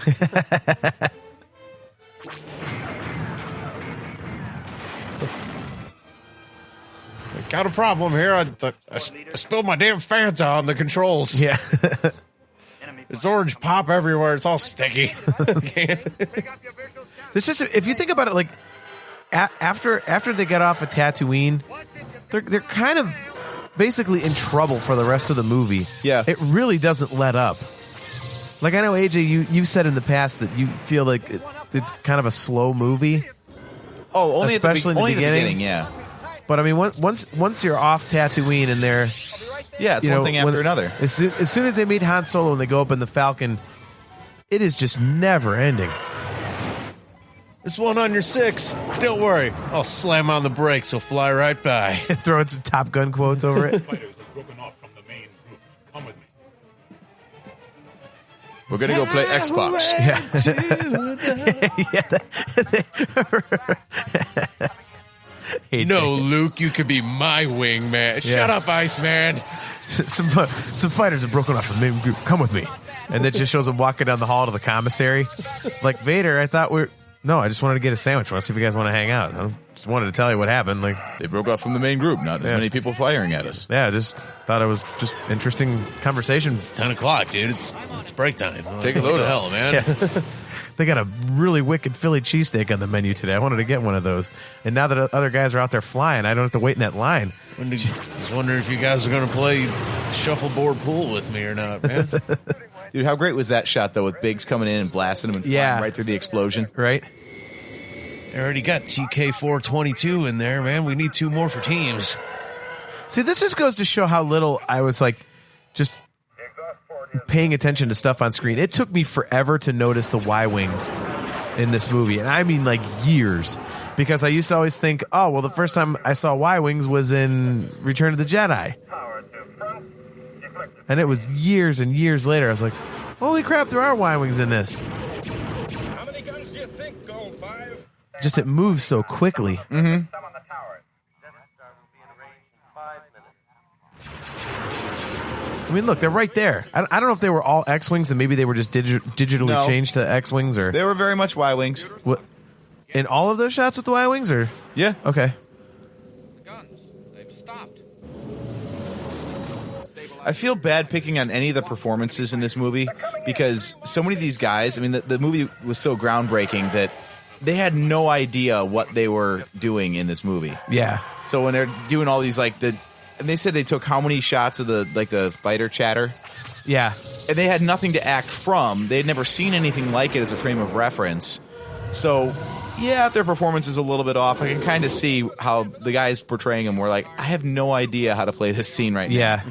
Got a problem here. I spilled my damn Fanta on the controls. Yeah. There's orange pop everywhere. It's all sticky. This is, if you think about it, like after they get off of Tatooine, they're kind of basically in trouble for the rest of the movie. Yeah, it really doesn't let up. Like I know AJ, you said in the past that you feel like it's kind of a slow movie. Oh, only especially at the beginning. Yeah. But I mean, once you're off Tatooine and they're it's one thing after another. As soon as they meet Han Solo and they go up in the Falcon, it is just never ending. This one on your 6. Don't worry. I'll slam on the brakes. He'll fly right by. Throwing some Top Gun quotes over it. We're going to go play Xbox. No, Luke, you could be my wingman. Shut up, Iceman. Some fighters have broken off from the main group. Come with me. And then just shows them walking down the hall to the commissary. Like, Vader, I thought no, I just wanted to get a sandwich. I want to see if you guys want to hang out. I just wanted to tell you what happened. Like, they broke off from the main group. Not as many people firing at us. Yeah, I just thought it was just interesting conversation. It's 10 o'clock, dude. It's break time. Take a load of hell, man. Yeah. They got a really wicked Philly cheesesteak on the menu today. I wanted to get one of those. And now that other guys are out there flying, I don't have to wait in that line. I was wondering if you guys are going to play shuffleboard pool with me or not, man. Dude, how great was that shot, though, with Biggs coming in and blasting him and flying right through the explosion? Right. I already got TK422 in there, man. We need 2 more for teams. See, this just goes to show how little I was, like, just paying attention to stuff on screen. It took me forever to notice the Y-Wings in this movie. And I mean, like, years. Because I used to always think, oh, well, the first time I saw Y-Wings was in Return of the Jedi. And it was years and years later. I was like, holy crap, there are Y-Wings in this. How many guns do you think, Gold 5? Just it moves so quickly. Mm-hmm. I mean, look, they're right there. I don't know if they were all X-Wings and maybe they were just digitally changed to X-Wings, or... They were very much Y-Wings. What? In all of those shots with the Y-Wings, or... Yeah. Okay. I feel bad picking on any of the performances in this movie because so many of these guys, I mean, the movie was so groundbreaking that they had no idea what they were doing in this movie. Yeah. So when they're doing all these, like, and they said they took how many shots of the fighter chatter? Yeah. And they had nothing to act from. They had never seen anything like it as a frame of reference. So, yeah, if their performance is a little bit off, I can kind of see how the guys portraying them were like, I have no idea how to play this scene right now. Yeah.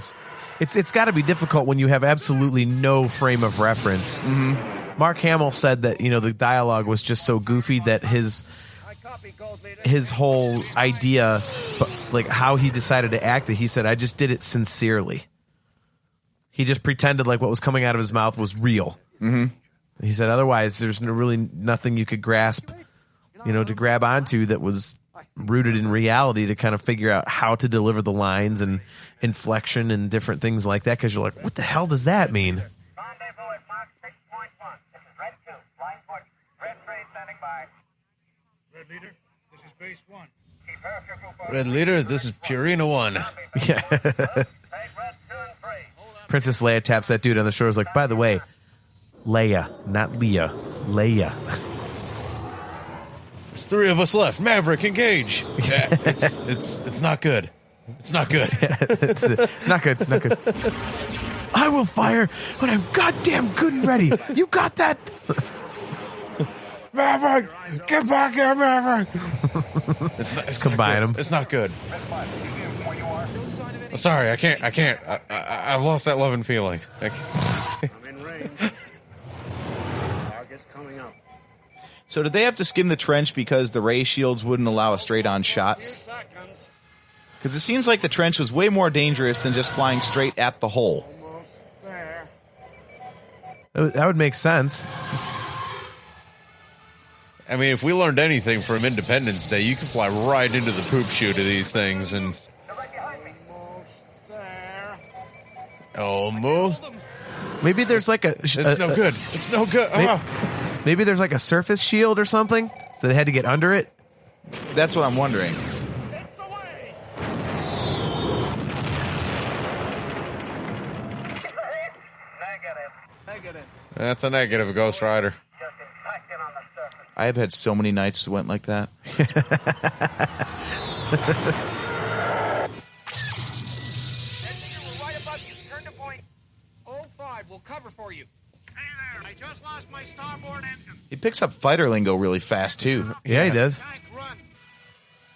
It's got to be difficult when you have absolutely no frame of reference. Mm-hmm. Mark Hamill said that, the dialogue was just so goofy that his whole idea, like how he decided to act it, he said, I just did it sincerely. He just pretended like what was coming out of his mouth was real. Mm-hmm. He said, otherwise, there's really nothing you could grasp, to grab onto that was rooted in reality to kind of figure out how to deliver the lines and inflection and different things like that, because you're like, what the hell does that mean? Red Leader, this is base 1. Red Leader, this is Purina 1. Yeah. Princess Leia taps that dude on the shoulder. Is like, by the way, Leia, not Leah. Leia. There's 3 of us left. Maverick, engage. Yeah, it's not good. It's not good. It's not good. Not good. I will fire when I'm goddamn good and ready. You got that? Maverick, get back here, Maverick. It's combine them. It's not good. Sorry, I can't. I've lost that love and feeling. I'm in range. Target's coming up. So did they have to skim the trench because the ray shields wouldn't allow a straight-on shot? Because it seems like the trench was way more dangerous than just flying straight at the hole. That would make sense. I mean, if we learned anything from Independence Day, you can fly right into the poop chute of these things and... Almost. Maybe there's like a... It's no good. It's no good. Maybe there's like a surface shield or something, so they had to get under it? That's what I'm wondering. That's a negative, Ghost Rider. I have had so many nights that went like that. We'll cover for you. Hey there, I just lost my starboard engine. He picks up fighter lingo really fast, too. Yeah, he does.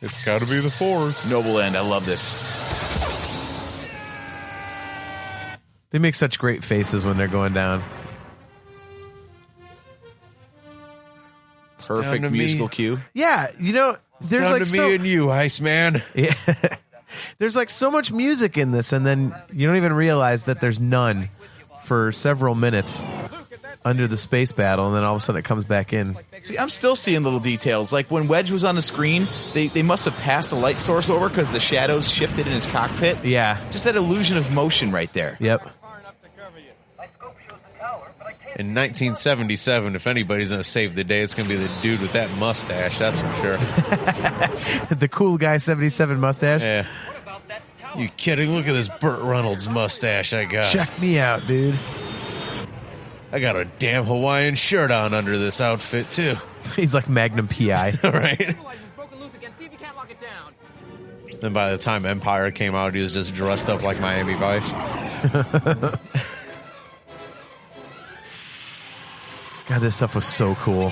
It's got to be the Force. Noble end. I love this. They make such great faces when they're going down. Perfect musical cue. Yeah, there's down like to me and you, Iceman. Yeah. There's like so much music in this, and then you don't even realize that there's none for several minutes under the space battle, and then all of a sudden it comes back in. See, I'm still seeing little details. Like when Wedge was on the screen, they must have passed a light source over because the shadows shifted in his cockpit. Yeah. Just that illusion of motion right there. Yep. In 1977, if anybody's going to save the day, it's going to be the dude with that mustache, that's for sure. The cool guy 77 mustache? Yeah. You kidding? Look at this Burt Reynolds mustache I got. Check me out, dude. I got a damn Hawaiian shirt on under this outfit, too. He's like Magnum P.I. Right? Then by the time Empire came out, he was just dressed up like Miami Vice. God, this stuff was so cool.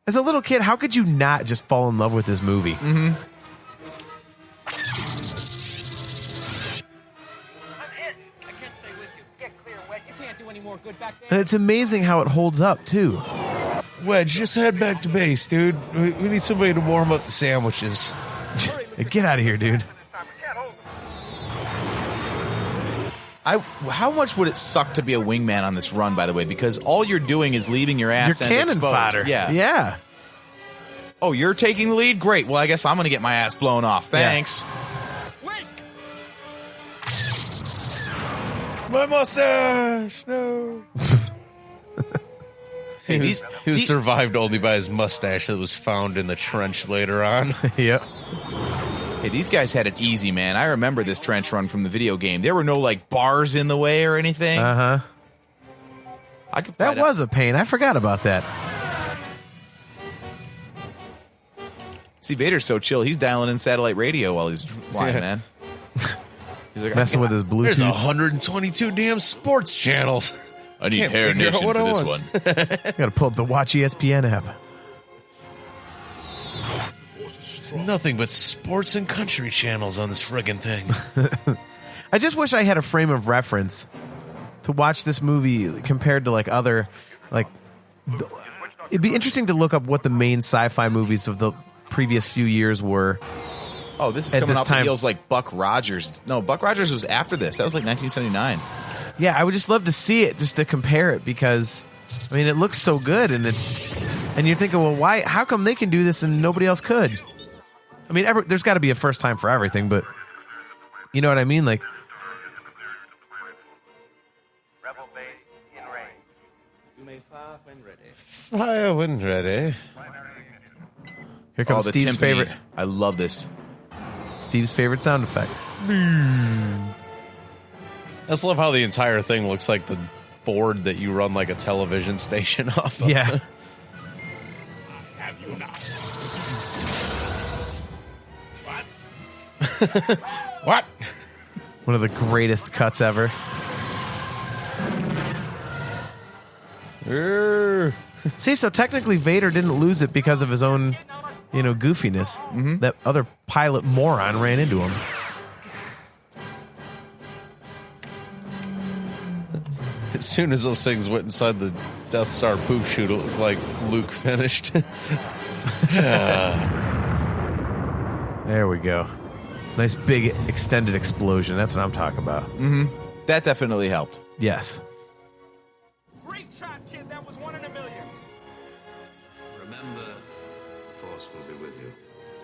As a little kid, how could you not just fall in love with this movie? Mm-hmm. And it's amazing how it holds up, too. Wedge, just head back to base, dude. We need somebody to warm up the sandwiches. Get out of here, dude. How much would it suck to be a wingman on this run, by the way? Because all you're doing is leaving your ass Your end cannon exposed. fodder. Yeah. Yeah. Oh, you're taking the lead? Great. Well, I guess I'm going to get my ass blown off. Thanks. My mustache! No. He was survived only by his mustache that was found in the trench later on. Yep. Hey, these guys had it easy, man. I remember this trench run from the video game. There were no, like, bars in the way or anything. Uh-huh. That was a pain. I forgot about that. See, Vader's so chill. He's dialing in satellite radio while he's flying, man. He's like, messing with his Bluetooth. There's 122 damn sports channels. I need Hair Nation for this one. Gotta pull up the Watch ESPN app. It's nothing but sports and country channels on this friggin' thing. I just wish I had a frame of reference to watch this movie compared to, like, other, like, it'd be interesting to look up what the main sci-fi movies of the previous few years were. Oh, this is coming off the heels like Buck Rogers. No, Buck Rogers was after this. That was like 1979. Yeah, I would just love to see it, just to compare it, because, I mean, it looks so good, and you're thinking, well, why? How come they can do this and nobody else could? I mean, there's got to be a first time for everything, but you know what I mean? Like, Rebel base in range. You may fire when ready. Fire when ready. Here comes the Steve's timpani. favorite. I love this. Steve's favorite sound effect. I just love how the entire thing looks like the board that you run like a television station off of. Yeah. What? One of the greatest cuts ever. See, so technically Vader didn't lose it because of his own, goofiness. Mm-hmm. That other pilot moron ran into him. As soon as those things went inside the Death Star poop chute, it looked like Luke finished. There we go. Nice big extended explosion. That's what I'm talking about. Mm-hmm. That definitely helped. Yes. Great shot, kid. That was 1 in a million. Remember, the Force will be with you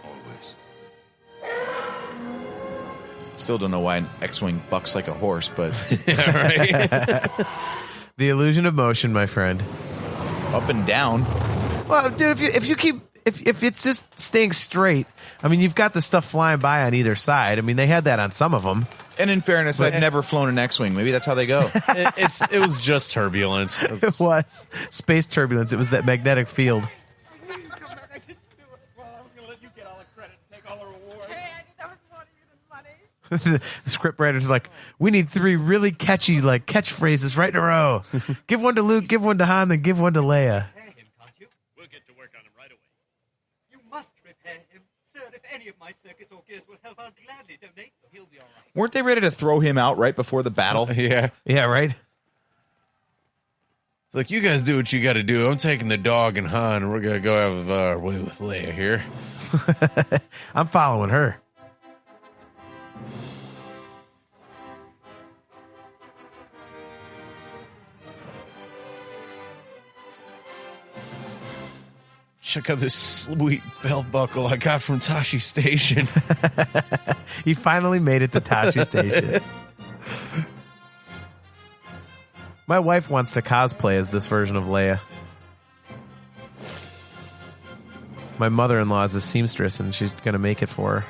always. Still don't know why an X-Wing bucks like a horse, but... Yeah, right? The illusion of motion, my friend. Up and down. Well, dude, if it's just staying straight, I mean, you've got the stuff flying by on either side. I mean, they had that on some of them. And in fairness, I've never flown an X-Wing. Maybe that's how they go. It was just turbulence. It was space turbulence. It was that magnetic field. The script writers are like, we need 3 really catchy catchphrases right in a row. Give one to Luke, give one to Han, then give one to Leia. We'll get to work on him right away. You must repair him. Sir, if any of my circuits or gears will help, I'll gladly donate. He'll be all right. Weren't they ready to throw him out right before the battle? Yeah. Yeah, right? It's like, you guys do what you got to do. I'm taking the dog and Han, and we're going to go have our way with Leia here. I'm following her. Check out this sweet belt buckle I got from Tashi Station. He finally made it to Tashi Station. My wife wants to cosplay as this version of Leia. My mother-in-law is a seamstress, and she's going to make it for her.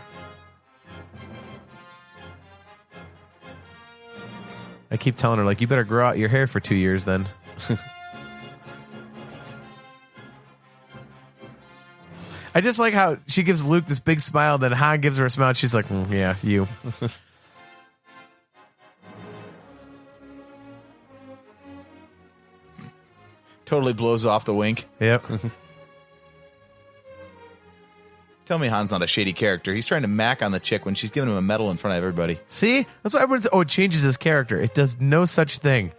I keep telling her, you better grow out your hair for 2 years then. I just like how she gives Luke this big smile, then Han gives her a smile, and she's like, yeah, you. Totally blows off the wink. Yep. Tell me Han's not a shady character. He's trying to mac on the chick when she's giving him a medal in front of everybody. See? That's why everyone's, it changes his character. It does no such thing.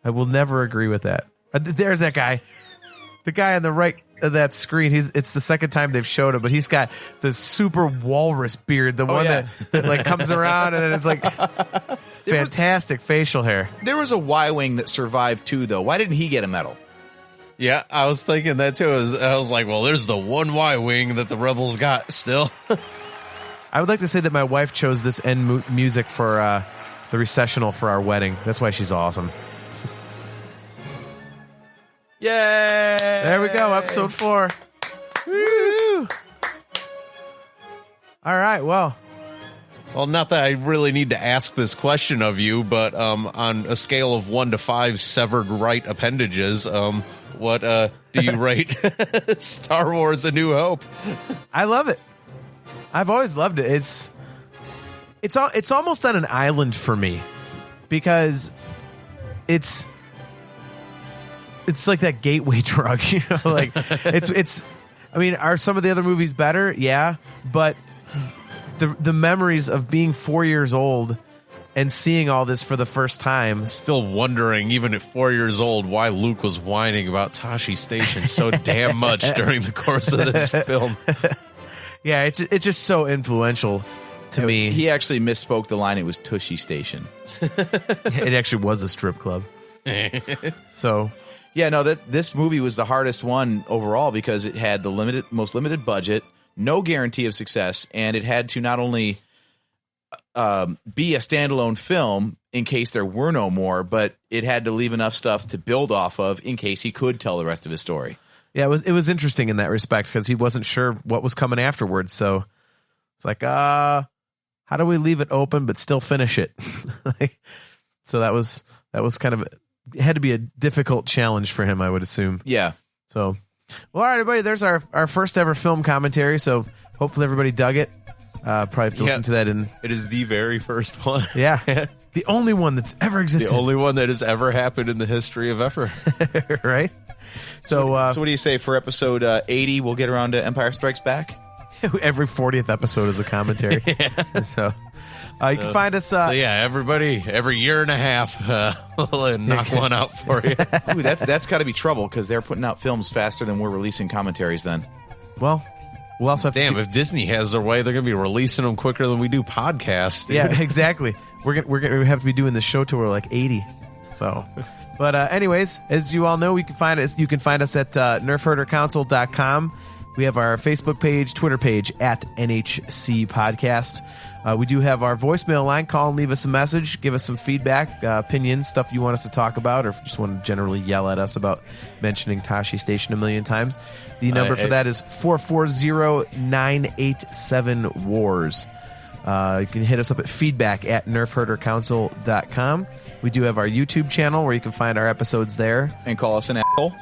I will never agree with that. There's that guy. The guy on the right of that screen. It's the second time they've showed him, but he's got the super walrus beard, the one that like comes around and then it's like fantastic facial hair. There was a Y-wing that survived too, though. Why didn't he get a medal? Yeah, I was thinking that too. I was like, well, there's the one Y-wing that the Rebels got still. I would like to say that my wife chose this end music for the recessional for our wedding. That's why she's awesome. Yay! There we go, episode 4. Woo! All right, well, not that I really need to ask this question of you, but on a scale of 1 to 5 severed right appendages, what do you rate Star Wars: A New Hope? I love it. I've always loved it. It's almost on an island for me because it's like that gateway drug, you know, like it's I mean, are some of the other movies better? Yeah, but the memories of being 4 years old and seeing all this for the first time. Still wondering, even at 4 years old, why Luke was whining about Tashi Station so damn much during the course of this film. Yeah, it's just so influential to me. He actually misspoke the line. It was Tushy Station. It actually was a strip club. So... Yeah, no, this movie was the hardest one overall because it had the most limited budget, no guarantee of success, and it had to not only be a standalone film in case there were no more, but it had to leave enough stuff to build off of in case he could tell the rest of his story. Yeah, it was interesting in that respect because he wasn't sure what was coming afterwards. So it's like, how do we leave it open but still finish it? So that was kind of... It had to be a difficult challenge for him, I would assume. Yeah. So, well, all right, everybody, there's our first ever film commentary. So hopefully everybody dug it. Probably have to listen to that. It is the very first one. Yeah. The only one that's ever existed. The only one that has ever happened in the history of ever. Right? So what do you say for episode 80? We'll get around to Empire Strikes Back? Every 40th episode is a commentary. So... you can find us... everybody, every year and a half, we'll knock one out for you. Ooh, that's got to be trouble because they're putting out films faster than we're releasing commentaries then. Well, we'll also have if Disney has their way, they're going to be releasing them quicker than we do podcasts. Dude. Yeah, exactly. We're gonna have to be doing the show till we're like 80. So... But anyways, as you all know, you can find us at nerfherdercouncil.com. We have our Facebook page, Twitter page, at NHC Podcast. We do have our voicemail line. Call and leave us a message. Give us some feedback, opinions, stuff you want us to talk about, or if you just want to generally yell at us about mentioning Tashi Station a million times. The number for that is 440-987-WARS. You can hit us up at feedback at nerfherdercouncil.com. We do have our YouTube channel where you can find our episodes there. And call us an asshole.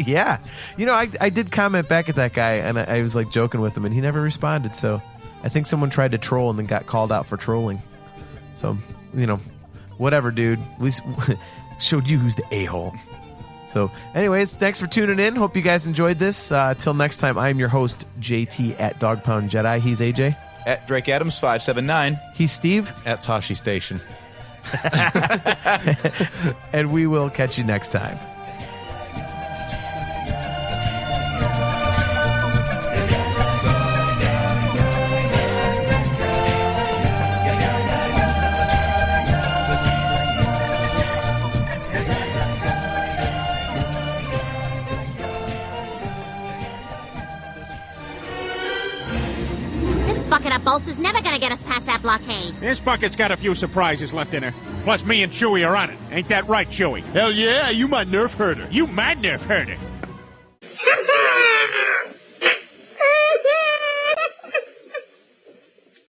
Yeah. You know, I did comment back at that guy, and I was like joking with him, and he never responded, so... I think someone tried to troll and then got called out for trolling. So, you know, whatever, dude. We showed you who's the a-hole. So, anyways, thanks for tuning in. Hope you guys enjoyed this. Till next time, I'm your host, JT at Dog Pound Jedi. He's AJ. At Drake Adams 579. He's Steve. At Tashi Station. And we will catch you next time. Bucket of bolts is never gonna get us past that blockade. This bucket's got a few surprises left in her. Plus, me and Chewie are on it. Ain't that right, Chewie? Hell yeah, you my nerf herder. You my nerf herder.